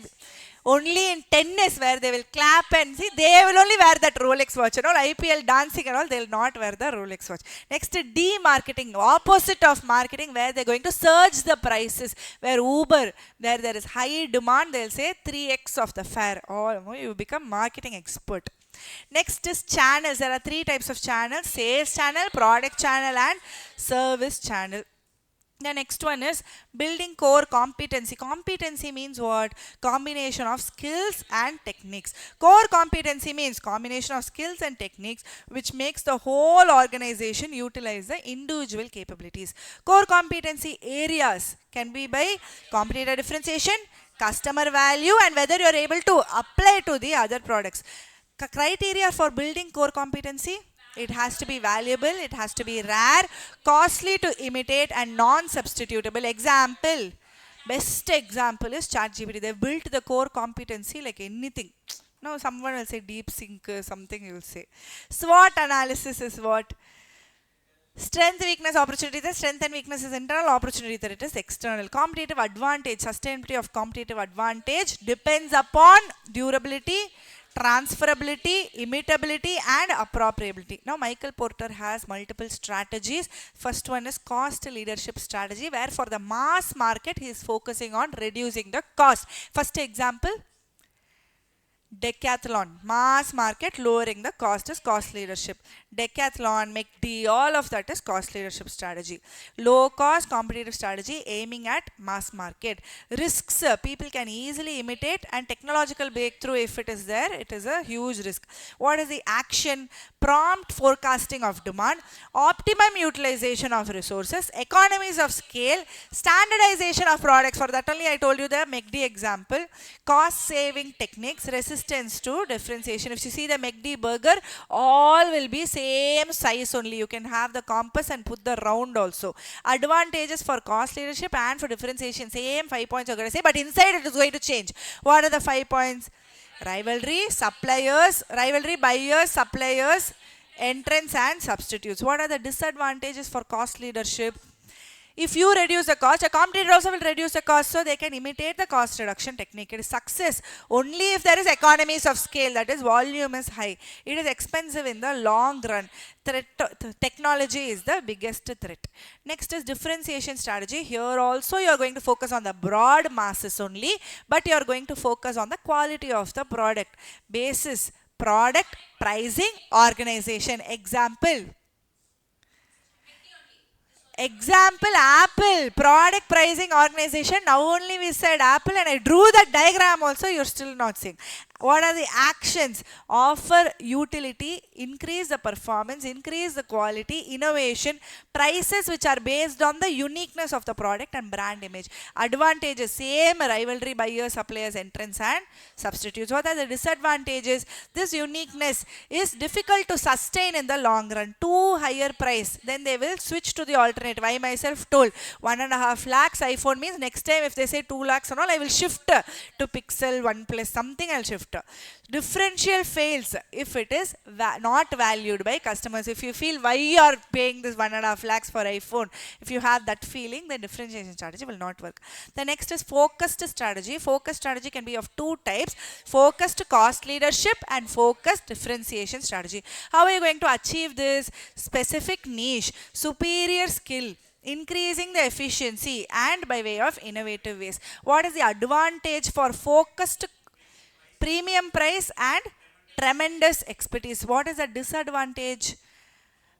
only in tennis, where they will clap and see, they will only wear that Rolex watch and all. IPL dancing and all, they will not wear the Rolex watch. Next, de-marketing, opposite of marketing, where they are going to surge the prices. Where Uber, there is high demand, they will say 3x of the fare. Or you become marketing expert. Next is channels. There are 3 types of channels: sales channel, product channel and service channel. The next one is building core competency. Competency means what? Combination of skills and techniques. Core competency means combination of skills and techniques which makes the whole organization utilize the individual capabilities. Core competency areas can be by competitor differentiation, customer value, and whether you are able to apply to the other products. Criteria for building core competency: it has to be valuable, it has to be rare, costly to imitate and non-substitutable. Example, best example is ChatGPT. They built the core competency like anything. Now someone will say deep sync, something you will say. SWOT analysis is what? Strength, weakness, opportunity threat. Strength and weakness is internal, opportunity threat is external. Competitive advantage, sustainability of competitive advantage depends upon durability, transferability, imitability and appropriability. Now Michael Porter has multiple strategies. First one is cost leadership strategy, where for the mass market he is focusing on reducing the cost. First example, Decathlon, mass market, lowering the cost is cost leadership. Decathlon, McD, all of that is cost leadership strategy. Low cost competitive strategy aiming at mass market. Risks, people can easily imitate, and technological breakthrough, if it is there, it is a huge risk. What is the action? Prompt forecasting of demand, optimum utilization of resources, economies of scale, standardization of products. For that only I told you the McD example. Cost saving techniques, resistance to differentiation. If you see the McD burger, all will be same size only. You can have the compass and put the round also. Advantages for cost leadership and for differentiation. Same 5 points you're going to say, but inside it is going to change. What are the 5 points? Rivalry, suppliers, rivalry, buyers, suppliers, entrants and substitutes. What are the disadvantages for cost leadership? If you reduce the cost, a competitor also will reduce the cost, so they can imitate the cost reduction technique. It is success only if there is economies of scale, that is volume is high. It is expensive in the long run. Technology is the biggest threat. Next is differentiation strategy. Here also you are going to focus on the broad masses only, but you are going to focus on the quality of the product. Basis, product, pricing, organization. Example, Apple, product, pricing, organization. Now only we said Apple and I drew that diagram also, you're still not seeing. What are the actions? Offer utility, increase the performance, increase the quality, innovation, prices which are based on the uniqueness of the product and brand image. Advantages, same rivalry, buyers, suppliers, entrants and substitutes. What are the disadvantages? This uniqueness is difficult to sustain in the long run. Too higher price, then they will switch to the alternative. I myself told 1.5 lakhs iPhone means next time if they say 2 lakhs and all, I will shift to Pixel, OnePlus, something I'll shift. shift. Differential fails if it is not valued by customers. If you feel why you are paying this 1.5 lakhs for iPhone, if you have that feeling, then differentiation strategy will not work. The next is focused strategy. Focused strategy can be of two types: focused cost leadership and focused differentiation strategy. How are you going to achieve this? Specific niche, superior skill, increasing the efficiency, and by way of innovative ways. What is the advantage for focused? Premium price and tremendous expertise. What is the disadvantage?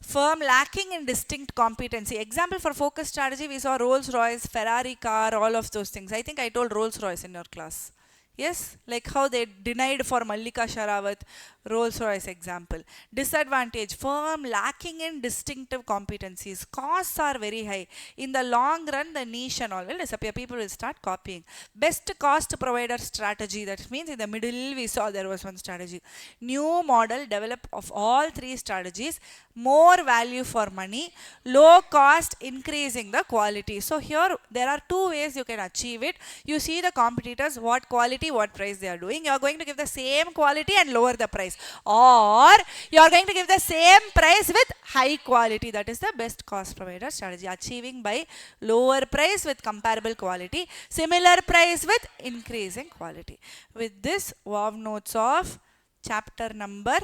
Firm lacking in distinct competency. Example for focus strategy, we saw Rolls Royce, Ferrari car, all of those things. I think I told Rolls Royce in your class. Yes, like how they denied for Mallika Sharawat, Rolls Royce example. Disadvantage, firm lacking in distinctive competencies. Costs are very high. In the long run, the niche and all will disappear. People will start copying. Best cost provider strategy. That means in the middle we saw there was one strategy. New model develop of all three strategies. More value for money. Low cost, increasing the quality. So here there are two ways you can achieve it. You see the competitors, what quality, what price they are doing. You are going to give the same quality and lower the price, or you are going to give the same price with high quality. That is the best cost provider strategy, achieving by lower price with comparable quality, similar price with increasing quality. With this, wow notes of chapter number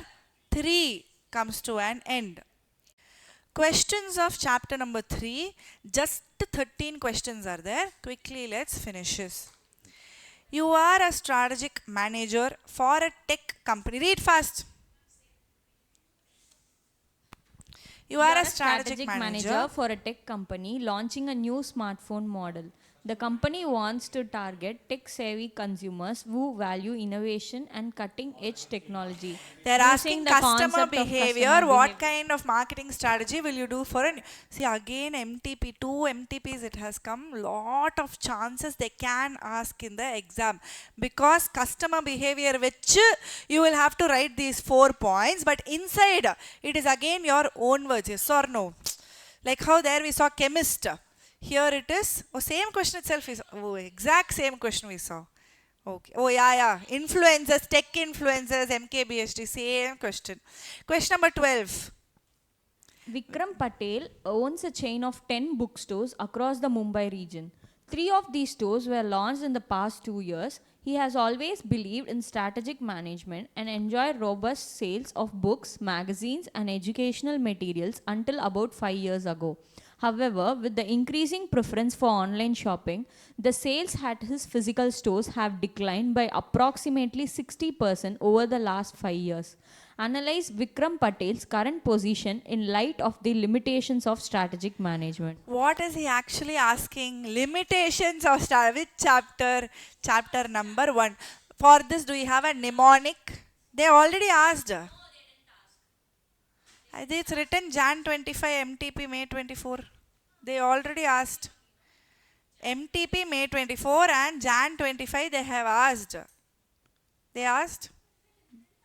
3 comes to an end. Questions of chapter number 3, just 13 questions are there. Quickly let's finish this. You are a strategic manager for a tech company. Read fast. You are a strategic manager for a tech company launching a new smartphone model. The company wants to target tech-savvy consumers who value innovation and cutting-edge technology. They are asking Using the customer concept of behavior. customer What behavior. kind of marketing strategy will you do for an? See again MTP, 2 MTPs it has come. Lot of chances they can ask in the exam, because customer behavior which you will have to write these 4 points, but inside it is again your own words. Yes or no? Like how there we saw chemist. Here it is. Oh, same question itself is. Oh, exact same question we saw. Okay. Oh, yeah. Influencers, tech influencers, MKBHD, same question. Question number 12. Vikram Patel owns a chain of 10 bookstores across the Mumbai region. 3 of these stores were launched in the past 2 years. He has always believed in strategic management and enjoyed robust sales of books, magazines, and educational materials until about 5 years ago. However, with the increasing preference for online shopping, the sales at his physical stores have declined by approximately 60% over the last 5 years. Analyze Vikram Patel's current position in light of the limitations of strategic management. What is he actually asking? Limitations of star. Which chapter? Chapter number 1. For this, do you have a mnemonic? They already asked. It's written Jan 25, MTP May 24. They already asked. MTP May 24 and Jan 25 they have asked. They asked?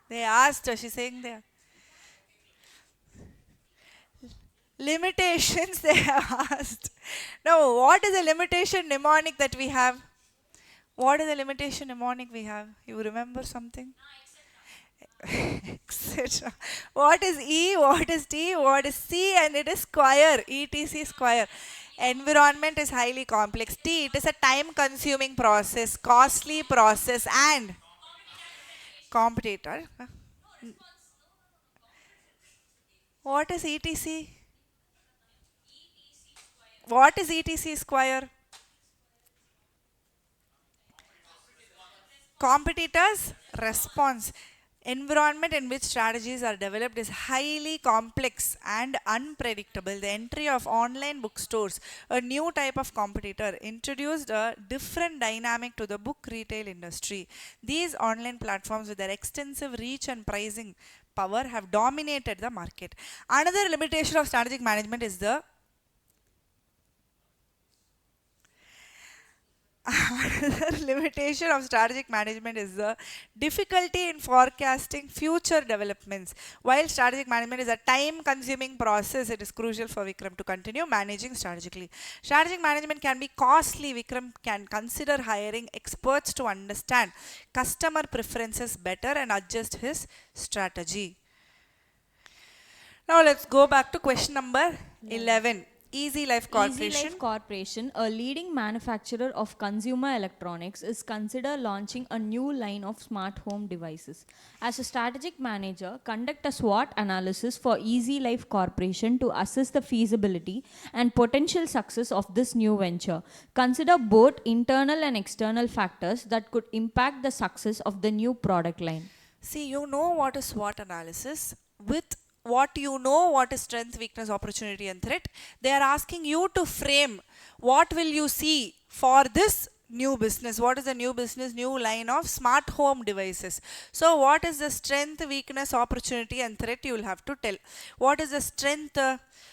They asked. She's saying there. Limitations they have asked. Now, what is the limitation mnemonic that we have? What is the limitation mnemonic we have? You remember something? Etc. What is E? What is T? What is C? And it is square. ETC square. Environment is highly complex. T, it is a time consuming process, costly process, and competitor. What is ETC? What is ETC square? Competitors' response. Environment in which strategies are developed is highly complex and unpredictable. The entry of online bookstores, a new type of competitor, introduced a different dynamic to the book retail industry. These online platforms, with their extensive reach and pricing power, have dominated the market. Another limitation of strategic management is the Another limitation of strategic management is the difficulty in forecasting future developments. While strategic management is a time consuming process, it is crucial for Vikram to continue managing strategically. Strategic management can be costly. Vikram can consider hiring experts to understand customer preferences better and adjust his strategy. Now let's go back to question number 11. Easy Life Easy Corporation. Life Corporation, a leading manufacturer of consumer electronics, is considered launching a new line of smart home devices. As a strategic manager, conduct a SWOT analysis for Easy Life Corporation to assess the feasibility and potential success of this new venture. Consider both internal and external factors that could impact the success of the new product line. See, you know what is SWOT analysis. With what you know, what is strength, weakness, opportunity, and threat, they are asking you to frame what will you see for this new business. What is the new business, new line of smart home devices? So, what is the strength, weakness, opportunity, and threat? You will have to tell. What is the strength?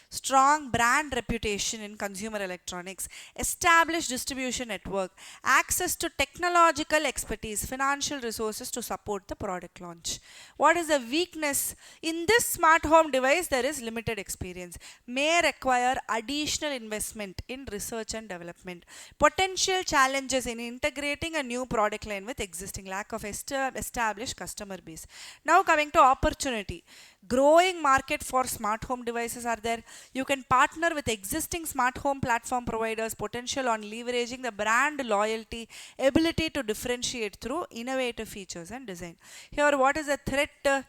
Strong brand reputation in consumer electronics, established distribution network, access to technological expertise, financial resources to support the product launch. What is the weakness? In this smart home device, there is limited experience, may require additional investment in research and development. Potential challenges in integrating a new product line with existing, lack of established customer base. Now coming to opportunity. Growing market for smart home devices are there. You can partner with existing smart home platform providers, potential on leveraging the brand loyalty, ability to differentiate through innovative features and design. Here, what is the threat?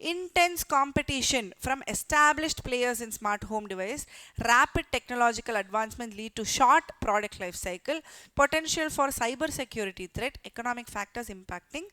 Intense competition from established players in smart home device, rapid technological advancement lead to short product life cycle, potential for cyber security threat, economic factors impacting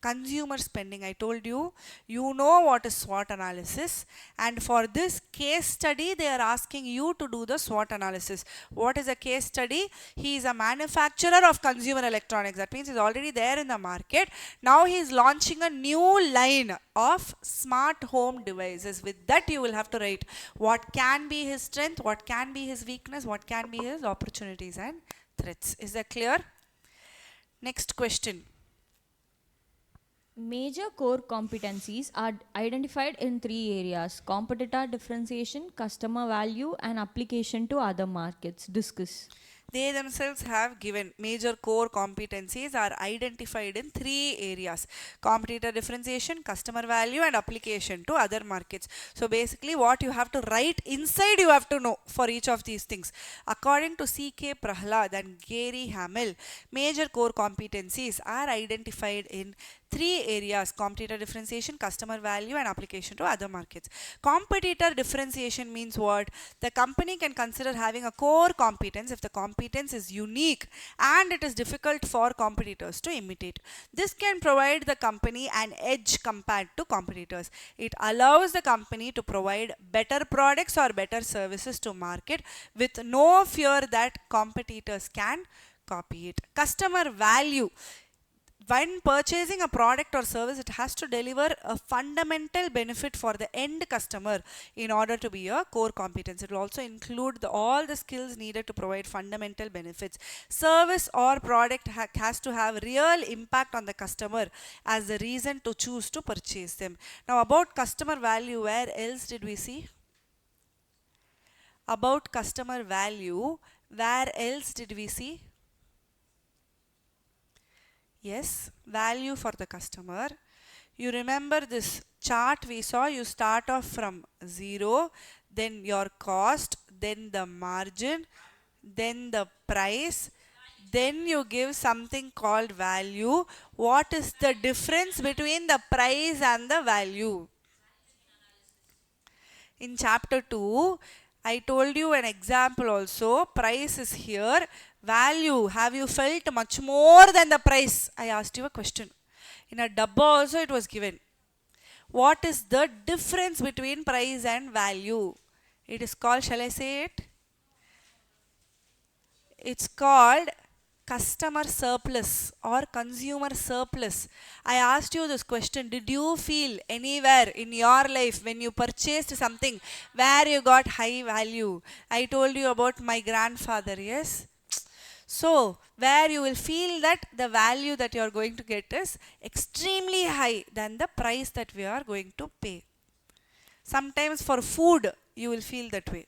consumer spending. I told you, you know what is SWOT analysis, and for this case study they are asking you to do the SWOT analysis. What is a case study? He is a manufacturer of consumer electronics. That means he is already there in the market. Now he is launching a new line of smart home devices. With that you will have to write what can be his strength, what can be his weakness, what can be his opportunities and threats. Is that clear? Next question. Major core competencies are identified in three areas: competitor differentiation, customer value, and application to other markets. Discuss. They themselves have given major core competencies are identified in three areas: competitor differentiation, customer value, and application to other markets. So basically what you have to write inside, you have to know for each of these things. According to C.K. Prahlad and Gary Hamel, major core competencies are identified in three areas: competitor differentiation, customer value, and application to other markets. Competitor differentiation means what? The company can consider having a core competence if the competence is unique and it is difficult for competitors to imitate. This can provide the company an edge compared to competitors. It allows the company to provide better products or better services to market with no fear that competitors can copy it. Customer value. When purchasing a product or service, it has to deliver a fundamental benefit for the end customer in order to be a core competence. It will also include all the skills needed to provide fundamental benefits. Service or product has to have real impact on the customer as the reason to choose to purchase them. Now about customer value, where else did we see? About customer value, where else did we see? Yes, value for the customer. You remember this chart we saw, you start off from 0, then your cost, then the margin, then the price, then you give something called value. What is the difference between the price and the value? In chapter 2, I told you an example also. Price is here. Value, have you felt much more than the price? I asked you a question. In a dabba also it was given. What is the difference between price and value? It is called, shall I say it? It's called customer surplus or consumer surplus. I asked you this question. Did you feel anywhere in your life when you purchased something where you got high value? I told you about my grandfather, yes? So, where you will feel that the value that you are going to get is extremely high than the price that we are going to pay. Sometimes for food, you will feel that way.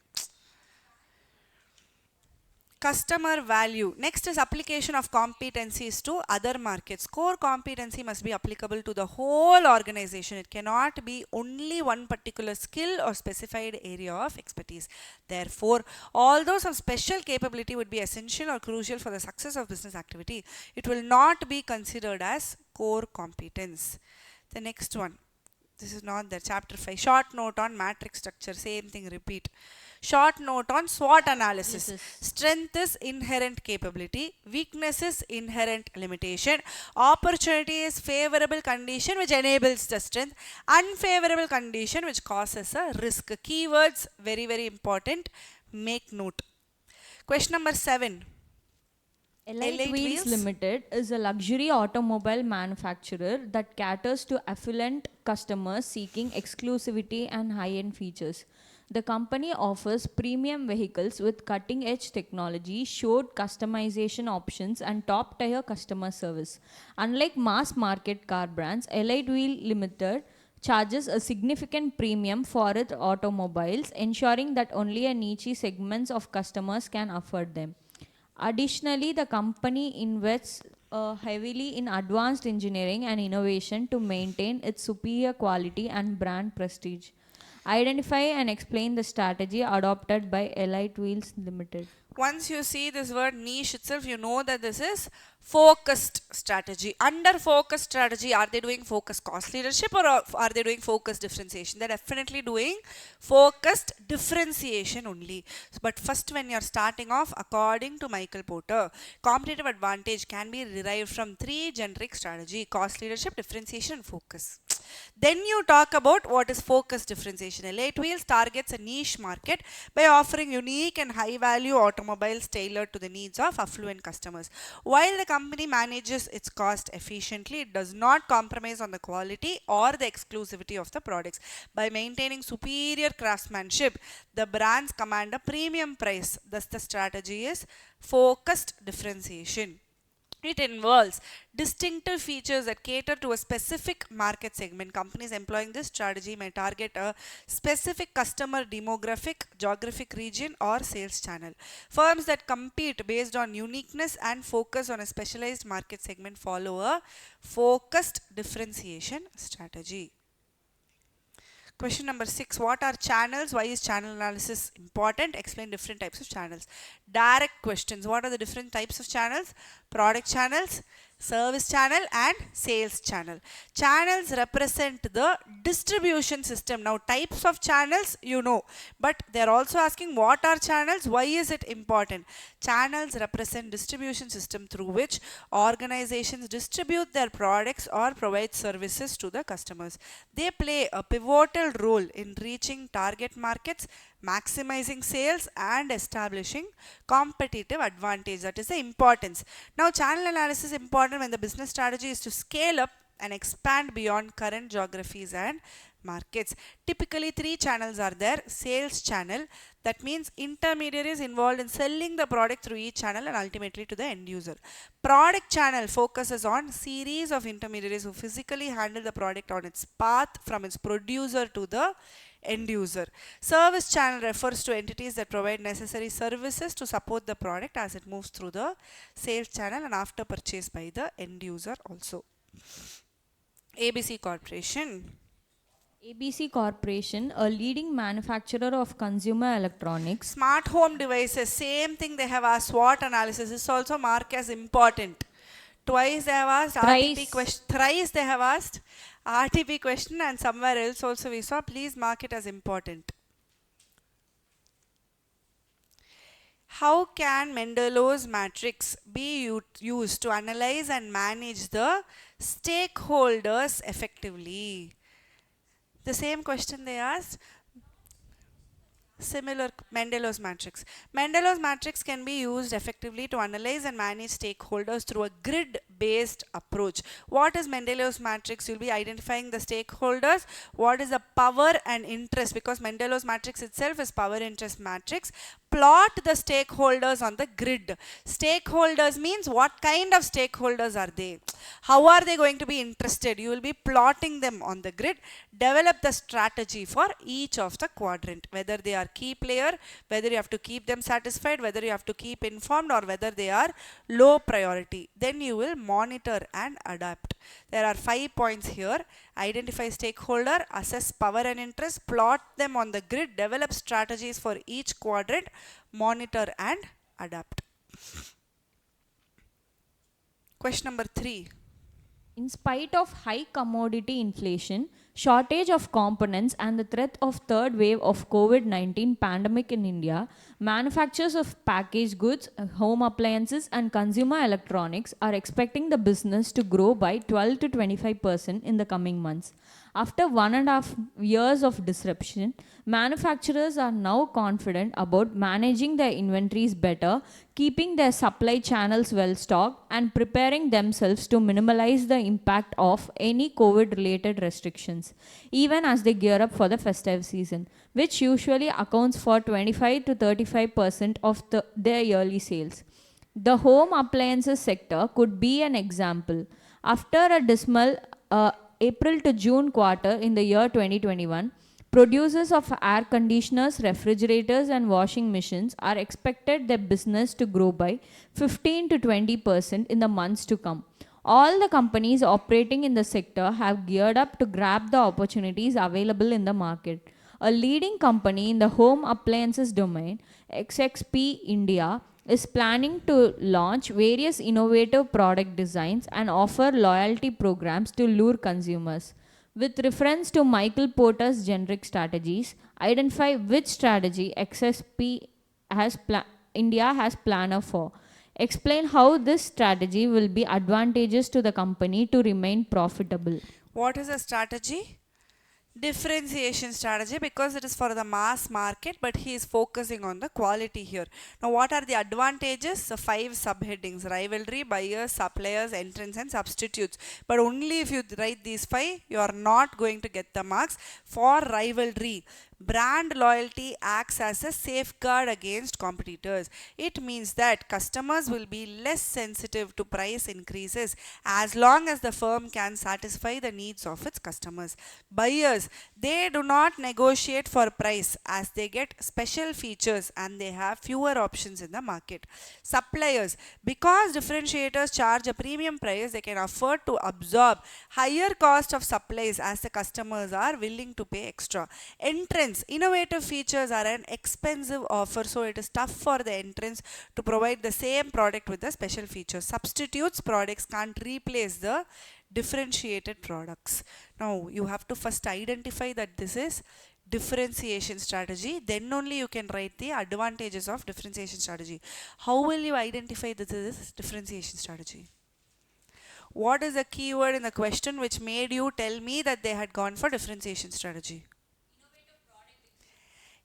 Customer value. Next is application of competencies to other markets. Core competency must be applicable to the whole organization. It cannot be only one particular skill or specified area of expertise. Therefore, although some special capability would be essential or crucial for the success of business activity, it will not be considered as core competence. The next one. This is not there. Chapter 5. Short note on matrix structure. Same thing, repeat. Short note on SWOT analysis. Strength is inherent capability. Weakness is inherent limitation. Opportunity is favorable condition which enables the strength. Unfavorable condition which causes a risk. Keywords, very, very important. Make note. Question number 7. Elite Wheels Limited is a luxury automobile manufacturer that caters to affluent customers seeking exclusivity and high-end features. The company offers premium vehicles with cutting-edge technology, showed customization options, and top-tier customer service. Unlike mass-market car brands, Elite Wheel Limited charges a significant premium for its automobiles, ensuring that only a niche segments of customers can afford them. Additionally, the company invests heavily in advanced engineering and innovation to maintain its superior quality and brand prestige. Identify and explain the strategy adopted by Elite Wheels Limited. Once you see this word niche itself, you know that this is focused strategy. Under focused strategy, are they doing focused cost leadership or are they doing focused differentiation? They're definitely doing focused differentiation only. But first, when you're starting off, according to Michael Porter, competitive advantage can be derived from 3 generic strategy: cost leadership, differentiation, and focus. Then you talk about what is focused differentiation. Elite Wheels targets a niche market by offering unique and high value automobiles tailored to the needs of affluent customers. While the company manages its cost efficiently, it does not compromise on the quality or the exclusivity of the products. By maintaining superior craftsmanship, the brands command a premium price. Thus, the strategy is focused differentiation. It involves distinctive features that cater to a specific market segment. Companies employing this strategy may target a specific customer demographic, geographic region, or sales channel. Firms that compete based on uniqueness and focus on a specialized market segment follow a focused differentiation strategy. Question number 6. What are channels? Why is channel analysis important? Explain different types of channels. Direct questions. What are the different types of channels? Product channels, service channel, and sales channel. Channels represent the distribution system. Now, types of channels you know, but they're also asking what are channels? Why is it important? Channels represent distribution system through which organizations distribute their products or provide services to the customers. They play a pivotal role in reaching target markets, maximizing sales, and establishing competitive advantage. That is the importance. Now, channel analysis is important when the business strategy is to scale up and expand beyond current geographies and markets. Typically, 3 channels are there. Sales channel, that means intermediaries involved in selling the product through each channel and ultimately to the end user. Product channel focuses on series of intermediaries who physically handle the product on its path from its producer to the end user. Service channel refers to entities that provide necessary services to support the product as it moves through the sales channel and after purchase by the end user also. ABC Corporation. ABC Corporation, a leading manufacturer of consumer electronics. Smart home devices, same thing they have asked. SWOT analysis is also marked as important. Twice they have asked RTP question. Thrice they have asked RTP question, and somewhere else also we saw. Please mark it as important. How can Mendelow's matrix be used to analyze and manage the stakeholders effectively? The same question they asked. Similar, Mendelow's matrix. Mendelow's matrix can be used effectively to analyze and manage stakeholders through a grid-based approach. What is Mendelow's matrix? You'll be identifying the stakeholders. What is the power and interest? Because Mendelow's matrix itself is power interest matrix. plot the stakeholders on the grid. Stakeholders means what kind of stakeholders are they? How are they going to be interested? You will be plotting them on the grid. Develop the strategy for each of the quadrant, whether they are key player, whether you have to keep them satisfied, whether you have to keep informed, or whether they are low priority. Then you will monitor and adapt. There are 5 points here. Identify stakeholder, assess power and interest, plot them on the grid, develop strategies for each quadrant, monitor and adapt. Question number 3. In spite of high commodity inflation, shortage of components and the threat of third wave of COVID-19 pandemic in India, manufacturers of packaged goods, home appliances and consumer electronics are expecting the business to grow by 12 to 25% in the coming months. After 1.5 years of disruption, manufacturers are now confident about managing their inventories better, keeping their supply channels well stocked, and preparing themselves to minimize the impact of any COVID-related restrictions, even as they gear up for the festive season, which usually accounts for 25 to 35% of their yearly sales. The home appliances sector could be an example. After a dismal April to June quarter in the year 2021, producers of air conditioners, refrigerators, and washing machines are expected their business to grow by 15 to 20% in the months to come. All the companies operating in the sector have geared up to grab the opportunities available in the market. A leading company in the home appliances domain, XXP India, is planning to launch various innovative product designs and offer loyalty programs to lure consumers. With reference to Michael Porter's generic strategies, identify which strategy India has planner for. Explain how this strategy will be advantageous to the company to remain profitable. What is a strategy? Differentiation strategy, because it is for the mass market, but he is focusing on the quality here. Now what are the advantages? The 5 subheadings: rivalry, buyers, suppliers, entrants and substitutes. But only if you write these 5, you are not going to get the marks. For rivalry, brand loyalty acts as a safeguard against competitors. It means that customers will be less sensitive to price increases as long as the firm can satisfy the needs of its customers. Buyers, they do not negotiate for price as they get special features and they have fewer options in the market. Suppliers, because differentiators charge a premium price, they can afford to absorb higher cost of supplies as the customers are willing to pay extra. Entrants, innovative features are an expensive offer, so it is tough for the entrants to provide the same product with the special features. Substitutes products can't replace the differentiated products. Now you have to first identify that this is differentiation strategy, then only you can write the advantages of differentiation strategy. How will you identify that this is differentiation strategy? What is the keyword in the question which made you tell me that they had gone for differentiation strategy?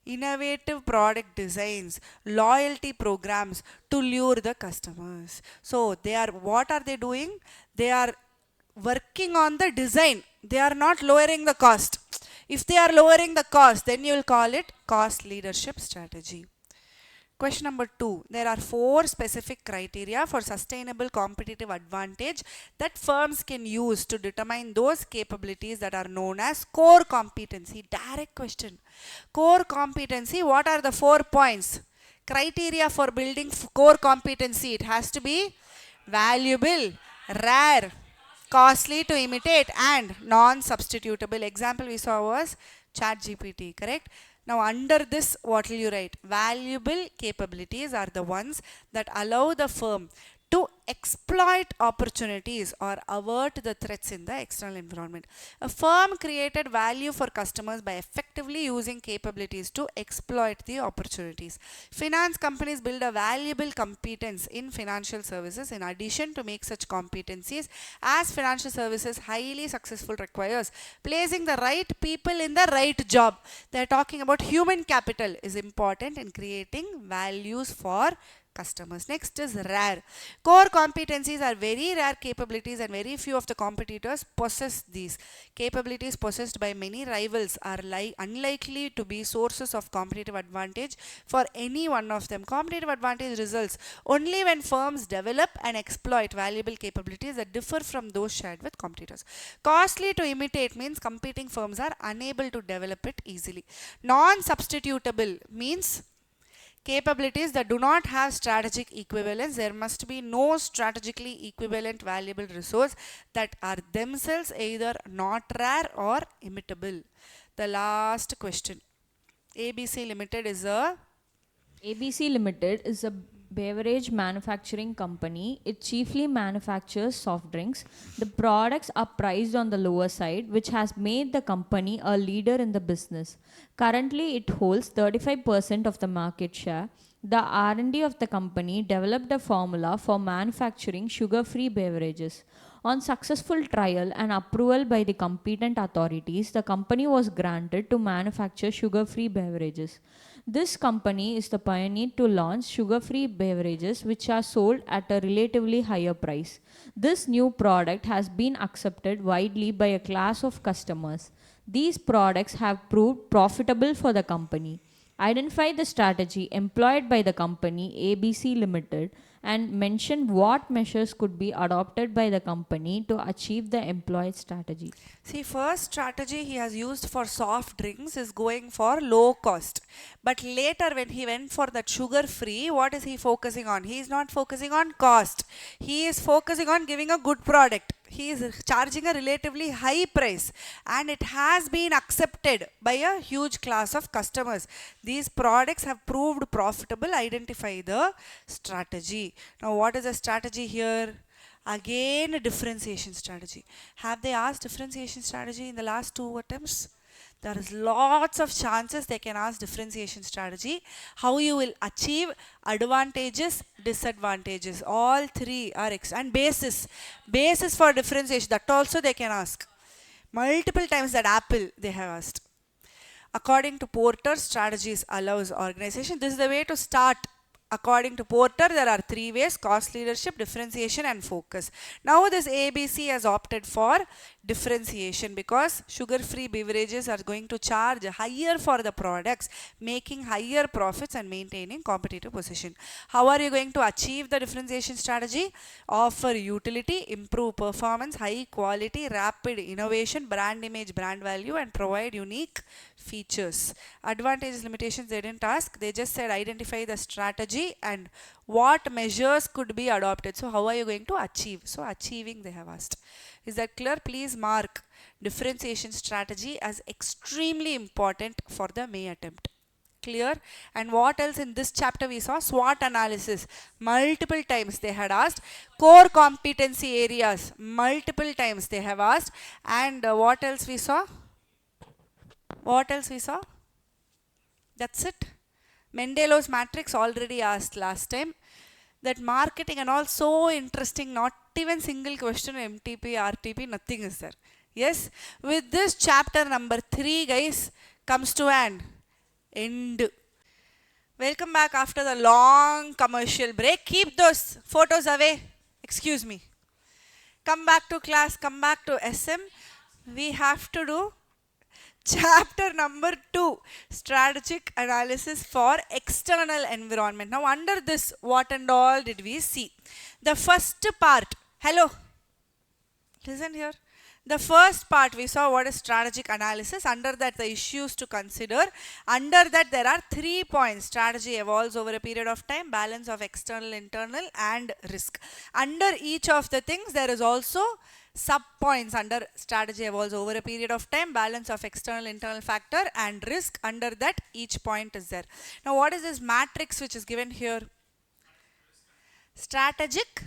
Innovative product designs, loyalty programs to lure the customers. So they are, what are they doing? They are working on the design. They are not lowering the cost. If they are lowering the cost, then you will call it cost leadership strategy. Question number 2. There are 4 specific criteria for sustainable competitive advantage that firms can use to determine those capabilities that are known as core competency. Direct question. Core competency, what are the 4 points? Criteria for building core competency. It has to be valuable, rare, costly to imitate and non-substitutable. Example we saw was ChatGPT, correct? Now under this, what will you write? Valuable capabilities are the ones that allow the firm to exploit opportunities or avert the threats in the external environment. A firm created value for customers by effectively using capabilities to exploit the opportunities. Finance companies build a valuable competence in financial services. In addition to make such competencies, as financial services highly successful requires placing the right people in the right job. They are talking about human capital is important in creating values for customers. Next is rare. Core competencies are very rare capabilities and very few of the competitors possess these. Capabilities possessed by many rivals are unlikely to be sources of competitive advantage for any one of them. Competitive advantage results only when firms develop and exploit valuable capabilities that differ from those shared with competitors. Costly to imitate means competing firms are unable to develop it easily. Non-substitutable means capabilities that do not have strategic equivalence. There must be no strategically equivalent valuable resource that are themselves either not rare or imitable. The last question. ABC Limited is a ABC Limited is a beverage manufacturing company. It chiefly manufactures soft drinks. The products are priced on the lower side, which has made the company a leader in the business. Currently, it holds 35% of the market share. The R&D of the company developed a formula for manufacturing sugar-free beverages. On successful trial and approval by the competent authorities, the company was granted to manufacture sugar-free beverages. This company is the pioneer to launch sugar-free beverages which are sold at a relatively higher price. This new product has been accepted widely by a class of customers. These products have proved profitable for the company. Identify the strategy employed by the company ABC Limited and mention what measures could be adopted by the company to achieve the employed strategy. See, first strategy he has used for soft drinks is going for low cost. But later when he went for that sugar free, what is he focusing on? He is not focusing on cost. He is focusing on giving a good product. He is charging a relatively high price and it has been accepted by a huge class of customers. These products have proved profitable. Identify the strategy. Now what is the strategy here? Again, a differentiation strategy. Have they asked differentiation strategy in the last two attempts? There is lots of chances they can ask differentiation strategy. How you will achieve advantages, disadvantages. All three are and basis. Basis for differentiation. That also they can ask. Multiple times that Apple they have asked. According to Porter, strategies allows organization. This is the way to start. According to Porter, there are three ways: cost leadership, differentiation and focus. Now this ABC has opted for differentiation because sugar-free beverages are going to charge higher for the products, making higher profits and maintaining competitive position. How are you going to achieve the differentiation strategy? Offer utility, improve performance, high quality, rapid innovation, brand image, brand value and provide unique features. Advantages, limitations they didn't ask. They just said identify the strategy and what measures could be adopted. So how are you going to achieve? So achieving they have asked. Is that clear? Please mark differentiation strategy as extremely important for the May attempt. Clear? And what else in this chapter we saw? SWOT analysis. Multiple times they had asked. Core competency areas. Multiple times they have asked. And what else we saw? What else we saw? That's it. Mendelow's matrix already asked last time. That marketing and all so interesting, not even single question MTP, RTP, nothing is there. Yes, with this chapter number 3 guys comes to an end. Welcome back after the long commercial break. Keep those photos away. Excuse me. Come back to class, come back to SM. We have to do chapter number 2, strategic analysis for external environment. Now under this, what and all did we see? The first part, hello, listen here. The first part we saw what is strategic analysis. Under that the issues to consider. Under that there are 3 points. Strategy evolves over a period of time, balance of external, internal and risk. Under each of the things there is also sub points. Under strategy evolves over a period of time, balance of external, internal factor and risk. Under that each point is there. Now what is this matrix which is given here? Strategic,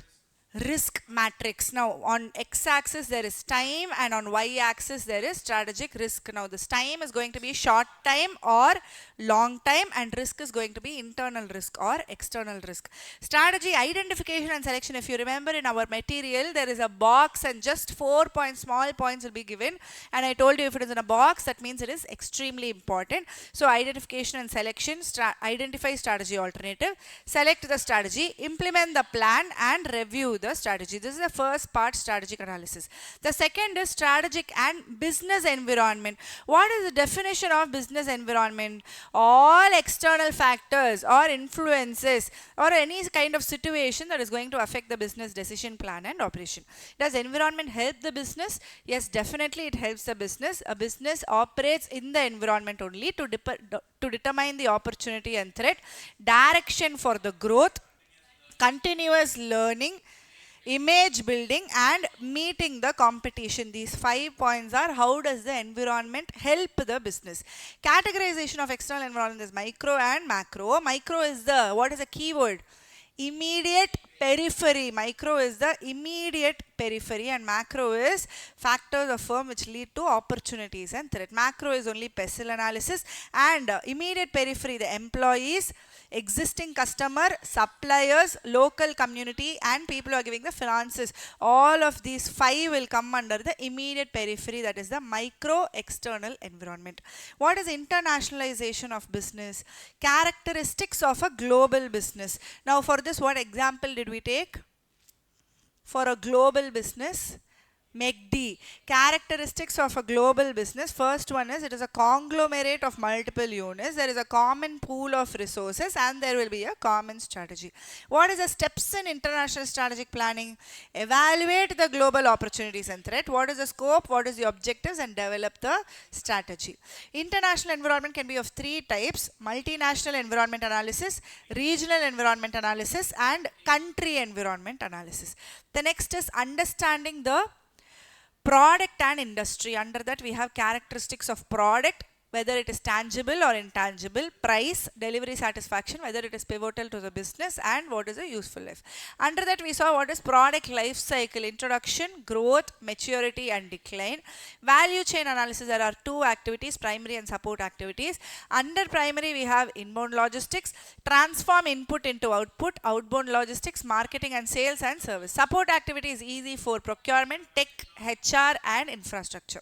risk matrix. Now on x-axis there is time and on y-axis there is strategic risk. Now this time is going to be short time or long time, and risk is going to be internal risk or external risk. Strategy identification and selection. If you remember in our material, there is a box and just 4 points, small points will be given, and I told you if it is in a box, that means it is extremely important. So identification and selection, identify strategy alternative, select the strategy, implement the plan and review the strategy. This is the first part, strategic analysis. The second is strategic and business environment. What is the definition of business environment? All external factors or influences or any kind of situation that is going to affect the business decision, plan and operation. Does environment help the business? Yes, definitely it helps the business. A business operates in the environment only to determine the opportunity and threat, direction for the growth, continuous learning, image building and meeting the competition. These 5 points are how does the environment help the business. Categorization of external environment is micro and macro. Micro is the, what is the keyword? Immediate periphery. Micro is the immediate periphery and macro is factors of firm which lead to opportunities and threat. Macro is only PESTLE analysis, and immediate periphery, the employees, existing customer, suppliers, local community and people who are giving the finances. All of these 5 will come under the immediate periphery, that is the micro external environment. What is internationalization of business? Characteristics of a global business. Now for this, what example did we take? For a global business, McD. Characteristics of a global business. First one is it is a conglomerate of multiple units. There is a common pool of resources and there will be a common strategy. What is the steps in international strategic planning? Evaluate the global opportunities and threat. What is the scope? What is the objectives? And develop the strategy. International environment can be of 3 types: multinational environment analysis, regional environment analysis and country environment analysis. The next is understanding the product and industry. Under that we have characteristics of product, whether it is tangible or intangible, price, delivery satisfaction, whether it is pivotal to the business and what is a useful life. Under that we saw what is product life cycle, introduction, growth, maturity and decline. Value chain analysis, there are 2 activities, primary and support activities. Under primary we have inbound logistics, transform input into output, outbound logistics, marketing and sales and service. Support activity is easy for procurement, tech, HR and infrastructure.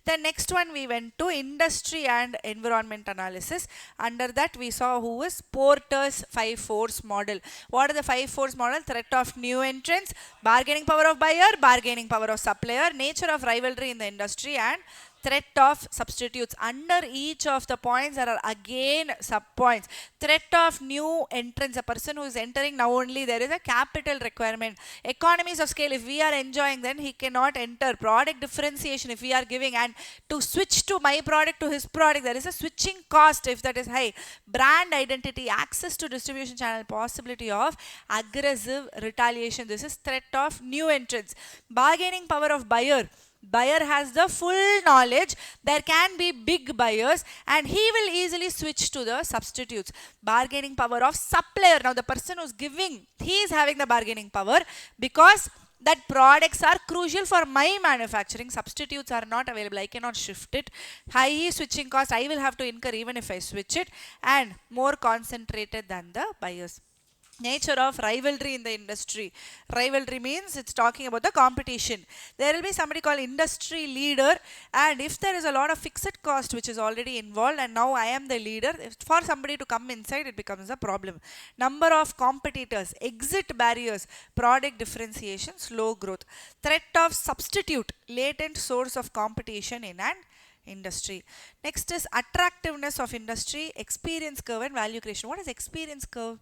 The next one we went to industry and environment analysis. Under that we saw who is Porter's 5 force model. What are the 5 force model? Threat of new entrants, bargaining power of buyer, bargaining power of supplier, nature of rivalry in the industry and threat of substitutes. Under each of the points there are again sub points. Threat of new entrants, a person who is entering now only, there is a capital requirement. Economies of scale, if we are enjoying then he cannot enter. Product differentiation, if we are giving, and to switch to my product to his product there is a switching cost if that is high. Brand identity, access to distribution channel, possibility of aggressive retaliation, this is threat of new entrants. Bargaining power of buyer, buyer has the full knowledge, there can be big buyers and he will easily switch to the substitutes. Bargaining power of supplier, now the person who's giving, he is having the bargaining power because that products are crucial for my manufacturing, substitutes are not available, I cannot shift it. High switching cost, I will have to incur even if I switch it, and more concentrated than the buyers. Nature of rivalry in the industry. Rivalry means it's talking about the competition. There will be somebody called industry leader, and if there is a lot of fixed cost which is already involved and now I am the leader, for somebody to come inside it becomes a problem. Number of competitors, exit barriers, product differentiation, slow growth. Threat of substitute, latent source of competition in an industry. Next is attractiveness of industry, experience curve and value creation. What is experience curve?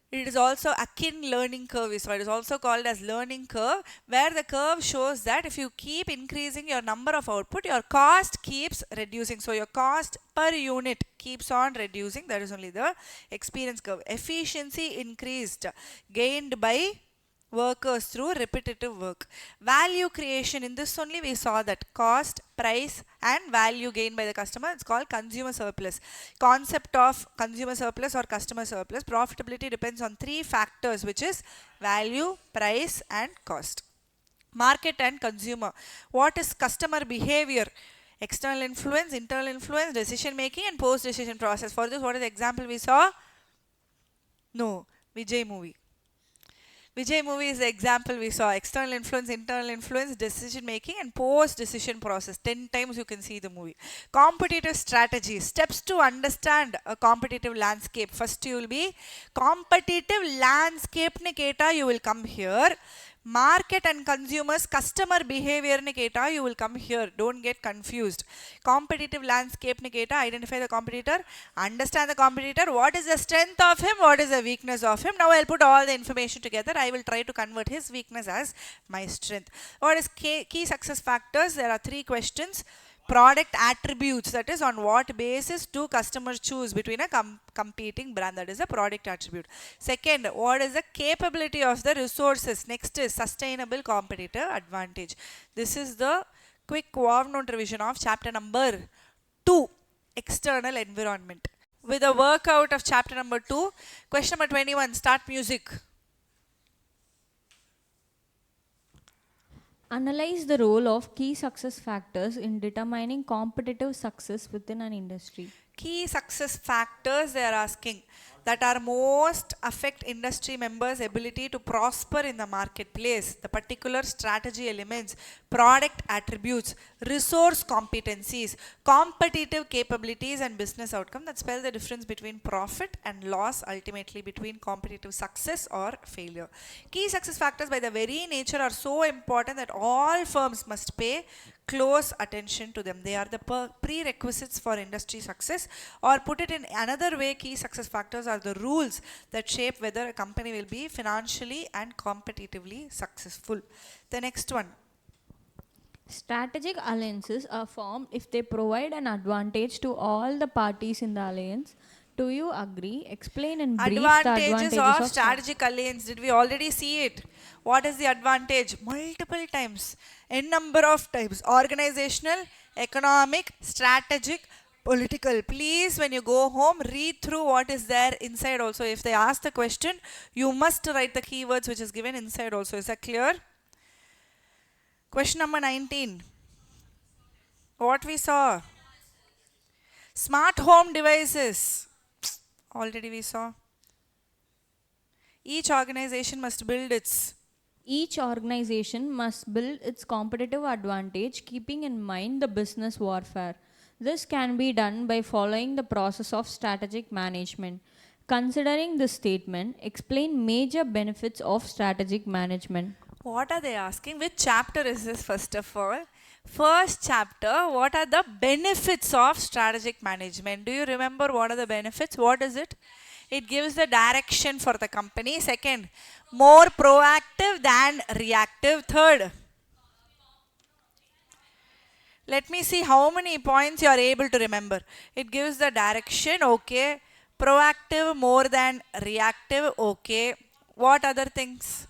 It is also akin learning curve, so it is also called as learning curve, where the curve shows that if you keep increasing your number of output, your cost keeps reducing. So your cost per unit keeps on reducing. That is only the experience curve. Efficiency increased, gained by workers through repetitive work. Value creation, in this only we saw that cost, price and value gained by the customer, it's called consumer surplus. Concept of consumer surplus or customer surplus, profitability depends on three factors, which is value, price and cost. Market and consumer, what is customer behavior? External influence, internal influence, decision making and post decision process. For this, what is the example we saw? No, Vijay movie. Vijay movie is the example we saw. External influence, internal influence, decision making and post decision process. 10 times you can see the movie. Competitive strategy. Steps to understand a competitive landscape. First you will be competitive landscape ne keta, you will come here. Market and consumers customer behavior ne keta, you will come here. Don't get confused. Competitive landscape ne keta, identify the competitor, understand the competitor, what is the strength of him, what is the weakness of him. Now I'll put all the information together. I will try to convert his weakness as my strength. What is key success factors? There are 3 questions. Product attributes, that is on what basis do customers choose between a competing brand, that is a product attribute. Second, what is the capability of the resources? Next is sustainable competitive advantage. This is the quick warm note revision of chapter number 2, external environment. With a workout of chapter number 2, question number 21, start music. Analyze the role of key success factors in determining competitive success within an industry. Key success factors they are asking that are most affect industry members' ability to prosper in the marketplace. The particular strategy elements, product attributes, resource competencies, competitive capabilities and business outcome that spell the difference between profit and loss, ultimately between competitive success or failure. Key success factors by the very nature are so important that all firms must pay close attention to them. They are the prerequisites for industry success, or put it in another way, key success factors are the rules that shape whether a company will be financially and competitively successful. The next one. Strategic alliances are formed if they provide an advantage to all the parties in the alliance. Do you agree? Explain in brief the advantages of strategic alliance. Did we already see it? What is the advantage? Multiple times, n number of times. Organizational, economic, strategic, political. Please, when you go home, read through what is there inside also. If they ask the question, you must write the keywords which is given inside also. Is that clear? Question number 19. What we saw? Smart home devices. Already we saw. Each organization must build its. Each organization must build its competitive advantage, keeping in mind the business warfare. This can be done by following the process of strategic management. Considering this statement, explain major benefits of strategic management. What are they asking? Which chapter is this, first of all? First chapter, what are the benefits of strategic management? Do you remember what are the benefits? What is it? It gives the direction for the company. Second, more proactive than reactive. Third, let me see how many points you are able to remember. It gives the direction, okay. Proactive more than reactive, okay. What other things?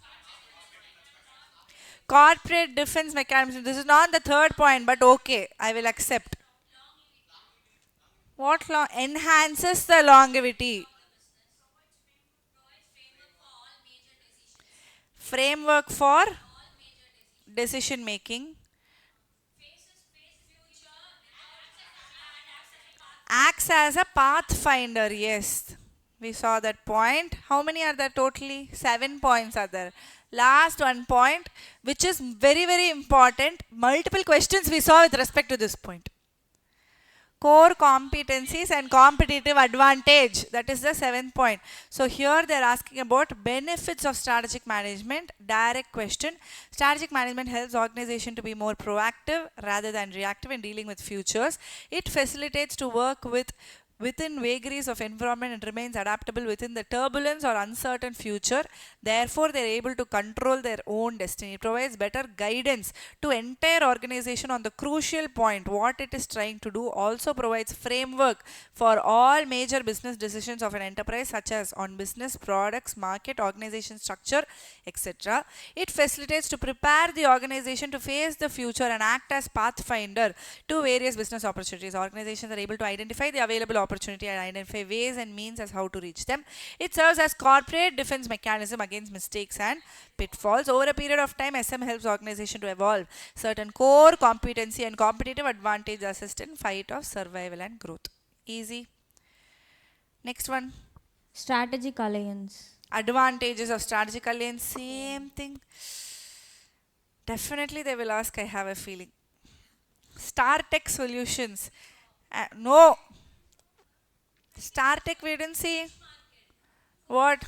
Corporate defense mechanism. This is not the third point, but okay, I will accept. What enhances the longevity? Framework for decision making. Acts as a pathfinder, yes. We saw that point. How many are there totally? 7 points are there. Last one point, which is very, very important. Multiple questions we saw with respect to this point. Core competencies and competitive advantage. That is the 7th point. So here they are asking about benefits of strategic management. Direct question. Strategic management helps organization to be more proactive rather than reactive in dealing with futures. It facilitates to work with within vagaries of environment and remains adaptable within the turbulence or uncertain future. Therefore, they are able to control their own destiny. It provides better guidance to entire organization on the crucial point, what it is trying to do. Also provides framework for all major business decisions of an enterprise, such as on business, products, market, organization structure, etc. It facilitates to prepare the organization to face the future and act as pathfinder to various business opportunities. Organizations are able to identify the available opportunity and identify ways and means as how to reach them. It serves as corporate defense mechanism against mistakes and pitfalls. Over a period of time, SM helps organization to evolve certain core competency and competitive advantage assist in fight of survival and growth. Easy. Next one. Strategic alliance. Advantages of strategic alliance. Same thing. Definitely they will ask, I have a feeling. StarTech solutions. No. StarTech we didn't see. What?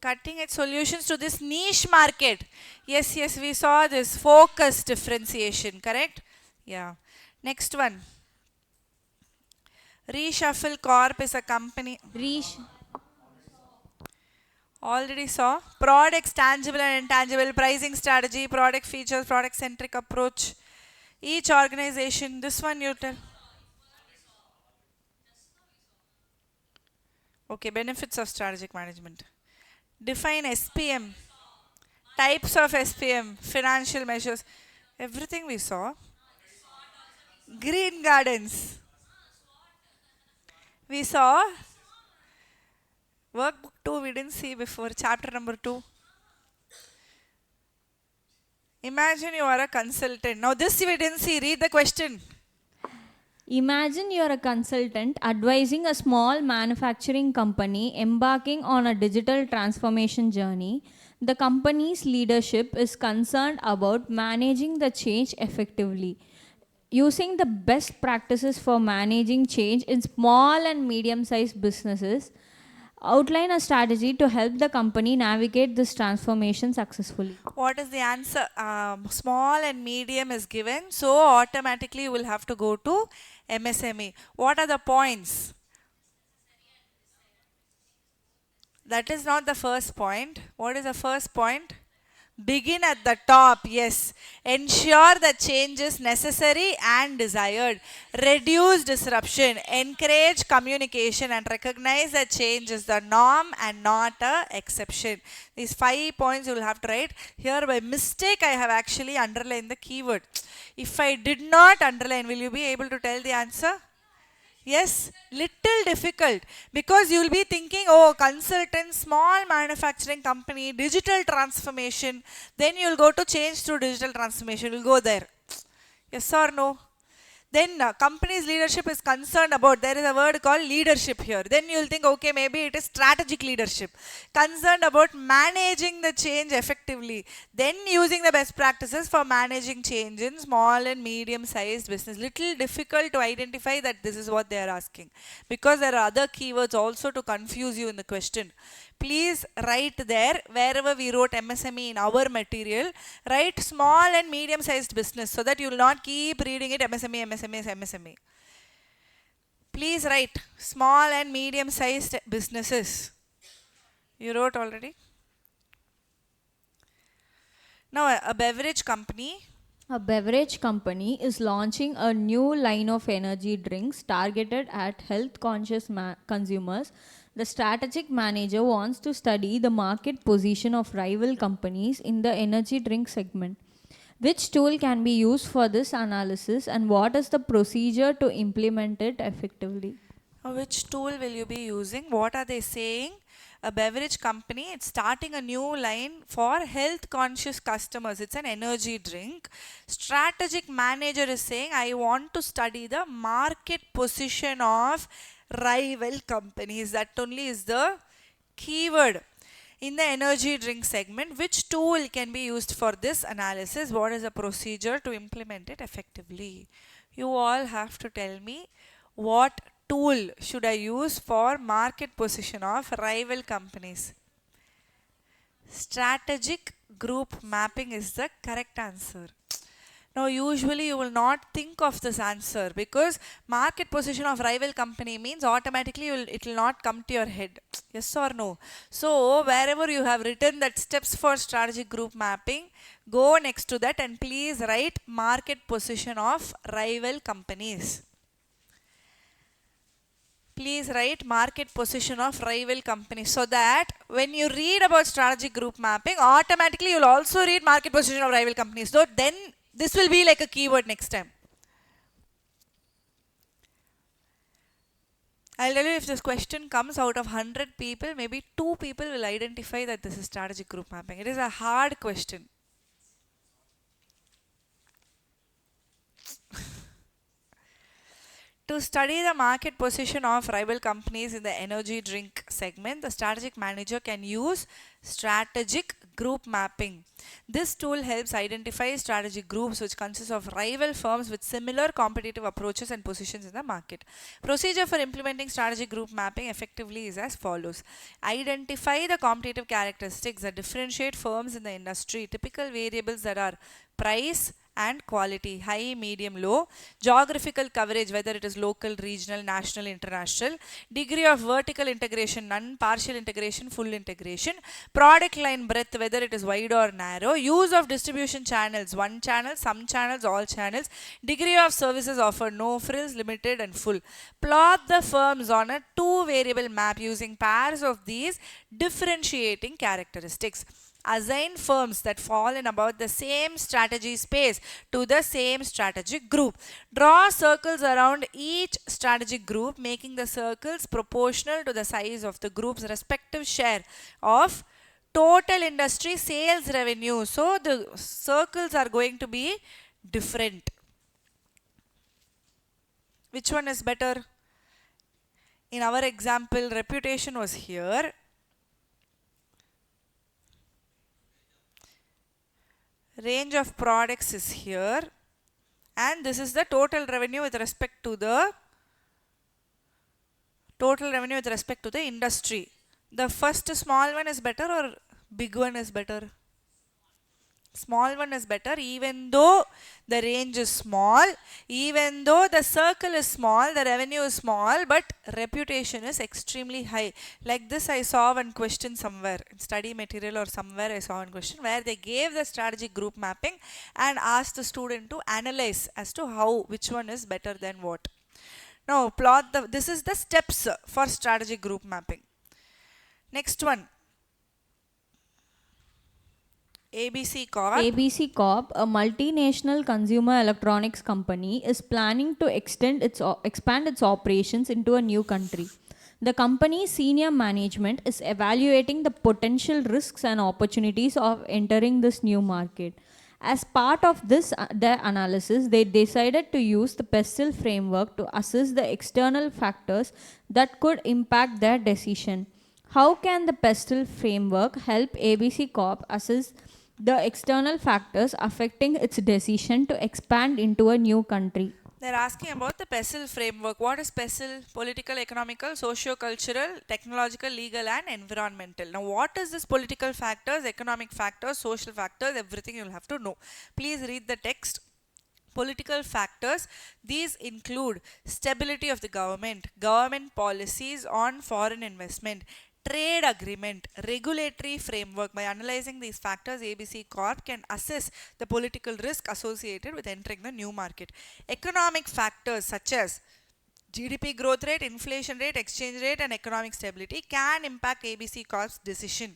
Cutting edge solutions to this niche market. Yes, yes, we saw this. Focus differentiation, correct? Yeah. Next one. Reshuffle Corp is a company. Already saw. Products, tangible and intangible, pricing strategy, product features, product centric approach. Each organization, this one you tell. Okay, benefits of strategic management. Define SPM. Types of SPM, financial measures. Everything we saw. Green gardens. We saw. Workbook 2 we didn't see before. Chapter number 2. Imagine you are a consultant. Now this we didn't see. Read the question. Imagine you are a consultant advising a small manufacturing company embarking on a digital transformation journey. The company's leadership is concerned about managing the change effectively. Using the best practices for managing change in small and medium sized businesses, outline a strategy to help the company navigate this transformation successfully. What is the answer? Small and medium is given. So automatically you will have to go to MSME. What are the points? That is not the first point. What is the first point? Begin at the top, yes. Ensure the change is necessary and desired. Reduce disruption. Encourage communication and recognize that change is the norm and not an exception. These 5 points you will have to write. Here by mistake I have actually underlined the keyword. If I did not underline, will you be able to tell the answer? Yes, little difficult because you will be thinking, oh, consultant, small manufacturing company, digital transformation. Then you will go to change through digital transformation. You will go there. Yes or no? Then company's leadership is concerned about, there is a word called leadership here. Then you will think, okay, maybe it is strategic leadership. Concerned about managing the change effectively. Then using the best practices for managing change in small and medium sized business. Little difficult to identify that this is what they are asking. Because there are other keywords also to confuse you in the question. Please write there, wherever we wrote MSME in our material, write small and medium sized business so that you will not keep reading it MSME, MSME, MSME. Please write small and medium sized businesses. You wrote already? Now a beverage company. A beverage company is launching a new line of energy drinks targeted at health conscious consumers. The strategic manager wants to study the market position of rival companies in the energy drink segment. Which tool can be used for this analysis and what is the procedure to implement it effectively? Which tool will you be using? What are they saying? A beverage company, it's starting a new line for health conscious customers. It's an energy drink. Strategic manager is saying, I want to study the market position of rival companies. That only is the keyword. In the energy drink segment, which tool can be used for this analysis? What is the procedure to implement it effectively? You all have to tell me what tool should I use for market position of rival companies. Strategic group mapping is the correct answer. Now, usually you will not think of this answer because market position of rival company means automatically it will not come to your head. Yes or no? So, wherever you have written that steps for strategic group mapping, go next to that and please write market position of rival companies. Please write market position of rival companies so that when you read about strategic group mapping, automatically you will also read market position of rival companies. So then this will be like a keyword next time. I'll tell you, if this question comes out of 100 people, maybe 2 people will identify that this is strategic group mapping. It is a hard question. To study the market position of rival companies in the energy drink segment, the strategic manager can use strategic group mapping. This tool helps identify strategic groups which consist of rival firms with similar competitive approaches and positions in the market. Procedure for implementing strategic group mapping effectively is as follows. Identify the competitive characteristics that differentiate firms in the industry. Typical variables that are price and quality, high, medium, low, geographical coverage, whether it is local, regional, national, international, degree of vertical integration, none, partial integration, full integration, product line breadth, whether it is wide or narrow, use of distribution channels, one channel, some channels, all channels, degree of services offered, no frills, limited and full. Plot the firms on a 2-variable map using pairs of these differentiating characteristics. Assign firms that fall in about the same strategy space to the same strategic group. Draw circles around each strategic group, making the circles proportional to the size of the group's respective share of total industry sales revenue. So the circles are going to be different. Which one is better? In our example, reputation was here. Range of products is here, and this is the total revenue with respect to the industry. The first small one is better or big one is better? Small one is better, even though the range is small, even though the circle is small, the revenue is small, but reputation is extremely high. Like this, I saw one question somewhere in study material or somewhere. I saw one question where they gave the strategic group mapping and asked the student to analyze as to how, which one is better than what. Now plot this is the steps for strategic group mapping. Next one, ABC Corp. ABC Corp, a multinational consumer electronics company, is planning to expand its operations into a new country. The company's senior management is evaluating the potential risks and opportunities of entering this new market. As part of their analysis, they decided to use the PESTEL framework to assess the external factors that could impact their decision. How can the PESTEL framework help ABC Corp assess the external factors affecting its decision to expand into a new country? They're asking about the PESTEL framework. What is PESTEL? Political, economical, socio-cultural, technological, legal and environmental. Now what is this political factors, economic factors, social factors, everything you'll have to know. Please read the text. Political factors, these include stability of the government policies on foreign investment, trade agreement, regulatory framework. By analyzing these factors, ABC Corp can assess the political risk associated with entering the new market. Economic factors such as GDP growth rate, inflation rate, exchange rate and economic stability can impact ABC Corp's decision.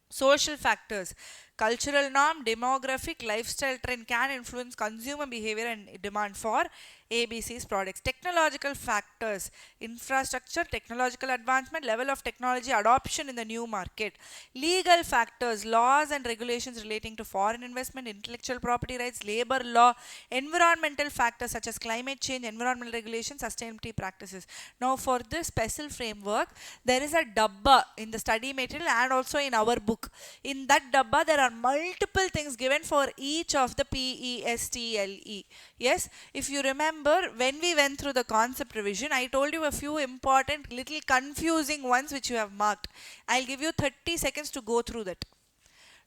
Social factors, cultural norm, demographic, lifestyle trend can influence consumer behavior and demand for ABC's products. Technological factors, infrastructure, technological advancement, level of technology adoption in the new market. Legal factors, laws and regulations relating to foreign investment, intellectual property rights, labor law. Environmental factors such as climate change, environmental regulations, sustainability practices. Now for this PESTEL framework, there is a dabba in the study material and also in our book. In that dabba, there are multiple things given for each of the PESTLE. Yes, if you remember, when we went through the concept revision, I told you a few important, little confusing ones which you have marked. I'll give you 30 seconds to go through that.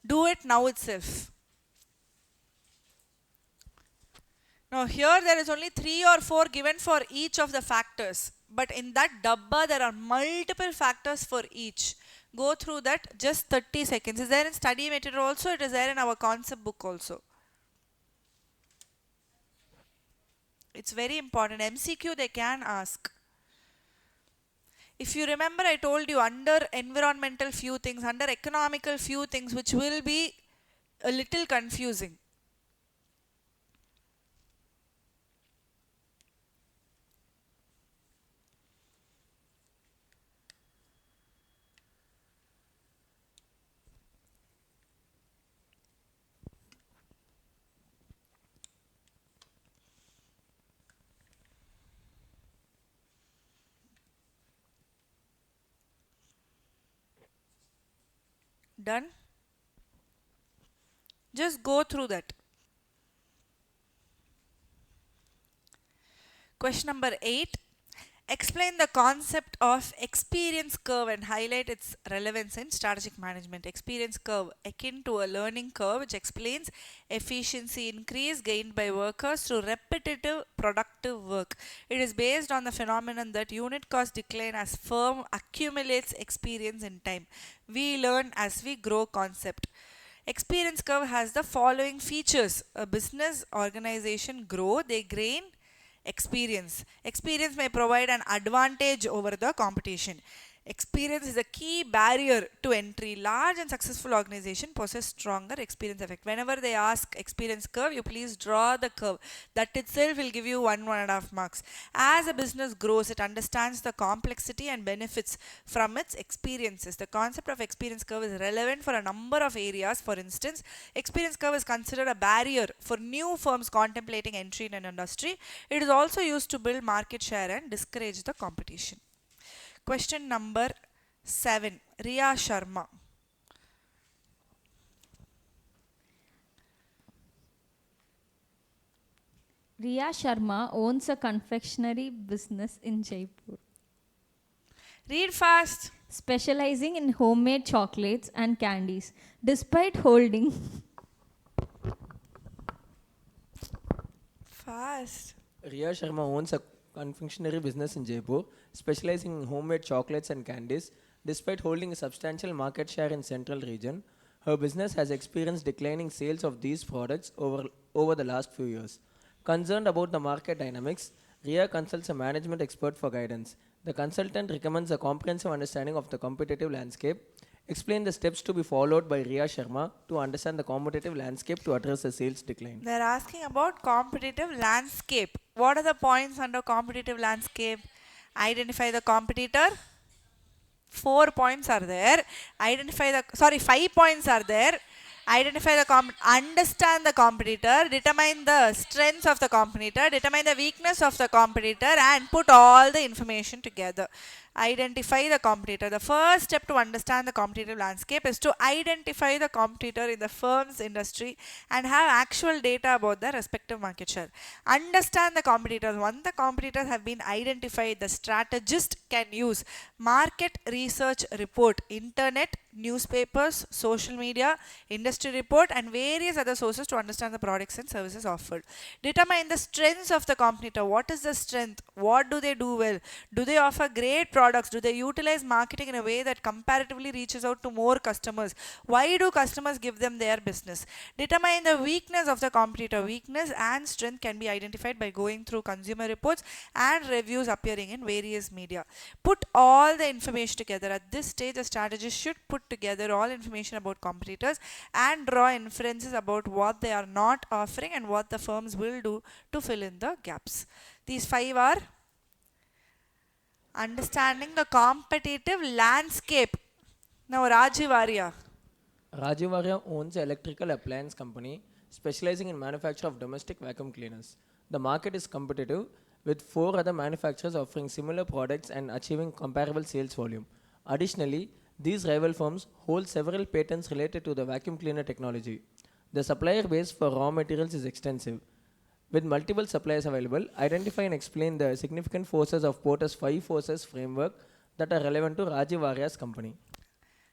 Do it now itself. Now here there is only 3 or 4 given for each of the factors. But in that dabba there are multiple factors for each. Go through that just 30 seconds. Is there in study material also? It is there in our concept book also. It's very important. MCQ they can ask. If you remember, I told you under environmental few things, under economical few things, which will be a little confusing. Done? Just go through that. Question number 8. Explain the concept of experience curve and highlight its relevance in strategic management. Experience curve, akin to a learning curve, which explains efficiency increase gained by workers through repetitive productive work. It is based on the phenomenon that unit cost decline as firm accumulates experience in time. We learn as we grow concept. Experience curve has the following features. A business organization grow, they gain experience. Experience may provide an advantage over the competition. Experience is a key barrier to entry. Large and successful organization possess stronger experience effect. Whenever they ask experience curve, you please draw the curve. That itself will give you 1.5 marks. As a business grows, it understands the complexity and benefits from its experiences. The concept of experience curve is relevant for a number of areas. For instance, experience curve is considered a barrier for new firms contemplating entry in an industry. It is also used to build market share and discourage the competition. Question number 7. Riya Sharma. Riya Sharma owns a confectionery business in Jaipur, Read fast. specializing in homemade chocolates and candies. Despite holding Fast. Riya Sharma owns a confectionery business in Jaipur, specializing in homemade chocolates and candies. Despite holding a substantial market share in central region, her business has experienced declining sales of these products over the last few years. Concerned about the market dynamics, Riya consults a management expert for guidance. The consultant recommends a comprehensive understanding of the competitive landscape. Explain the steps to be followed by Riya Sharma to understand the competitive landscape to address the sales decline. They are asking about competitive landscape. What are the points under competitive landscape? Identify the competitor. 4 points are there. Identify the 5 points are there. Identify the understand the competitor, determine the strengths of the competitor, determine the weakness of the competitor, and put all the information together. Identify the competitor. The first step to understand the competitive landscape is to identify the competitor in the firm's industry and have actual data about their respective market share. Understand the competitors. Once the competitors have been identified, the strategist can use market research report, internet, newspapers, social media, industry report, and various other sources to understand the products and services offered. Determine the strengths of the competitor. What is the strength? What do they do well? Do they offer great products? Do they utilize marketing in a way that comparatively reaches out to more customers? Why do customers give them their business? Determine the weakness of the competitor. Weakness and strength can be identified by going through consumer reports and reviews appearing in various media. Put all the information together. At this stage, a strategist should put together all information about competitors and draw inferences about what they are not offering and what the firms will do to fill in the gaps. These 5 are understanding the competitive landscape. Now Rajiv Arya. Rajiv Arya owns an electrical appliance company specializing in manufacture of domestic vacuum cleaners. The market is competitive, with 4 other manufacturers offering similar products and achieving comparable sales volume. Additionally, these rival firms hold several patents related to the vacuum cleaner technology. The supplier base for raw materials is extensive. With multiple suppliers available, identify and explain the significant forces of Porter's 5 forces framework that are relevant to Rajiv Arya's company.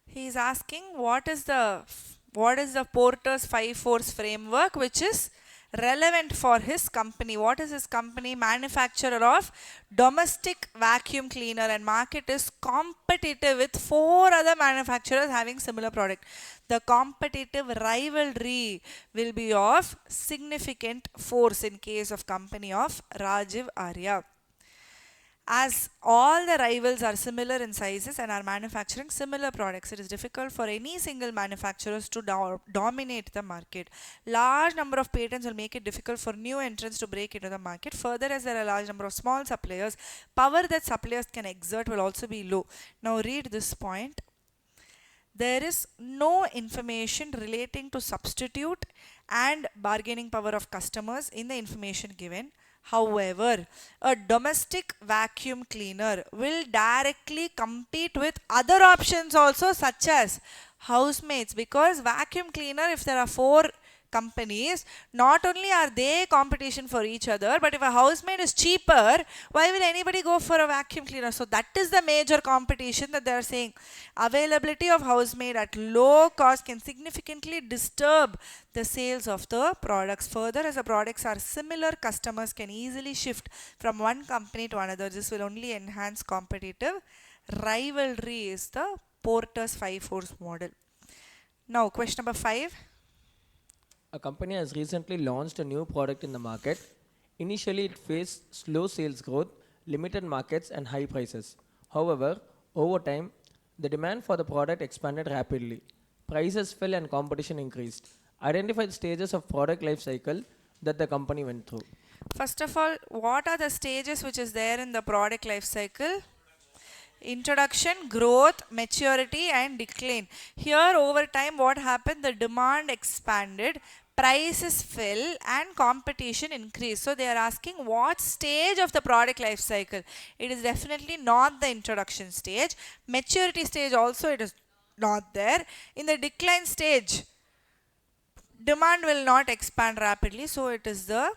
He is asking what is the Porter's 5 force framework which is relevant for his company. What is his company? Manufacturer of domestic vacuum cleaner, and market is competitive with 4 other manufacturers having similar product. The competitive rivalry will be of significant force in case of company of Rajiv Arya. As all the rivals are similar in sizes and are manufacturing similar products, it is difficult for any single manufacturers to dominate the market. Large number of patents will make it difficult for new entrants to break into the market. Further, as there are a large number of small suppliers, power that suppliers can exert will also be low. Now read this point. There is no information relating to substitute and bargaining power of customers in the information given. However, a domestic vacuum cleaner will directly compete with other options also, such as housemates, because vacuum cleaner, if there are 4 companies, not only are they competition for each other, but if a housemaid is cheaper, why will anybody go for a vacuum cleaner? So that is the major competition that they are saying. Availability of housemaid at low cost can significantly disturb the sales of the products. Further, as the products are similar, customers can easily shift from one company to another. This will only enhance competitive rivalry, is the Porter's 5 force model. Now question number 5. A company has recently launched a new product in the market. Initially, it faced slow sales growth, limited markets, and high prices. However, over time, the demand for the product expanded rapidly. Prices fell and competition increased. Identify the stages of product life cycle that the company went through. First of all, what are the stages which is there in the product life cycle? Introduction, growth, maturity, and decline. Here over time what happened? The demand expanded, prices fell, and competition increased. So they are asking what stage of the product life cycle. It is definitely not the introduction stage. Maturity stage also it is not there. In the decline stage, demand will not expand rapidly, so it is the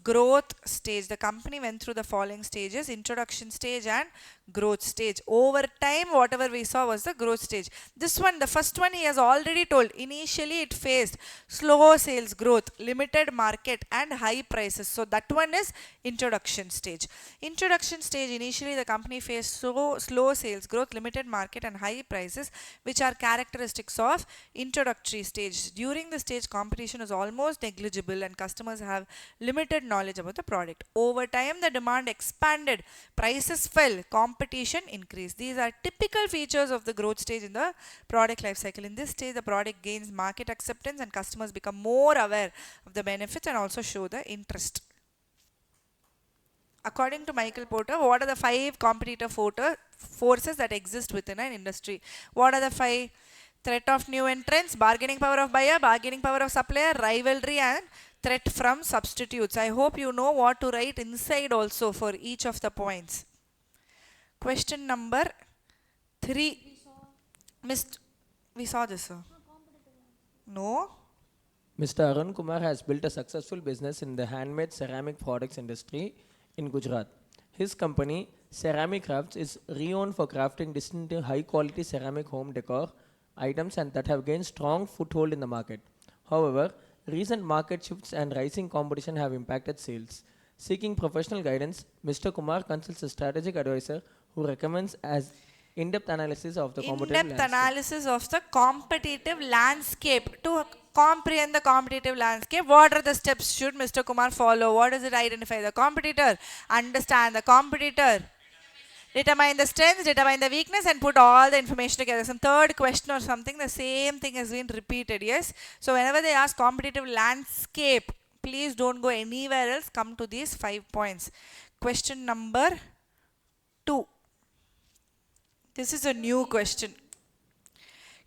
growth stage. The company went through the following stages: introduction stage and growth stage. Over time, whatever we saw was the growth stage. This one, the first one, he has already told. Initially, it faced slow sales growth, limited market, and high prices. So that one is introduction stage. Introduction stage, initially the company faced slow sales growth, limited market, and high prices, which are characteristics of introductory stage. During the stage, competition is almost negligible and customers have limited knowledge about the product. Over time, the demand expanded, prices fell, competition increased. These are typical features of the growth stage in the product life cycle. In this stage, the product gains market acceptance and customers become more aware of the benefits and also show the interest. According to Michael Porter, what are the 5 competitive forces that exist within an industry? What are the 5? Threat of new entrants, bargaining power of buyer, bargaining power of supplier, rivalry, and threat from substitutes. I hope you know what to write inside also for each of the points. Question number 3. We saw this, sir. No? Mr. Arun Kumar has built a successful business in the handmade ceramic products industry in Gujarat. His company, Ceramic Crafts, is renowned for crafting distinctive high-quality ceramic home decor items and that have gained strong foothold in the market. However, recent market shifts and rising competition have impacted sales. Seeking professional guidance, Mr. Kumar consults a strategic advisor who recommends as in-depth analysis of the competitive Analysis of the competitive landscape. To comprehend the competitive landscape, what are the steps should Mr. Kumar follow? What does it identify? The competitor. Understand the competitor. Determine the strengths, determine the weakness, and put all the information together. Some third question or something, the same thing has been repeated, yes? So whenever they ask competitive landscape, please don't go anywhere else. Come to these 5 points. Question number 2. This is a new question.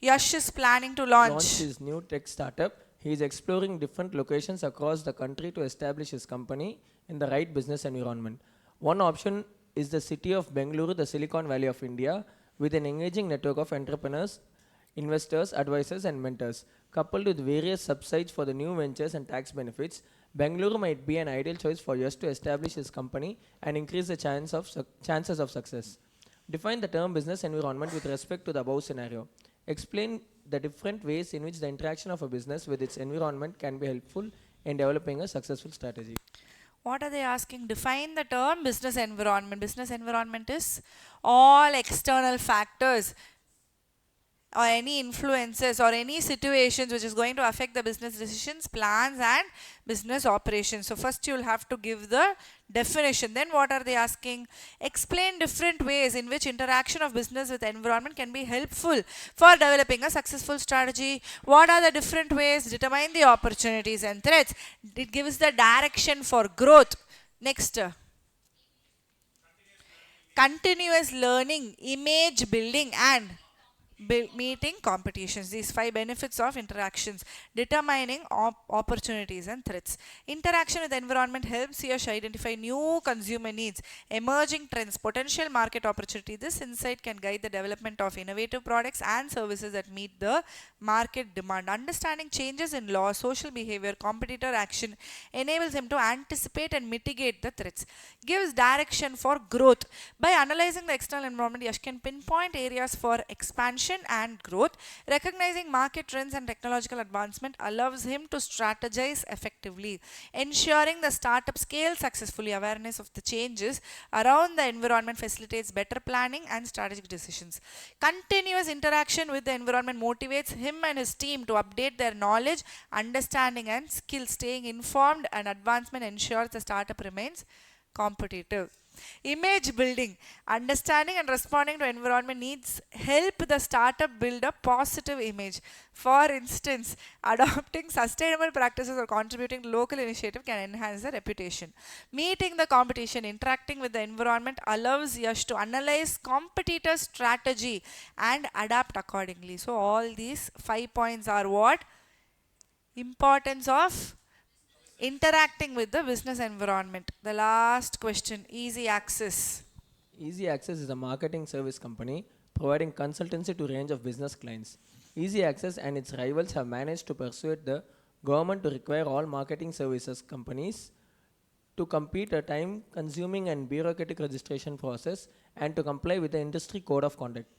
Yash is planning to launch his new tech startup. He is exploring different locations across the country to establish his company in the right business environment. One option is the city of Bengaluru, the Silicon Valley of India, with an engaging network of entrepreneurs, investors, advisors, and mentors. Coupled with various subsides for the new ventures and tax benefits, Bengaluru might be an ideal choice for Yash to establish his company and increase the chances of success. Define the term business environment with respect to the above scenario. Explain the different ways in which the interaction of a business with its environment can be helpful in developing a successful strategy. What are they asking? Define the term business environment. Business environment is all external factors or any influences or any situations which is going to affect the business decisions, plans and business operations. So first you will have to give the definition. Then what are they asking? Explain different ways in which interaction of business with environment can be helpful for developing a successful strategy. What are the different ways? Determine the opportunities and threats. It gives the direction for growth. Next. Continuous learning, image building and meeting competitions. These 5 benefits of interactions. Determining opportunities and threats. Interaction with the environment helps you identify new consumer needs, emerging trends, potential market opportunity. This insight can guide the development of innovative products and services that meet the market demand. Understanding changes in law, social behavior, competitor action enables him to anticipate and mitigate the threats. Gives direction for growth. By analyzing the external environment, Yash can pinpoint areas for expansion and growth. Recognizing market trends and technological advancement allows him to strategize effectively, ensuring the startup scales successfully. Awareness of the changes around the environment facilitates better planning and strategic decisions. Continuous interaction with the environment motivates him and his team to update their knowledge, understanding and skills. Staying informed and advancement ensures the startup remains competitive. Image building. Understanding and responding to environment needs help the startup build a positive image. For instance, adopting sustainable practices or contributing to local initiative can enhance the reputation. Meeting the competition, interacting with the environment allows Yash to analyze competitors' strategy and adapt accordingly. So all these 5 points are what? Importance of interacting with the business environment. The last question, easy access. Easy Access is a marketing service company providing consultancy to a range of business clients. Easy Access and its rivals have managed to persuade the government to require all marketing services companies to complete a time-consuming and bureaucratic registration process and to comply with the industry code of conduct.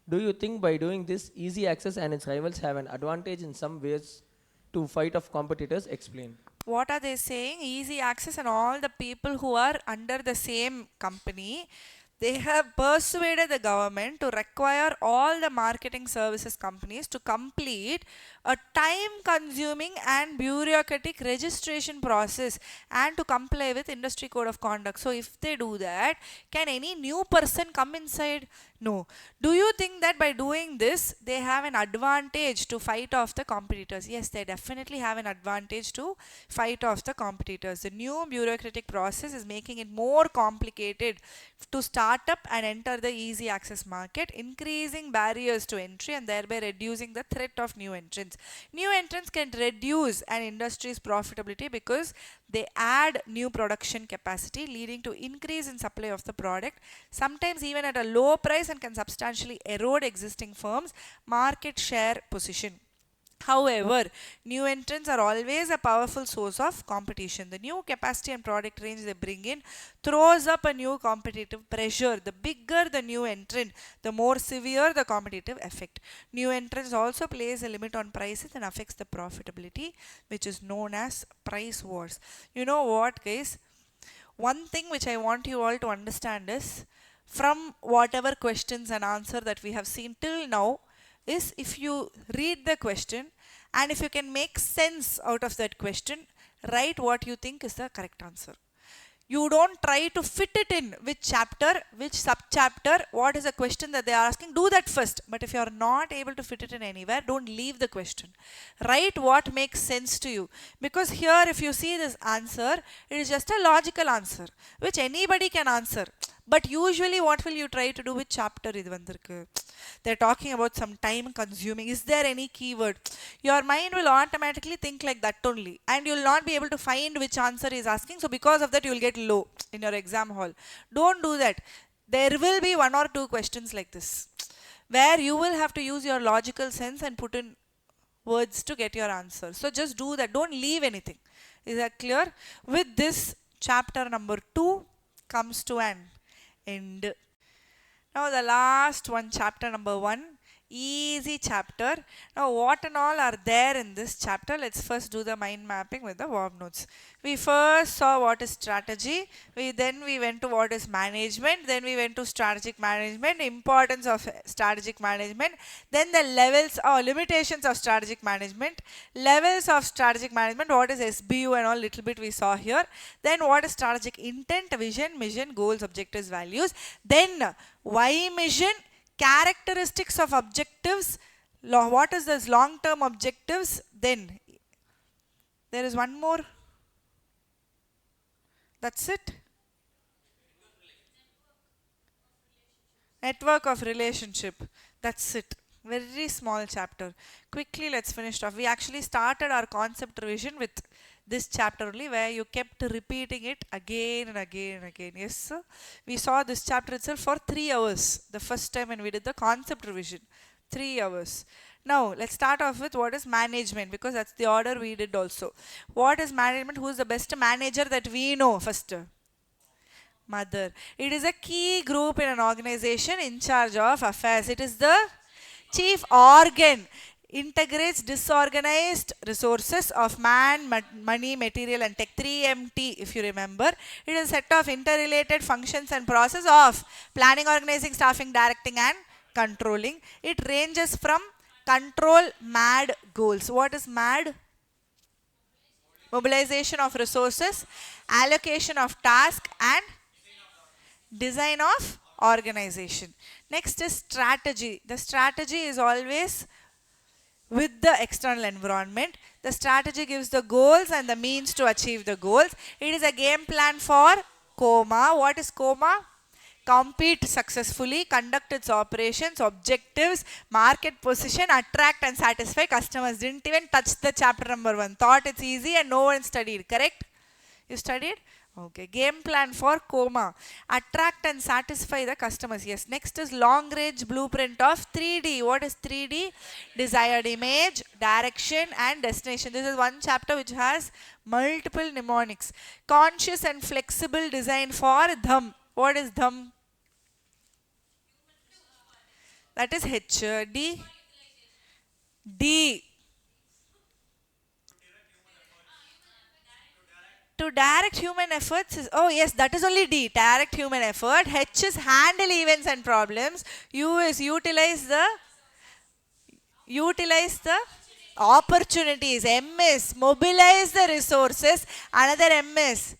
Do you think by doing this, Easy Access and its rivals have an advantage in some ways to fight off competitors? Explain. What are they saying? Easy access and all the people who are under the same company, they have persuaded the government to require all the marketing services companies to complete a time consuming and bureaucratic registration process and to comply with industry code of conduct. So if they do that, can any new person come inside? No. Do you think that by doing this they have an advantage to fight off the competitors? Yes, they definitely have an advantage to fight off the competitors. The new bureaucratic process is making it more complicated to start up and enter the easy access market, increasing barriers to entry and thereby reducing the threat of new entrants. New entrants can reduce an industry's profitability because they add new production capacity, leading to increase in supply of the product, sometimes even at a low price, and can substantially erode existing firms' market share position. However, new entrants are always a powerful source of competition. The new capacity and product range they bring in throws up a new competitive pressure. The bigger the new entrant, the more severe the competitive effect. New entrants also place a limit on prices and affects the profitability, which is known as price wars. You know what, guys? One thing which I want you all to understand is, from whatever questions and answer that we have seen till now, is if you read the question and if you can make sense out of that question, write what you think is the correct answer. You don't try to fit it in which chapter, which subchapter, what is the question that they are asking. Do that first. But if you are not able to fit it in anywhere, don't leave the question. Write what makes sense to you. Because here, if you see this answer, it is just a logical answer, which anybody can answer. But usually, what will you try to do? Which chapter idu vandirukku? They're talking about some time consuming. Is there any keyword? Your mind will automatically think like that only, and you will not be able to find which answer is asking. So because of that, you will get low in your exam hall. Don't do that. There will be 1 or 2 questions like this, where you will have to use your logical sense and put in words to get your answer. So just do that. Don't leave anything. Is that clear? With this, chapter number 2 comes to an end. Now the last one, chapter number 1, Easy chapter. Now what and all are there in this chapter? Let's first do the mind mapping with the verb notes. We first saw what is strategy. Then we went to what is management. Then we went to strategic management, importance of strategic management. Then the levels or limitations of strategic management. Levels of strategic management, what is SBU and all, little bit we saw here. Then what is strategic intent, vision, mission, goals, objectives, values. Then why mission, characteristics of objectives, what is this long term objectives. Then there is one more, that's it, network of relationship, that's it. Very small chapter. Quickly let's finish off. We actually started our concept revision with this chapter only, where you kept repeating it again and again and again. Yes sir? We saw this chapter itself for 3 hours the first time when we did the concept revision. 3 hours. Now let's start off with what is management, because that's the order we did also. What is management? Who is the best manager that we know first? Mother. It is a key group in an organization in charge of affairs. It is the chief organ. Integrates disorganized resources of man, money, material and tech. 3MT if you remember. It is a set of interrelated functions and process of planning, organizing, staffing, directing and controlling. It ranges from control, MAD goals. What is MAD? Mobilization of resources, allocation of task and design of organization. Next is strategy. The strategy is always with the external environment. The strategy gives the goals and the means to achieve the goals. It is a game plan for COMA. What is COMA? Compete successfully, conduct its operations, objectives, market position, attract and satisfy customers. Didn't even touch the chapter number 1. Thought it's easy and no one studied. Correct? You studied? Okay, game plan for COMA. Attract and satisfy the customers. Yes, next is long range blueprint of 3D. What is 3D? Desired image, direction and destination. This is one chapter which has multiple mnemonics. Conscious and flexible design for DHAM. What is DHAM? That is H. D. D. To direct human efforts is, oh yes, that is only D, direct human effort. H is handle events and problems. U is utilize the opportunities. M is mobilize the resources. Another M is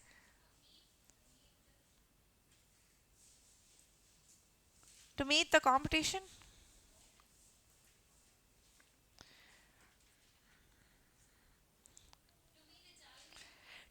to meet the competition.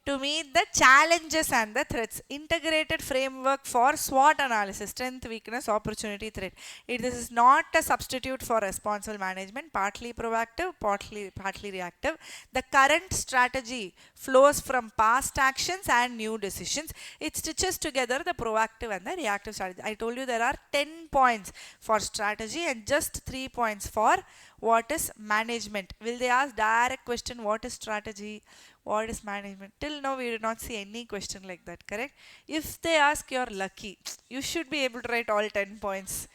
To meet the challenges and the threats. Integrated framework for SWOT analysis. Strength, weakness, opportunity, threat. This is not a substitute for responsible management. Partly proactive, partly reactive. The current strategy flows from past actions and new decisions. It stitches together the proactive and the reactive strategy. I told you there are 10 points for strategy and just 3 points for what is management. Will they ask direct question, what is strategy? What is management? Till now we did not see any question like that, correct? If they ask, you're lucky. You should be able to write all 10 points.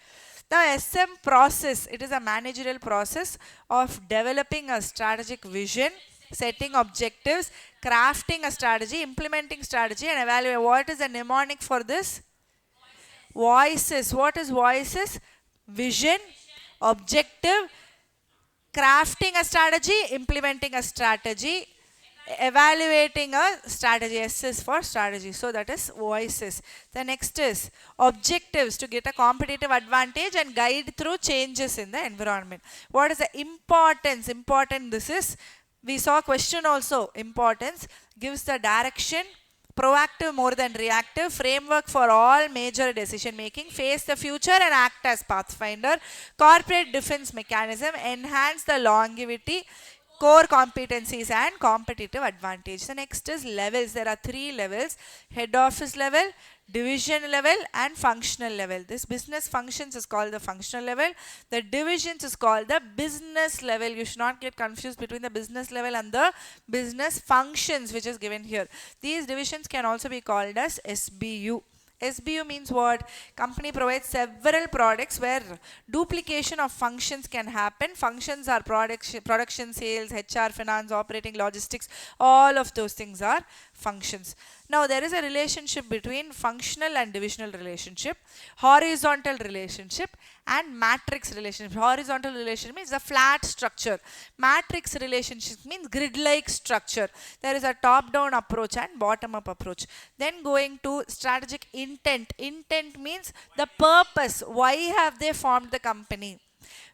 The SM process, it is a managerial process of developing a strategic vision, setting objectives, crafting a strategy, implementing strategy and evaluating. What is the mnemonic for this? Voices. What is voices? Vision, objective, crafting a strategy, implementing a strategy, evaluating a strategy. S is for strategy. So that is voices. The next is objectives, to get a competitive advantage and guide through changes in the environment. What is the importance? Important, this is, we saw question also. Importance gives the direction. Proactive more than reactive. Framework for all major decision making. Face the future and act as pathfinder. Corporate defense mechanism. Enhance the longevity. Core competencies and competitive advantage. The next is levels. There are 3 levels: head office level, division level and functional level. This business functions is called the functional level. The divisions is called the business level. You should not get confused between the business level and the business functions which is given here. These divisions can also be called as SBU. SBU means what? Company provides several products where duplication of functions can happen. Functions are production, sales, HR, finance, operating, logistics. All of those things are functions. Now there is a relationship between functional and divisional relationship, horizontal relationship and matrix relationship. Horizontal relationship means a flat structure. Matrix relationship means grid-like structure. There is a top-down approach and bottom-up approach. Then going to strategic intent. Intent means the purpose. Why have they formed the company?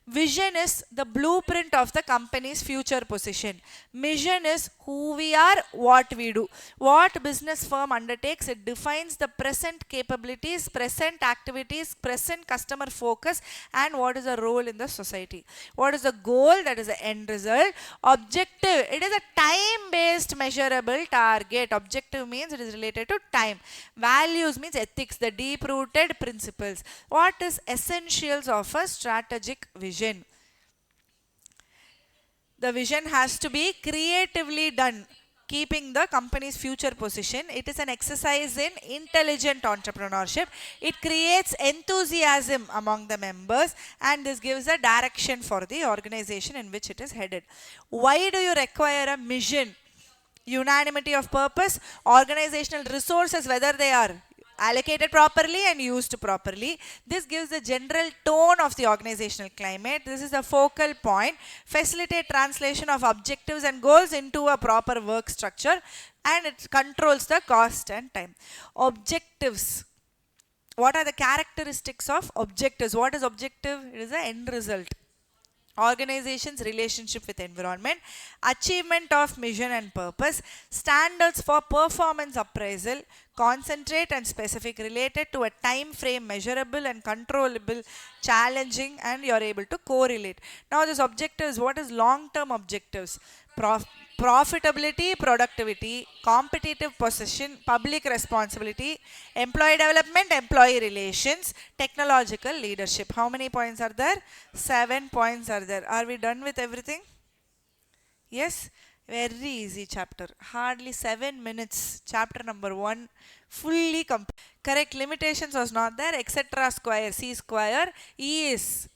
Vision is the blueprint of the company's future position. Mission is who we are, what we do. What business firm undertakes, it defines the present capabilities, present activities, present customer focus, and what is the role in the society. What is the goal? That is the end result. Objective, it is a time-based measurable target. Objective means it is related to time. Values means ethics, the deep-rooted principles. What is essentials of a strategic vision? The vision has to be creatively done, keeping the company's future position. It is an exercise in intelligent entrepreneurship. It creates enthusiasm among the members, and this gives a direction for the organization in which it is headed. Why do you require a mission? Unanimity of purpose, organizational resources, whether they are allocated properly and used properly. This gives the general tone of the organizational climate. This is a focal point. Facilitate translation of objectives and goals into a proper work structure, and it controls the cost and time. Objectives. What are the characteristics of objectives? What is objective? It is the end result. Organization's relationship with environment, achievement of mission and purpose, standards for performance appraisal, concentrate and specific, related to a time frame, measurable and controllable, challenging, and you are able to correlate. Now this objectives, what is long-term objectives? Profitability, productivity, competitive position, public responsibility, employee development, employee relations, technological leadership. How many points are there? 7 points are there. Are we done with everything? Yes? Very easy chapter. Hardly 7 minutes. Chapter number 1. Fully complete. Correct. Limitations was not there. Etc. square. C square. E is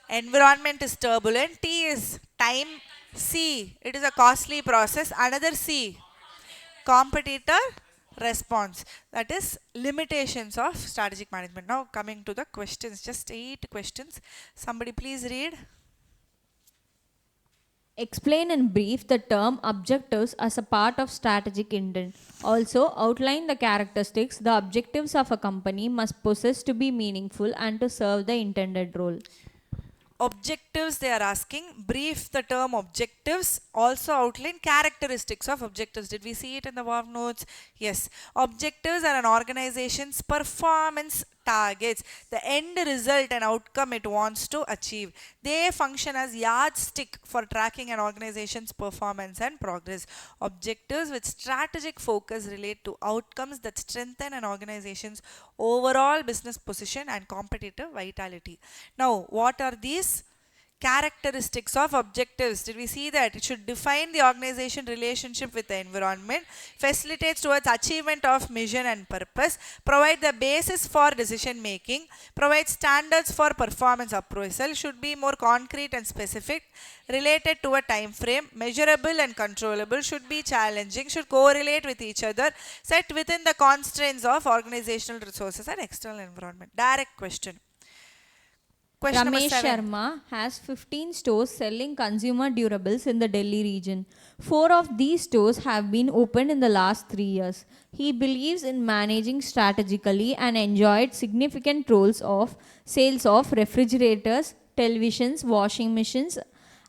environment is turbulent. T is time. C, it is a costly process. Another C, competitor response. That is limitations of strategic management. Now coming to the questions, just 8 questions. Somebody please read. Explain in brief the term objectives as a part of strategic intent. Also, outline the characteristics the objectives of a company must possess to be meaningful and to serve the intended role. Objectives they are asking. Brief the term objectives. Also outline characteristics of objectives. Did we see it in the warm notes? Yes. Objectives are an organization's performance targets, the end result and outcome it wants to achieve. They function as yardstick for tracking an organization's performance and progress. Objectives with strategic focus relate to outcomes that strengthen an organization's overall business position and competitive vitality. Now, what are these characteristics of objectives? Did we see that? It should define the organization relationship with the environment, facilitates towards achievement of mission and purpose, provide the basis for decision making, provide standards for performance appraisal, should be more concrete and specific, related to a time frame, measurable and controllable, should be challenging, should correlate with each other, set within the constraints of organizational resources and external environment. Direct question. Question Ramesh number 7. Sharma has 15 stores selling consumer durables in the Delhi region. 4 of these stores have been opened in the last 3 years. He believes in managing strategically and enjoyed significant roles of sales of refrigerators, televisions, washing machines,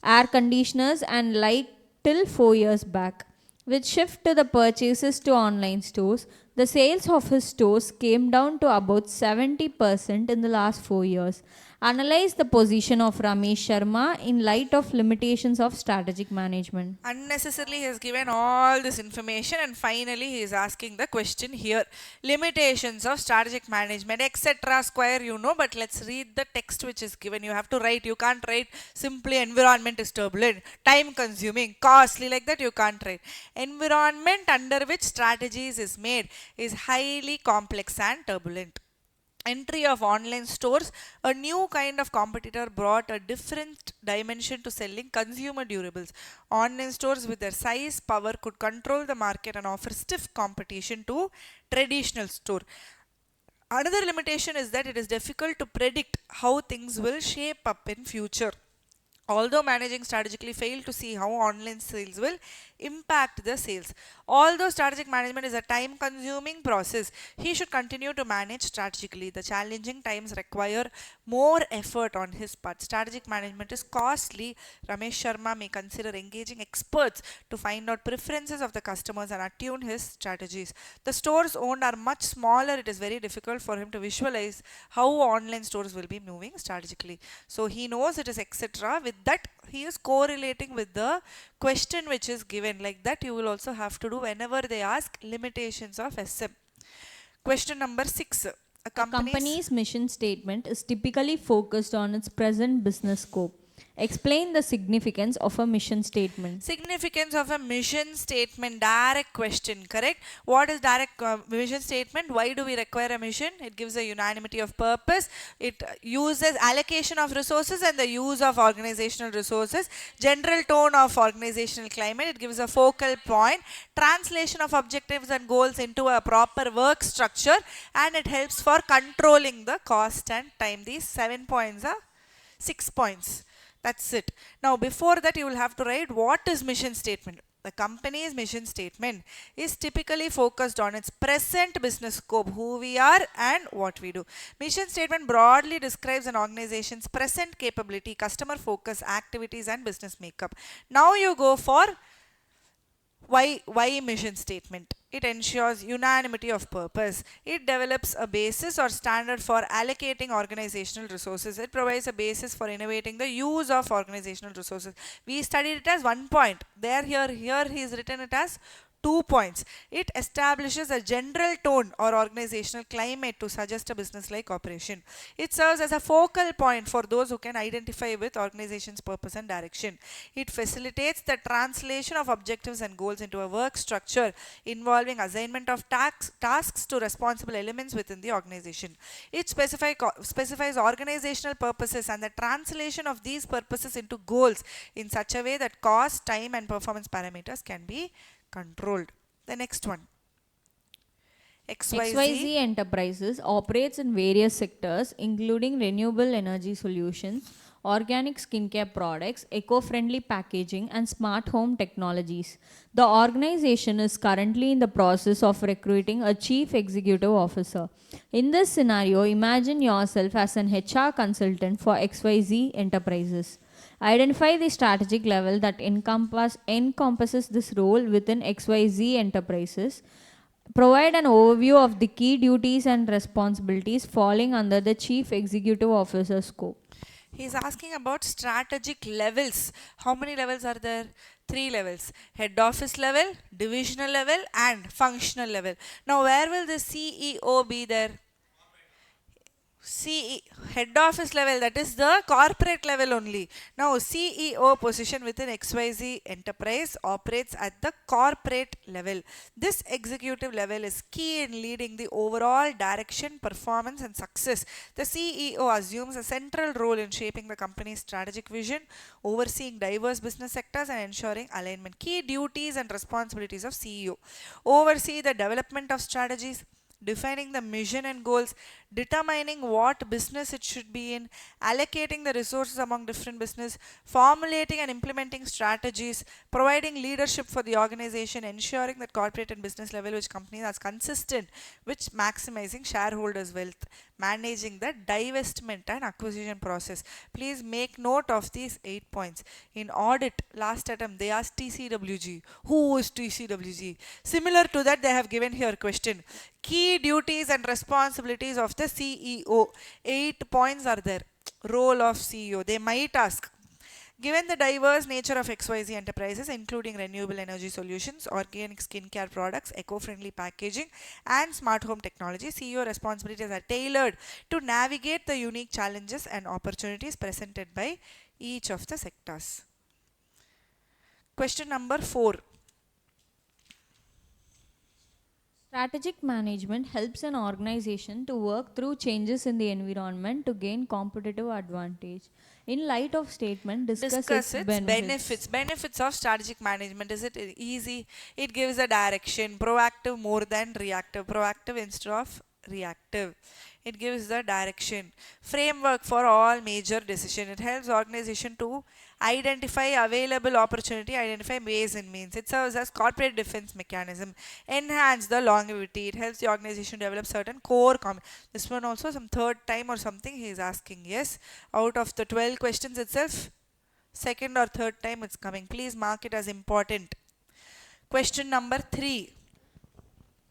air conditioners and light till 4 years back. With shift to the purchases to online stores, the sales of his stores came down to about 70% in the last 4 years. Analyze the position of Ramesh Sharma in light of limitations of strategic management. Unnecessarily he has given all this information and finally he is asking the question here. Limitations of strategic management, etc. square you know, but let's read the text which is given. You have to write. You can't write simply environment is turbulent, time consuming, costly, like that you can't write. Environment under which strategies is made. is highly complex and turbulent. Entry of online stores, a new kind of competitor brought a different dimension to selling consumer durables. Online stores with their size, power could control the market and offer stiff competition to traditional store. Another limitation is that it is difficult to predict how things will shape up in future. Although managing strategically failed to see how online sales will impact the sales. Although strategic management is a time consuming process, he should continue to manage strategically. The challenging times require more effort on his part. Strategic management is costly. Ramesh Sharma may consider engaging experts to find out preferences of the customers and attune his strategies. The stores owned are much smaller. It is very difficult for him to visualize how online stores will be moving strategically. So he knows it is etc. With that, he is correlating with the question which is given. Like that, you will also have to do whenever they ask limitations of SM. Question number 6. A A company's company's mission statement is typically focused on its present business scope. Explain the significance of a mission statement. significance of a mission statement, direct question, correct? What is direct mission statement? Why do we require a mission? It gives a unanimity of purpose. It uses allocation of resources and the use of organizational resources, general tone of organizational climate. It gives a focal point, translation of objectives and goals into a proper work structure, and it helps for controlling the cost and time. These 7 points are 6 points. That's it. Now, before that, you will have to write what is mission statement. The company's mission statement is typically focused on its present business scope, who we are and what we do. Mission statement broadly describes an organization's present capability, customer focus, activities, and business makeup. Now you go for why mission statement. It ensures unanimity of purpose. It develops a basis or standard for allocating organizational resources. It provides a basis for innovating the use of organizational resources. We studied it as 1 point. Here he's written it as 2 points. It establishes a general tone or organizational climate to suggest a business-like operation. It serves as a focal point for those who can identify with organization's purpose and direction. It facilitates the translation of objectives and goals into a work structure involving assignment of tasks to responsible elements within the organization. It specifies organizational purposes and the translation of these purposes into goals in such a way that cost, time, and performance parameters can be controlled. The next one. XYZ Enterprises operates in various sectors, including renewable energy solutions, organic skincare products, eco-friendly packaging, and smart home technologies. The organization is currently in the process of recruiting a chief executive officer. In this scenario, imagine yourself as an HR consultant for XYZ Enterprises. Identify the strategic level that encompasses this role within XYZ Enterprises. Provide an overview of the key duties and responsibilities falling under the Chief Executive Officer's scope. He's asking about strategic levels. How many levels are there? 3 levels. Head office level, divisional level, and functional level. Now, where will the CEO be there? Head office level, that is the corporate level only. Now CEO position within XYZ enterprise operates at the corporate level. This executive level is key in leading the overall direction, performance, and success. The CEO assumes a central role in shaping the company's strategic vision, overseeing diverse business sectors, and ensuring alignment. Key duties and responsibilities of CEO: oversee the development of strategies, defining the mission and goals, determining what business it should be in, allocating the resources among different business, formulating and implementing strategies, providing leadership for the organization, ensuring that corporate and business level which companies are consistent, which maximizing shareholders' wealth, managing the divestment and acquisition process. Please make note of these 8 points. In audit, last attempt, they asked TCWG. Who is TCWG? Similar to that, they have given here question. Key duties and responsibilities of the CEO. 8 points are there. Role of CEO. They might ask. Given the diverse nature of XYZ enterprises, including renewable energy solutions, organic skincare products, eco-friendly packaging, and smart home technology, CEO responsibilities are tailored to navigate the unique challenges and opportunities presented by each of the sectors. Question number 4. Strategic management helps an organization to work through changes in the environment to gain competitive advantage. In light of statement, discuss its benefits. Benefits of strategic management. Is it easy? It gives a direction, proactive more than reactive, proactive instead of reactive. It gives the direction. Framework for all major decision. It helps organization to identify available opportunity, identify ways and means. It serves as corporate defense mechanism. Enhance the longevity. It helps the organization develop certain core this one also some third time or something he is asking. Yes, out of the 12 questions itself, second or third time it's coming. Please mark it as important. Question number 3.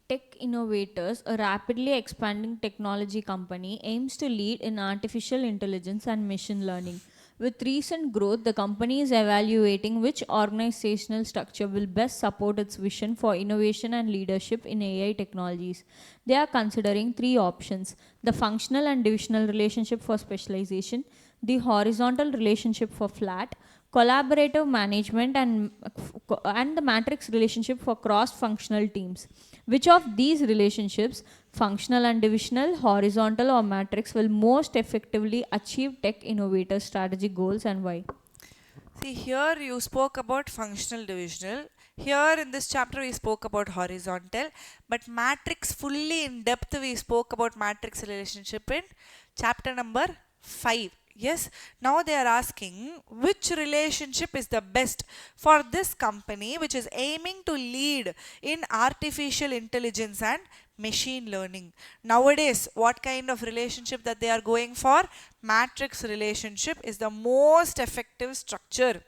Tech Innovators, a rapidly expanding technology company, aims to lead in artificial intelligence and machine learning. With recent growth, the company is evaluating which organizational structure will best support its vision for innovation and leadership in AI technologies. They are considering 3 options: the functional and divisional relationship for specialization, the horizontal relationship for flat, collaborative management, and the matrix relationship for cross-functional teams. Which of these relationships, functional and divisional, horizontal or matrix, will most effectively achieve tech innovator strategic goals and why? See, here you spoke about functional divisional. Here in this chapter we spoke about horizontal, but matrix fully in depth we spoke about matrix relationship in chapter number 5. Yes, now they are asking which relationship is the best for this company which is aiming to lead in artificial intelligence and machine learning. Nowadays, what kind of relationship that they are going for? Matrix relationship is the most effective structure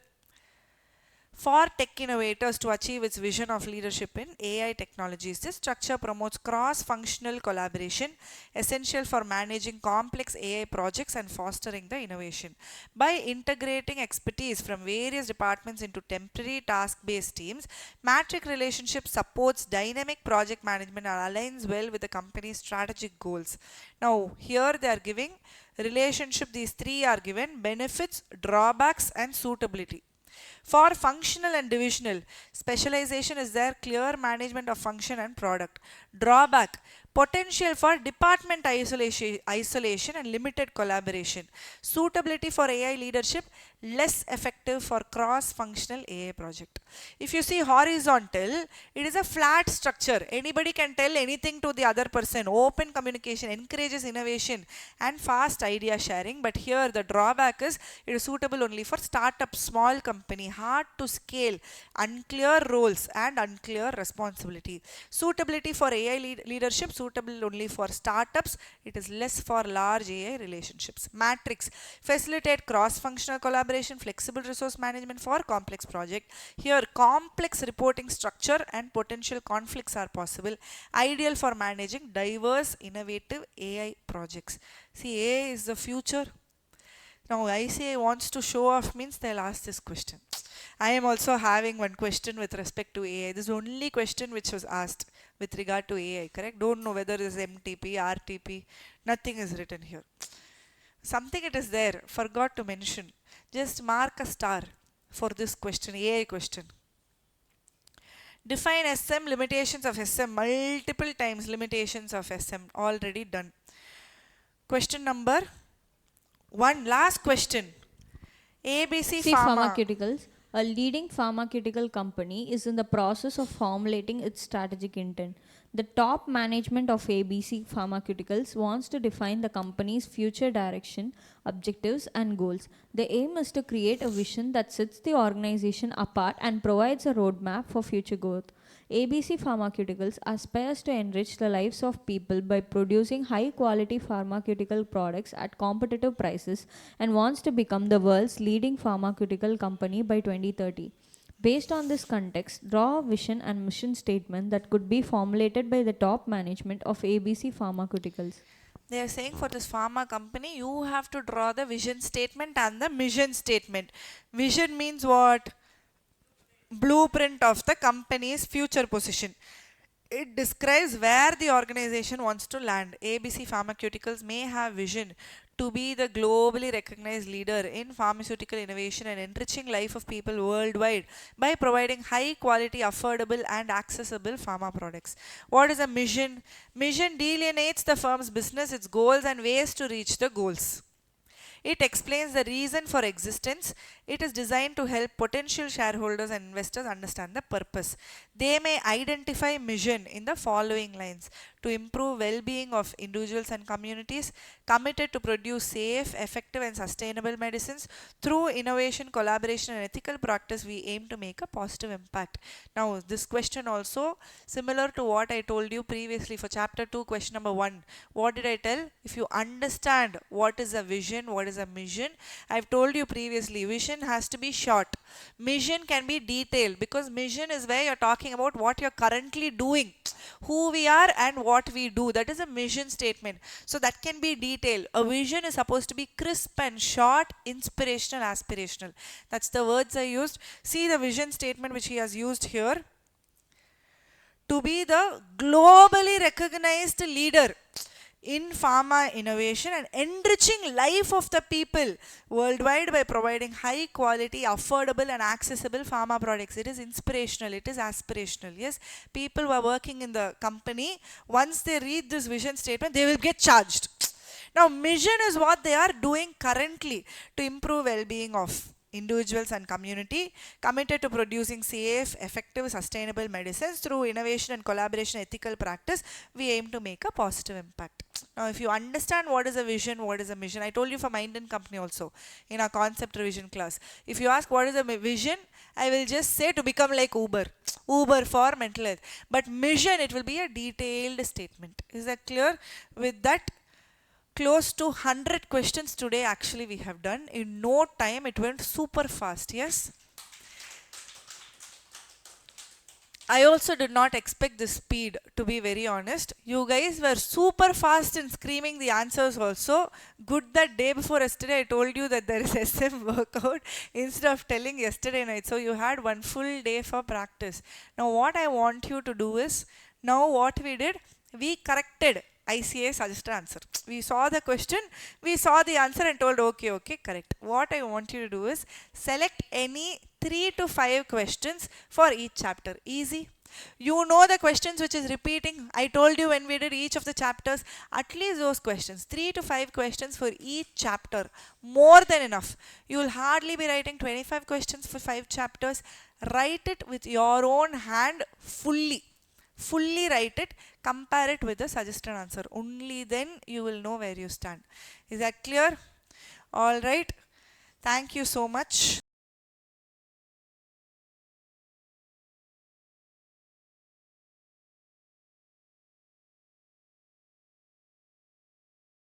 for tech innovators to achieve its vision of leadership in AI technologies. This structure promotes cross-functional collaboration, essential for managing complex AI projects and fostering the innovation. By integrating expertise from various departments into temporary task-based teams, Matrix Relationship supports dynamic project management and aligns well with the company's strategic goals. Now, here they are giving relationship, these 3 are given: benefits, drawbacks and suitability. For functional and divisional, specialization is there, clear management of function and product. Drawback, potential for department isolation and limited collaboration. Suitability for AI leadership, less effective for cross-functional AI project. If you see horizontal, it is a flat structure. Anybody can tell anything to the other person. Open communication encourages innovation and fast idea sharing. But here the drawback is it is suitable only for startup, small company, hard to scale, unclear roles and unclear responsibility. Suitability for AI leadership, suitable only for startups. It is less for large AI relationships. Matrix, facilitate cross-functional collaboration, flexible resource management for complex project. Here complex reporting structure and potential conflicts are possible. Ideal for managing diverse innovative AI projects. See, AI is the future. Now ICA wants to show off means they'll ask this question. I am also having one question with respect to AI. This is the only question which was asked with regard to AI, correct? Don't know whether it is MTP, RTP, nothing is written here. Something it is there, forgot to mention. Just mark a star for this question, AI question. Define SM, limitations of SM, multiple times limitations of SM, already done. Question number 1, last question. ABC Pharmaceuticals, a leading pharmaceutical company, is in the process of formulating its strategic intent. The top management of ABC Pharmaceuticals wants to define the company's future direction, objectives, and goals. The aim is to create a vision that sets the organization apart and provides a roadmap for future growth. ABC Pharmaceuticals aspires to enrich the lives of people by producing high quality pharmaceutical products at competitive prices and wants to become the world's leading pharmaceutical company by 2030. Based on this context, draw a vision and mission statement that could be formulated by the top management of ABC Pharmaceuticals. They are saying for this pharma company, you have to draw the vision statement and the mission statement. Vision means what? Blueprint of the company's future position. It describes where the organization wants to land. ABC Pharmaceuticals may have vision to be the globally recognized leader in pharmaceutical innovation and enriching life of people worldwide by providing high quality, affordable and accessible pharma products. What is a mission? Mission delineates the firm's business, its goals and ways to reach the goals. It explains the reason for existence. It is designed to help potential shareholders and investors understand the purpose. They may identify mission in the following lines: to improve well-being of individuals and communities, committed to produce safe, effective and sustainable medicines. Through innovation, collaboration and ethical practice, we aim to make a positive impact. Now, this question also similar to what I told you previously for chapter 2, question number 1. What did I tell? If you understand what is a vision, what is a mission, I've told you previously, vision has to be short. Mission can be detailed, because mission is where you're talking about what you're currently doing, who we are and what we do. That is a mission statement. So that can be detailed. A vision is supposed to be crisp and short, inspirational, aspirational. That's the words I used. See the vision statement which he has used here: to be the globally recognized leader in pharma innovation and enriching life of the people worldwide by providing high quality, affordable and accessible pharma products. It is inspirational, it is aspirational. Yes, people who are working in the company, once they read this vision statement, they will get charged. Now, mission is what they are doing currently to improve well-being of individuals and community, committed to producing safe, effective, sustainable medicines. Through innovation and collaboration, ethical practice, we aim to make a positive impact. Now, if you understand what is a vision, what is a mission, I told you for Mind and Company also in our concept revision class. If you ask what is a vision, I will just say to become like Uber. Uber for mental health. But mission, it will be a detailed statement. Is that clear? With that, close to 100 questions today actually we have done. In no time, it went super fast. Yes, I also did not expect this speed, to be very honest. You guys were super fast in screaming the answers also. Good that day before yesterday I told you that there is SM workout instead of telling yesterday night. So you had one full day for practice. Now what I want you to do is, now what we did, we corrected ICA suggested answer. We saw the question, we saw the answer and told okay, correct. What I want you to do is select any 3 to 5 questions for each chapter. Easy. You know the questions which is repeating. I told you when we did each of the chapters, at least those questions, 3 to 5 questions for each chapter. More than enough. You will hardly be writing 25 questions for 5 chapters. Write it with your own hand fully. Fully write it, compare it with the suggested answer. Only then you will know where you stand. Is that clear? All right. Thank you so much.